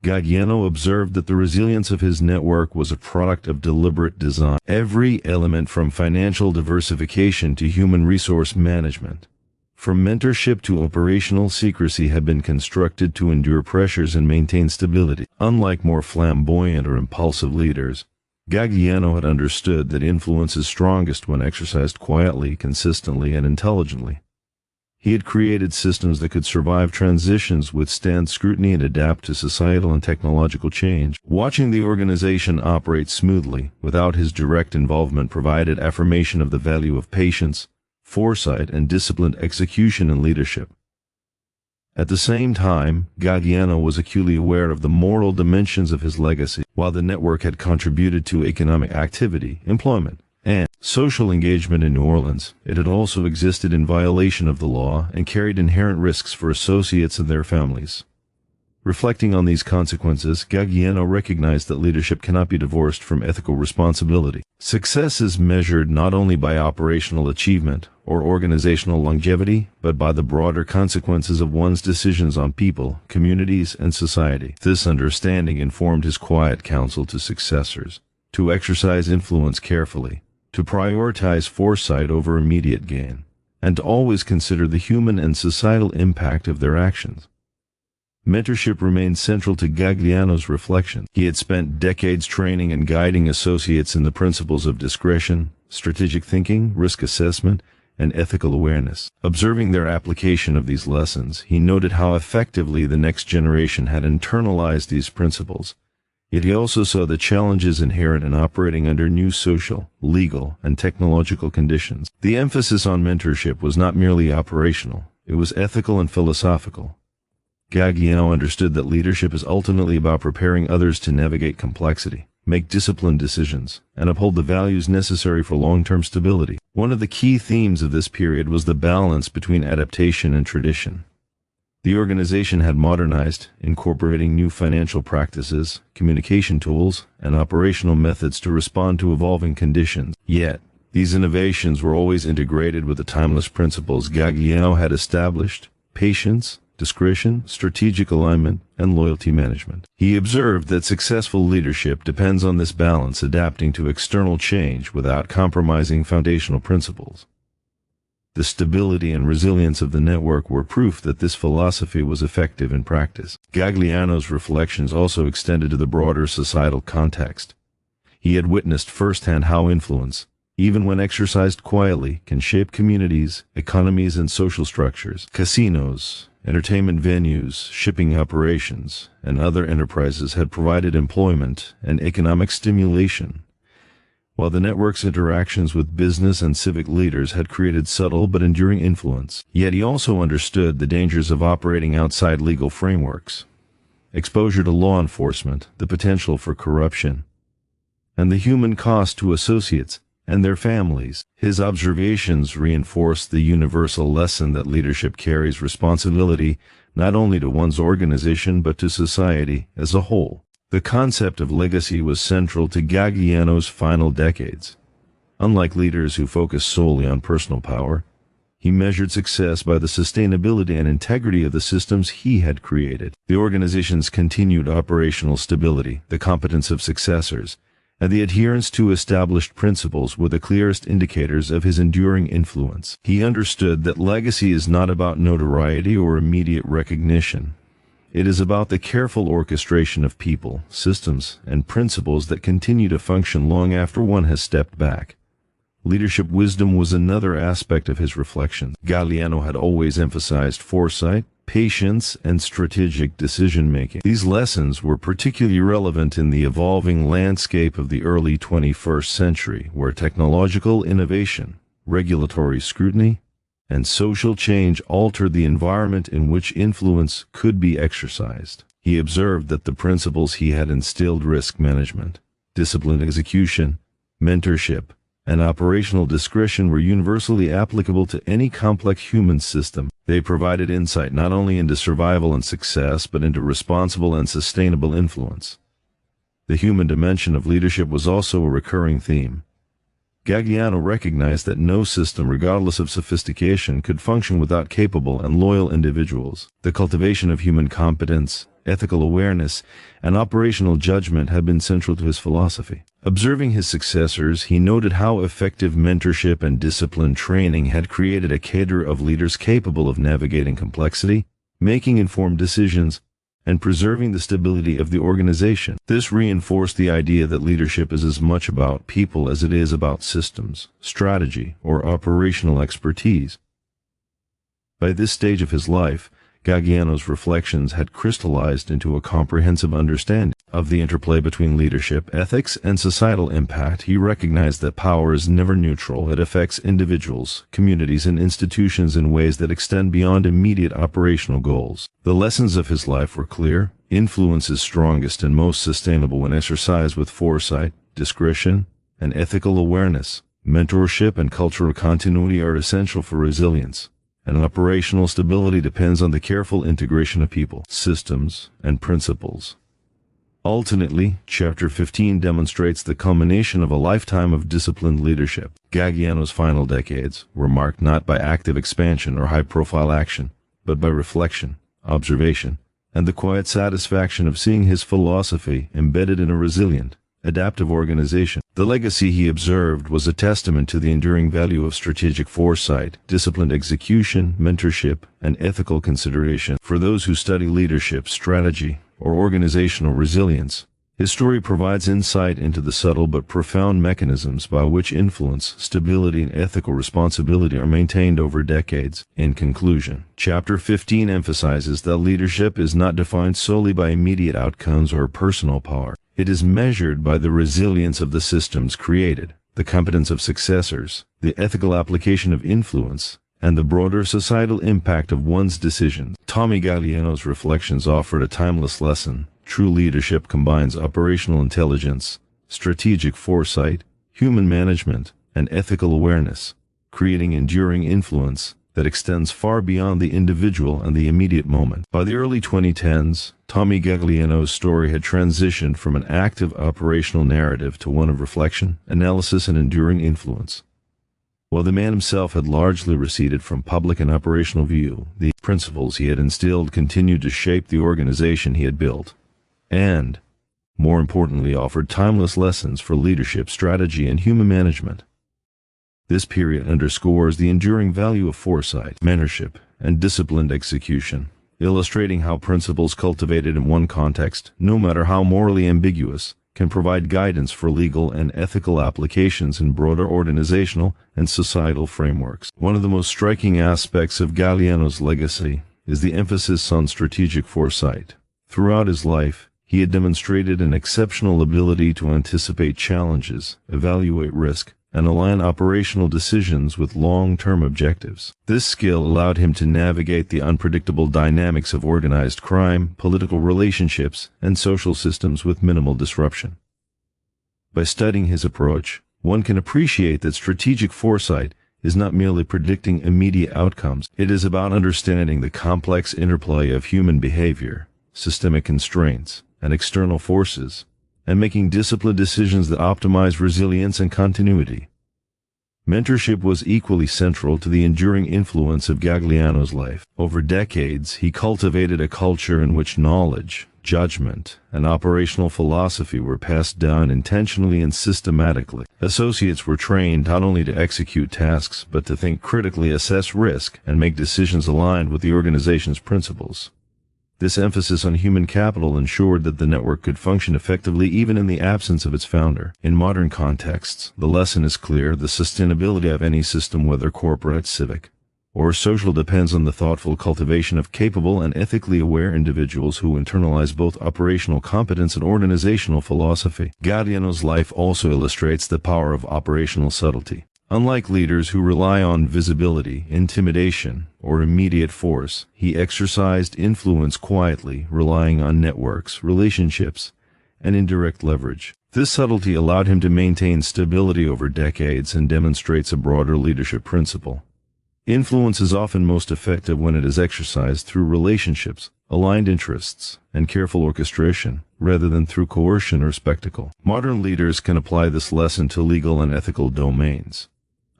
S1: Gagliano observed that the resilience of his network was a product of deliberate design. Every element, from financial diversification to human resource management, from mentorship to operational secrecy, had been constructed to endure pressures and maintain stability. Unlike more flamboyant or impulsive leaders, Gagliano had understood that influence is strongest when exercised quietly, consistently, and intelligently. He had created systems that could survive transitions, withstand scrutiny, and adapt to societal and technological change. Watching the organization operate smoothly without his direct involvement provided affirmation of the value of patience, foresight, and disciplined execution in leadership. At the same time, Gagliano was acutely aware of the moral dimensions of his legacy. While the network had contributed to economic activity, employment, and social engagement in New Orleans, it had also existed in violation of the law and carried inherent risks for associates and their families. Reflecting on these consequences, Gagliano recognized that leadership cannot be divorced from ethical responsibility. Success is measured not only by operational achievement or organizational longevity, but by the broader consequences of one's decisions on people, communities, and society. This understanding informed his quiet counsel to successors: to exercise influence carefully, to prioritize foresight over immediate gain, and to always consider the human and societal impact of their actions. Mentorship remained central to Gagliano's reflections. He had spent decades training and guiding associates in the principles of discretion, strategic thinking, risk assessment, and ethical awareness. Observing their application of these lessons, he noted how effectively the next generation had internalized these principles. Yet he also saw the challenges inherent in operating under new social, legal, and technological conditions. The emphasis on mentorship was not merely operational, it was ethical and philosophical. Gagliano understood that leadership is ultimately about preparing others to navigate complexity, make disciplined decisions, and uphold the values necessary for long-term stability. One of the key themes of this period was the balance between adaptation and tradition. The organization had modernized, incorporating new financial practices, communication tools, and operational methods to respond to evolving conditions. Yet, these innovations were always integrated with the timeless principles Gagliano had established: patience, discretion, strategic alignment, and loyalty management. He observed that successful leadership depends on this balance, adapting to external change without compromising foundational principles. The stability and resilience of the network were proof that this philosophy was effective in practice. Gagliano's reflections also extended to the broader societal context. He had witnessed firsthand how influence, even when exercised quietly, can shape communities, economies, and social structures. Casinos, entertainment venues, shipping operations, and other enterprises had provided employment and economic stimulation, while the network's interactions with business and civic leaders had created subtle but enduring influence. Yet he also understood the dangers of operating outside legal frameworks: exposure to law enforcement, the potential for corruption, and the human cost to associates and their families. His observations reinforced the universal lesson that leadership carries responsibility not only to one's organization but to society as a whole. The concept of legacy was central to Gagliano's final decades. Unlike leaders who focused solely on personal power, he measured success by the sustainability and integrity of the systems he had created. The organization's continued operational stability, the competence of successors, and the adherence to established principles were the clearest indicators of his enduring influence. He understood that legacy is not about notoriety or immediate recognition. It is about the careful orchestration of people, systems, and principles that continue to function long after one has stepped back. Leadership wisdom was another aspect of his reflections. Gagliano had always emphasized foresight, patience, and strategic decision-making. These lessons were particularly relevant in the evolving landscape of the early 21st century, where technological innovation, regulatory scrutiny, and social change altered the environment in which influence could be exercised. He observed that the principles he had instilled, risk management, disciplined execution, mentorship, and operational discretion, were universally applicable to any complex human system. They provided insight not only into survival and success, but into responsible and sustainable influence. The human dimension of leadership was also a recurring theme. Gagliano recognized that no system, regardless of sophistication, could function without capable and loyal individuals. The cultivation of human competence, ethical awareness, and operational judgment had been central to his philosophy. Observing his successors, he noted how effective mentorship and disciplined training had created a cadre of leaders capable of navigating complexity, making informed decisions, and preserving the stability of the organization. This reinforced the idea that leadership is as much about people as it is about systems, strategy, or operational expertise. By this stage of his life, Gagliano's reflections had crystallized into a comprehensive understanding of the interplay between leadership, ethics, and societal impact. He recognized that power is never neutral. It affects individuals, communities, and institutions in ways that extend beyond immediate operational goals. The lessons of his life were clear. Influence is strongest and most sustainable when exercised with foresight, discretion, and ethical awareness. Mentorship and cultural continuity are essential for resilience, and operational stability depends on the careful integration of people, systems, and principles. Ultimately, Chapter 15 demonstrates the culmination of a lifetime of disciplined leadership. Gagliano's final decades were marked not by active expansion or high-profile action, but by reflection, observation, and the quiet satisfaction of seeing his philosophy embedded in a resilient, adaptive organization. The legacy he observed was a testament to the enduring value of strategic foresight, disciplined execution, mentorship, and ethical consideration. For those who study leadership, strategy, or organizational resilience, his story provides insight into the subtle but profound mechanisms by which influence, stability, and ethical responsibility are maintained over decades. In conclusion, Chapter 15 emphasizes that leadership is not defined solely by immediate outcomes or personal power. It is measured by the resilience of the systems created, the competence of successors, the ethical application of influence, and the broader societal impact of one's decisions. Tommy Gagliano's reflections offered a timeless lesson. True leadership combines operational intelligence, strategic foresight, human management, and ethical awareness, creating enduring influence that extends far beyond the individual and the immediate moment. By the early 2010s, Tommy Gagliano's story had transitioned from an active operational narrative to one of reflection, analysis, and enduring influence. While the man himself had largely receded from public and operational view, the principles he had instilled continued to shape the organization he had built, and, more importantly, offered timeless lessons for leadership, strategy, and human management. This period underscores the enduring value of foresight, mentorship, and disciplined execution, illustrating how principles cultivated in one context, no matter how morally ambiguous, can provide guidance for legal and ethical applications in broader organizational and societal frameworks. One of the most striking aspects of Gagliano's legacy is the emphasis on strategic foresight. Throughout his life, he had demonstrated an exceptional ability to anticipate challenges, evaluate risk, and align operational decisions with long-term objectives. This skill allowed him to navigate the unpredictable dynamics of organized crime, political relationships, and social systems with minimal disruption. By studying his approach, one can appreciate that strategic foresight is not merely predicting immediate outcomes. It is about understanding the complex interplay of human behavior, systemic constraints, and external forces, and making disciplined decisions that optimize resilience and continuity. Mentorship was equally central to the enduring influence of Gagliano's life. Over decades, he cultivated a culture in which knowledge, judgment, and operational philosophy were passed down intentionally and systematically. Associates were trained not only to execute tasks, but to think critically, assess risk, and make decisions aligned with the organization's principles. This emphasis on human capital ensured that the network could function effectively even in the absence of its founder. In modern contexts, the lesson is clear: the sustainability of any system, whether corporate, civic, or social, depends on the thoughtful cultivation of capable and ethically aware individuals who internalize both operational competence and organizational philosophy. Gagliano's life also illustrates the power of operational subtlety. Unlike leaders who rely on visibility, intimidation, or immediate force, he exercised influence quietly, relying on networks, relationships, and indirect leverage. This subtlety allowed him to maintain stability over decades and demonstrates a broader leadership principle. Influence is often most effective when it is exercised through relationships, aligned interests, and careful orchestration, rather than through coercion or spectacle. Modern leaders can apply this lesson to legal and ethical domains,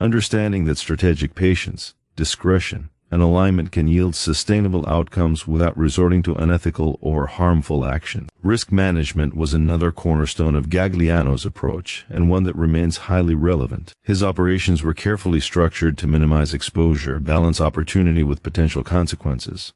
S1: understanding that strategic patience, discretion, and alignment can yield sustainable outcomes without resorting to unethical or harmful action. Risk management was another cornerstone of Gagliano's approach, and one that remains highly relevant. His operations were carefully structured to minimize exposure, balance opportunity with potential consequences,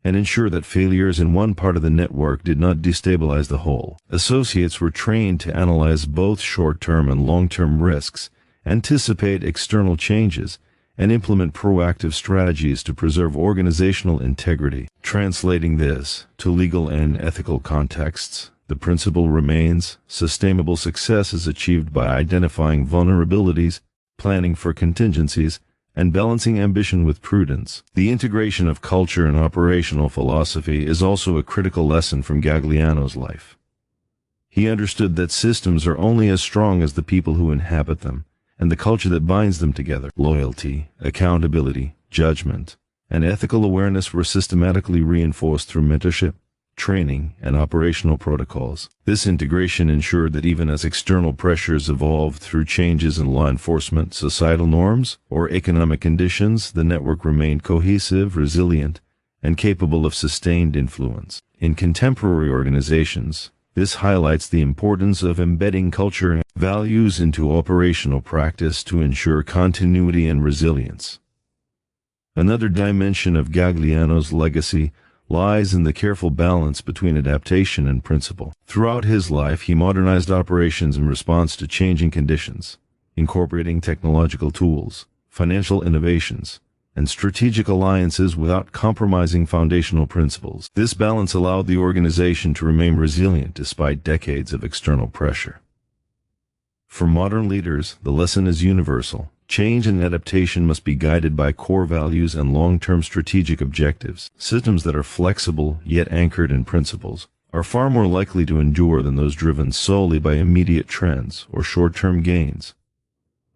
S1: and ensure that failures in one part of the network did not destabilize the whole. Associates were trained to analyze both short-term and long-term risks, anticipate external changes, and implement proactive strategies to preserve organizational integrity. Translating this to legal and ethical contexts, the principle remains: sustainable success is achieved by identifying vulnerabilities, planning for contingencies, and balancing ambition with prudence. The integration of culture and operational philosophy is also a critical lesson from Gagliano's life. He understood that systems are only as strong as the people who inhabit them, and the culture that binds them together. Loyalty, accountability, judgment, and ethical awareness were systematically reinforced through mentorship, training, and operational protocols. This integration ensured that even as external pressures evolved through changes in law enforcement, societal norms, or economic conditions, the network remained cohesive, resilient, and capable of sustained influence. In contemporary organizations, This highlights the importance of embedding culture and values into operational practice to ensure continuity and resilience. Another dimension of Gagliano's legacy lies in the careful balance between adaptation and principle. Throughout his life, he modernized operations in response to changing conditions, incorporating technological tools, financial innovations, and strategic alliances without compromising foundational principles. This balance allowed the organization to remain resilient despite decades of external pressure. For modern leaders, the lesson is universal. Change and adaptation must be guided by core values and long-term strategic objectives. Systems that are flexible, yet anchored in principles, are far more likely to endure than those driven solely by immediate trends or short-term gains.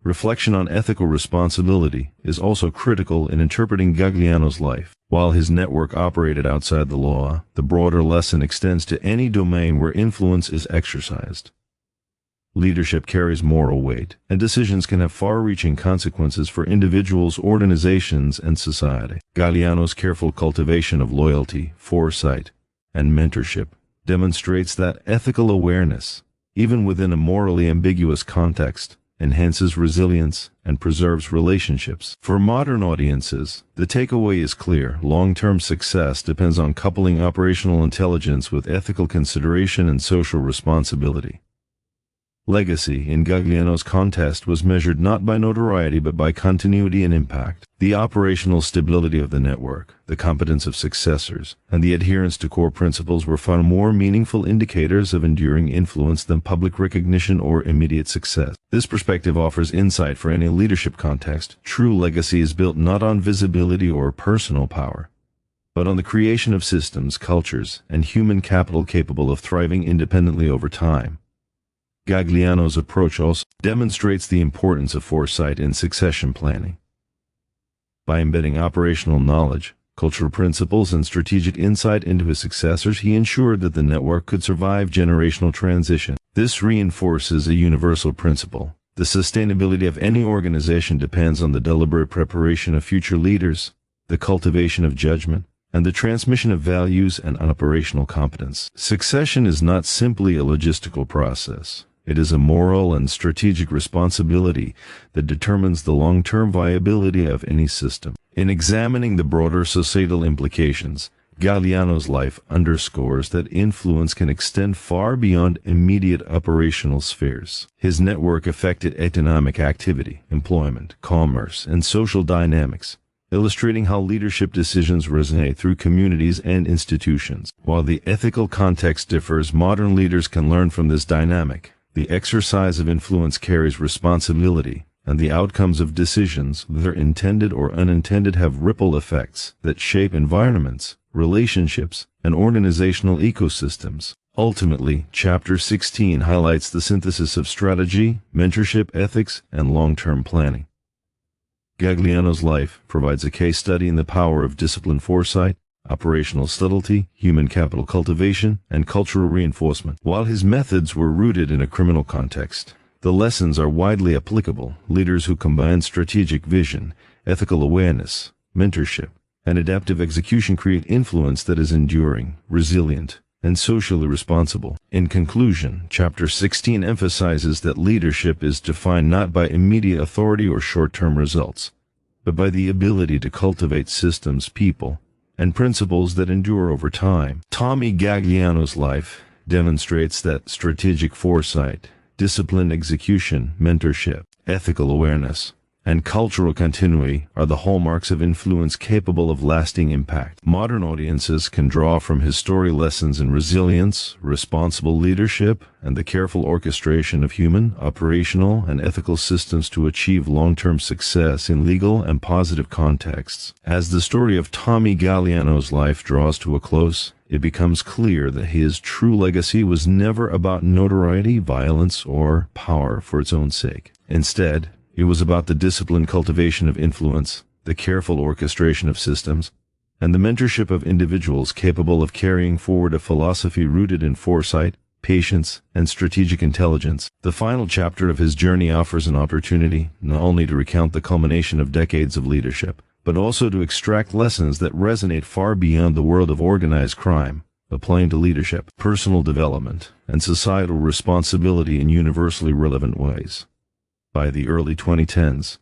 S1: Reflection on ethical responsibility is also critical in interpreting Gagliano's life. While his network operated outside the law, the broader lesson extends to any domain where influence is exercised. Leadership carries moral weight, and decisions can have far-reaching consequences for individuals, organizations, and society. Gagliano's careful cultivation of loyalty, foresight, and mentorship demonstrates that ethical awareness, even within a morally ambiguous context, enhances resilience and preserves relationships. For modern audiences, the takeaway is clear. Long-term success depends on coupling operational intelligence with ethical consideration and social responsibility. Legacy in Gagliano's context was measured not by notoriety but by continuity and impact. The operational stability of the network, the competence of successors, and the adherence to core principles were far more meaningful indicators of enduring influence than public recognition or immediate success. This perspective offers insight for any leadership context. True legacy is built not on visibility or personal power, but on the creation of systems, cultures, and human capital capable of thriving independently over time. Gagliano's approach also demonstrates the importance of foresight in succession planning. By embedding operational knowledge, cultural principles, and strategic insight into his successors, he ensured that the network could survive generational transition. This reinforces a universal principle. The sustainability of any organization depends on the deliberate preparation of future leaders, the cultivation of judgment, and the transmission of values and operational competence. Succession is not simply a logistical process. It is a moral and strategic responsibility that determines the long-term viability of any system. In examining the broader societal implications, Gagliano's life underscores that influence can extend far beyond immediate operational spheres. His network affected economic activity, employment, commerce, and social dynamics, illustrating how leadership decisions resonate through communities and institutions. While the ethical context differs, modern leaders can learn from this dynamic. The exercise of influence carries responsibility, and the outcomes of decisions, whether intended or unintended, have ripple effects that shape environments, relationships, and organizational ecosystems. Ultimately, Chapter 16 highlights the synthesis of strategy, mentorship, ethics, and long-term planning. Gagliano's life provides a case study in the power of disciplined foresight, operational subtlety, human capital cultivation, and cultural reinforcement. While his methods were rooted in a criminal context, the lessons are widely applicable. Leaders who combine strategic vision, ethical awareness, mentorship, and adaptive execution create influence that is enduring, resilient, and socially responsible. In conclusion, Chapter 16 emphasizes that leadership is defined not by immediate authority or short-term results, but by the ability to cultivate systems, people, and principles that endure over time. Tommy Gagliano's life demonstrates that strategic foresight, disciplined execution, mentorship, ethical awareness, and cultural continuity are the hallmarks of influence capable of lasting impact. Modern audiences can draw from his story lessons in resilience, responsible leadership, and the careful orchestration of human, operational, and ethical systems to achieve long-term success in legal and positive contexts. As the story of Tommy Gagliano's life draws to a close, it becomes clear that his true legacy was never about notoriety, violence, or power for its own sake. Instead, it was about the disciplined cultivation of influence, the careful orchestration of systems, and the mentorship of individuals capable of carrying forward a philosophy rooted in foresight, patience, and strategic intelligence. The final chapter of his journey offers an opportunity not only to recount the culmination of decades of leadership, but also to extract lessons that resonate far beyond the world of organized crime, applying to leadership, personal development, and societal responsibility in universally relevant ways. By the early 2010s,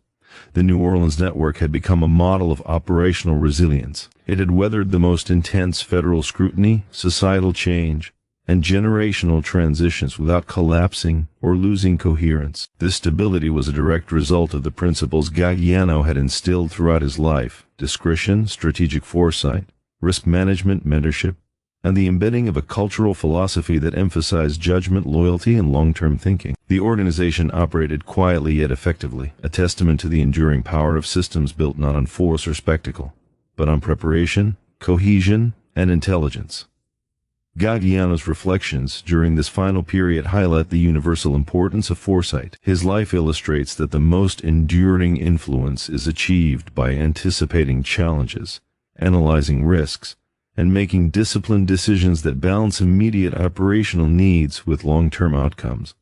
S1: the New Orleans network had become a model of operational resilience. It had weathered the most intense federal scrutiny, societal change, and generational transitions without collapsing or losing coherence. This stability was a direct result of the principles Gagliano had instilled throughout his life: discretion, strategic foresight, risk management, mentorship, and the embedding of a cultural philosophy that emphasized judgment, loyalty, and long-term thinking. The organization operated quietly yet effectively, a testament to the enduring power of systems built not on force or spectacle, but on preparation, cohesion, and intelligence. Gagliano's reflections during this final period highlight the universal importance of foresight. His life illustrates that the most enduring influence is achieved by anticipating challenges, analyzing risks, and making disciplined decisions that balance immediate operational needs with long-term outcomes.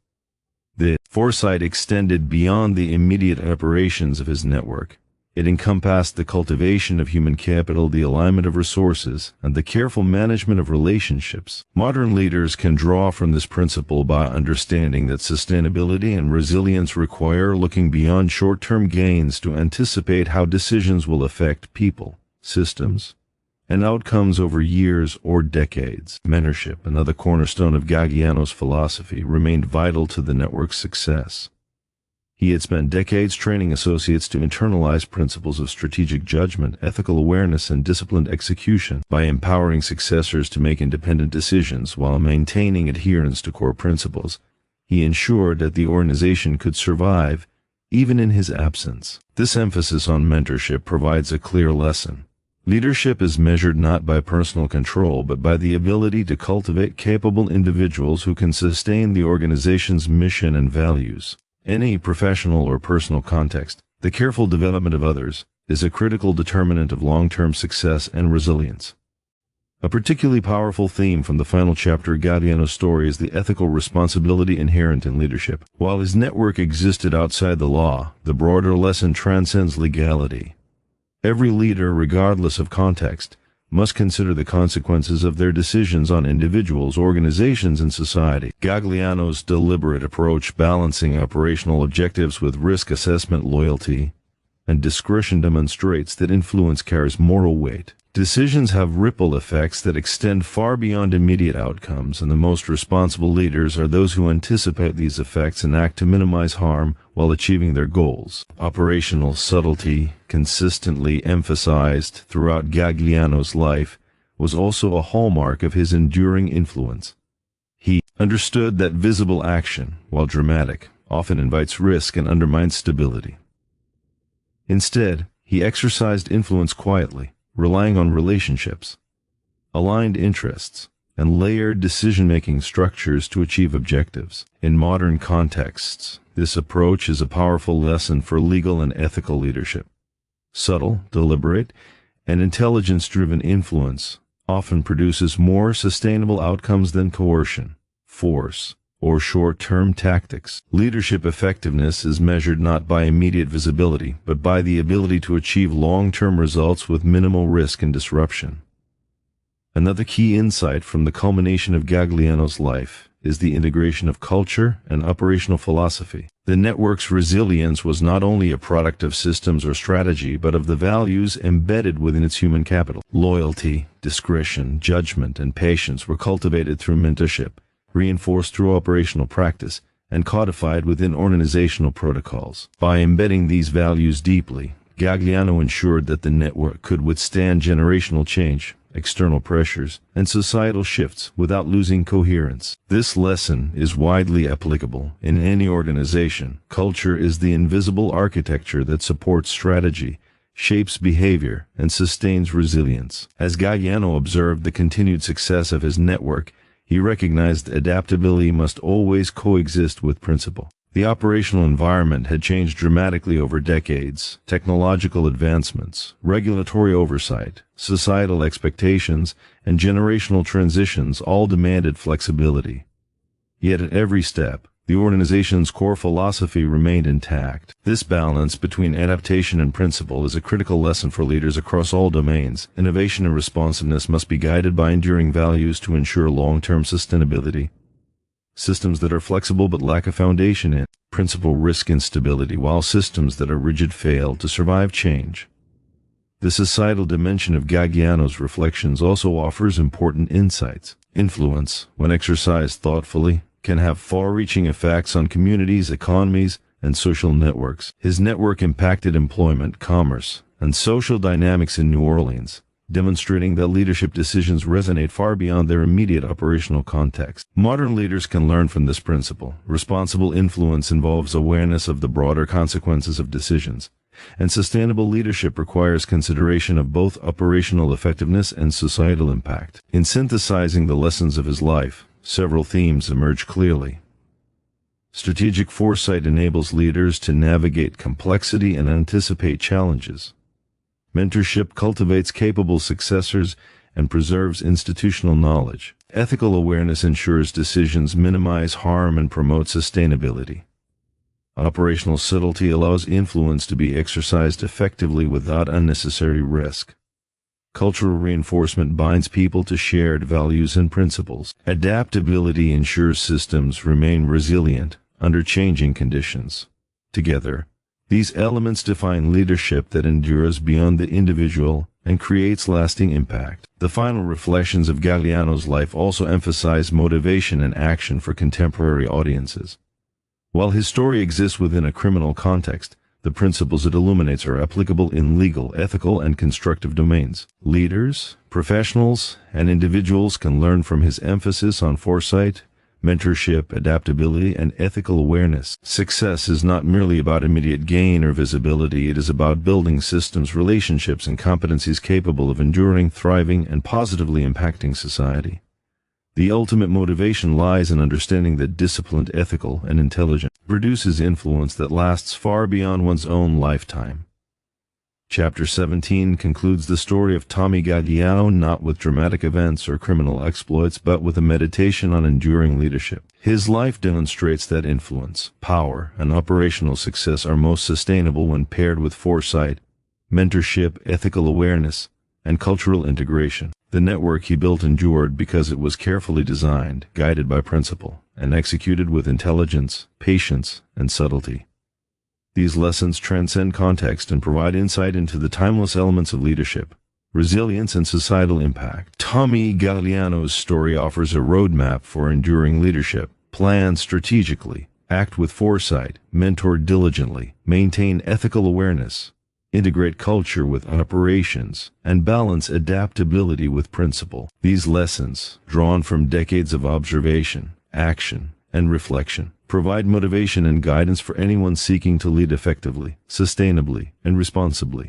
S1: The foresight extended beyond the immediate operations of his network. It encompassed the cultivation of human capital, the alignment of resources, and the careful management of relationships. Modern leaders can draw from this principle by understanding that sustainability and resilience require looking beyond short-term gains to anticipate how decisions will affect people, systems, and outcomes over years or decades. Mentorship, another cornerstone of Gagliano's philosophy, remained vital to the network's success. He had spent decades training associates to internalize principles of strategic judgment, ethical awareness, and disciplined execution. By empowering successors to make independent decisions while maintaining adherence to core principles, he ensured that the organization could survive even in his absence. This emphasis on mentorship provides a clear lesson. Leadership is measured not by personal control, but by the ability to cultivate capable individuals who can sustain the organization's mission and values. In any professional or personal context, the careful development of others is a critical determinant of long-term success and resilience. A particularly powerful theme from the final chapter of Gagliano's story is the ethical responsibility inherent in leadership. While his network existed outside the law, the broader lesson transcends legality. Every leader, regardless of context, must consider the consequences of their decisions on individuals, organizations, and society. Gagliano's deliberate approach, balancing operational objectives with risk assessment, loyalty, and discretion, demonstrates that influence carries moral weight. Decisions have ripple effects that extend far beyond immediate outcomes, and the most responsible leaders are those who anticipate these effects and act to minimize harm while achieving their goals. Operational subtlety, consistently emphasized throughout Gagliano's life, was also a hallmark of his enduring influence. He understood that visible action, while dramatic, often invites risk and undermines stability. Instead, he exercised influence quietly, relying on relationships, aligned interests, and layered decision-making structures to achieve objectives. In modern contexts, this approach is a powerful lesson for legal and ethical leadership. Subtle, deliberate, and intelligence-driven influence often produces more sustainable outcomes than coercion, force, or short-term tactics. Leadership effectiveness is measured not by immediate visibility, but by the ability to achieve long-term results with minimal risk and disruption. Another key insight from the culmination of Gagliano's life is the integration of culture and operational philosophy. The network's resilience was not only a product of systems or strategy, but of the values embedded within its human capital. Loyalty, discretion, judgment, and patience were cultivated through mentorship, reinforced through operational practice, and codified within organizational protocols. By embedding these values deeply, Gagliano ensured that the network could withstand generational change, external pressures, and societal shifts without losing coherence. This lesson is widely applicable in any organization. Culture is the invisible architecture that supports strategy, shapes behavior, and sustains resilience. As Gagliano observed the continued success of his network, he recognized adaptability must always coexist with principle. The operational environment had changed dramatically over decades. Technological advancements, regulatory oversight, societal expectations, and generational transitions all demanded flexibility. Yet at every step, the organization's core philosophy remained intact. This balance between adaptation and principle is a critical lesson for leaders across all domains. Innovation and responsiveness must be guided by enduring values to ensure long-term sustainability. Systems that are flexible but lack a foundation in principle risk instability, while systems that are rigid fail to survive change. The societal dimension of Gagliano's reflections also offers important insights. Influence, when exercised thoughtfully, can have far-reaching effects on communities, economies, and social networks. His network impacted employment, commerce, and social dynamics in New Orleans, demonstrating that leadership decisions resonate far beyond their immediate operational context. Modern leaders can learn from this principle. Responsible influence involves awareness of the broader consequences of decisions, and sustainable leadership requires consideration of both operational effectiveness and societal impact. In synthesizing the lessons of his life, several themes emerge clearly. Strategic foresight enables leaders to navigate complexity and anticipate challenges. Mentorship cultivates capable successors and preserves institutional knowledge. Ethical awareness ensures decisions minimize harm and promote sustainability. Operational subtlety allows influence to be exercised effectively without unnecessary risk. Cultural reinforcement binds people to shared values and principles. Adaptability ensures systems remain resilient under changing conditions. Together, these elements define leadership that endures beyond the individual and creates lasting impact. The final reflections of Gagliano's life also emphasize motivation and action for contemporary audiences. While his story exists within a criminal context, the principles it illuminates are applicable in legal, ethical, and constructive domains. Leaders, professionals, and individuals can learn from his emphasis on foresight, mentorship, adaptability, and ethical awareness. Success is not merely about immediate gain or visibility. It is about building systems, relationships, and competencies capable of enduring, thriving, and positively impacting society. The ultimate motivation lies in understanding that disciplined, ethical, and intelligent produces influence that lasts far beyond one's own lifetime. Chapter 17 concludes the story of Tommy Gagliano not with dramatic events or criminal exploits, but with a meditation on enduring leadership. His life demonstrates that influence, power, and operational success are most sustainable when paired with foresight, mentorship, ethical awareness, and cultural integration. The network he built endured because it was carefully designed, guided by principle, and executed with intelligence, patience, and subtlety. These lessons transcend context and provide insight into the timeless elements of leadership, resilience, and societal impact. Tommy Gagliano's story offers a roadmap for enduring leadership. Plan strategically, act with foresight, mentor diligently, maintain ethical awareness, integrate culture with operations, and balance adaptability with principle. These lessons, drawn from decades of observation, action, and reflection, provide motivation and guidance for anyone seeking to lead effectively, sustainably, and responsibly.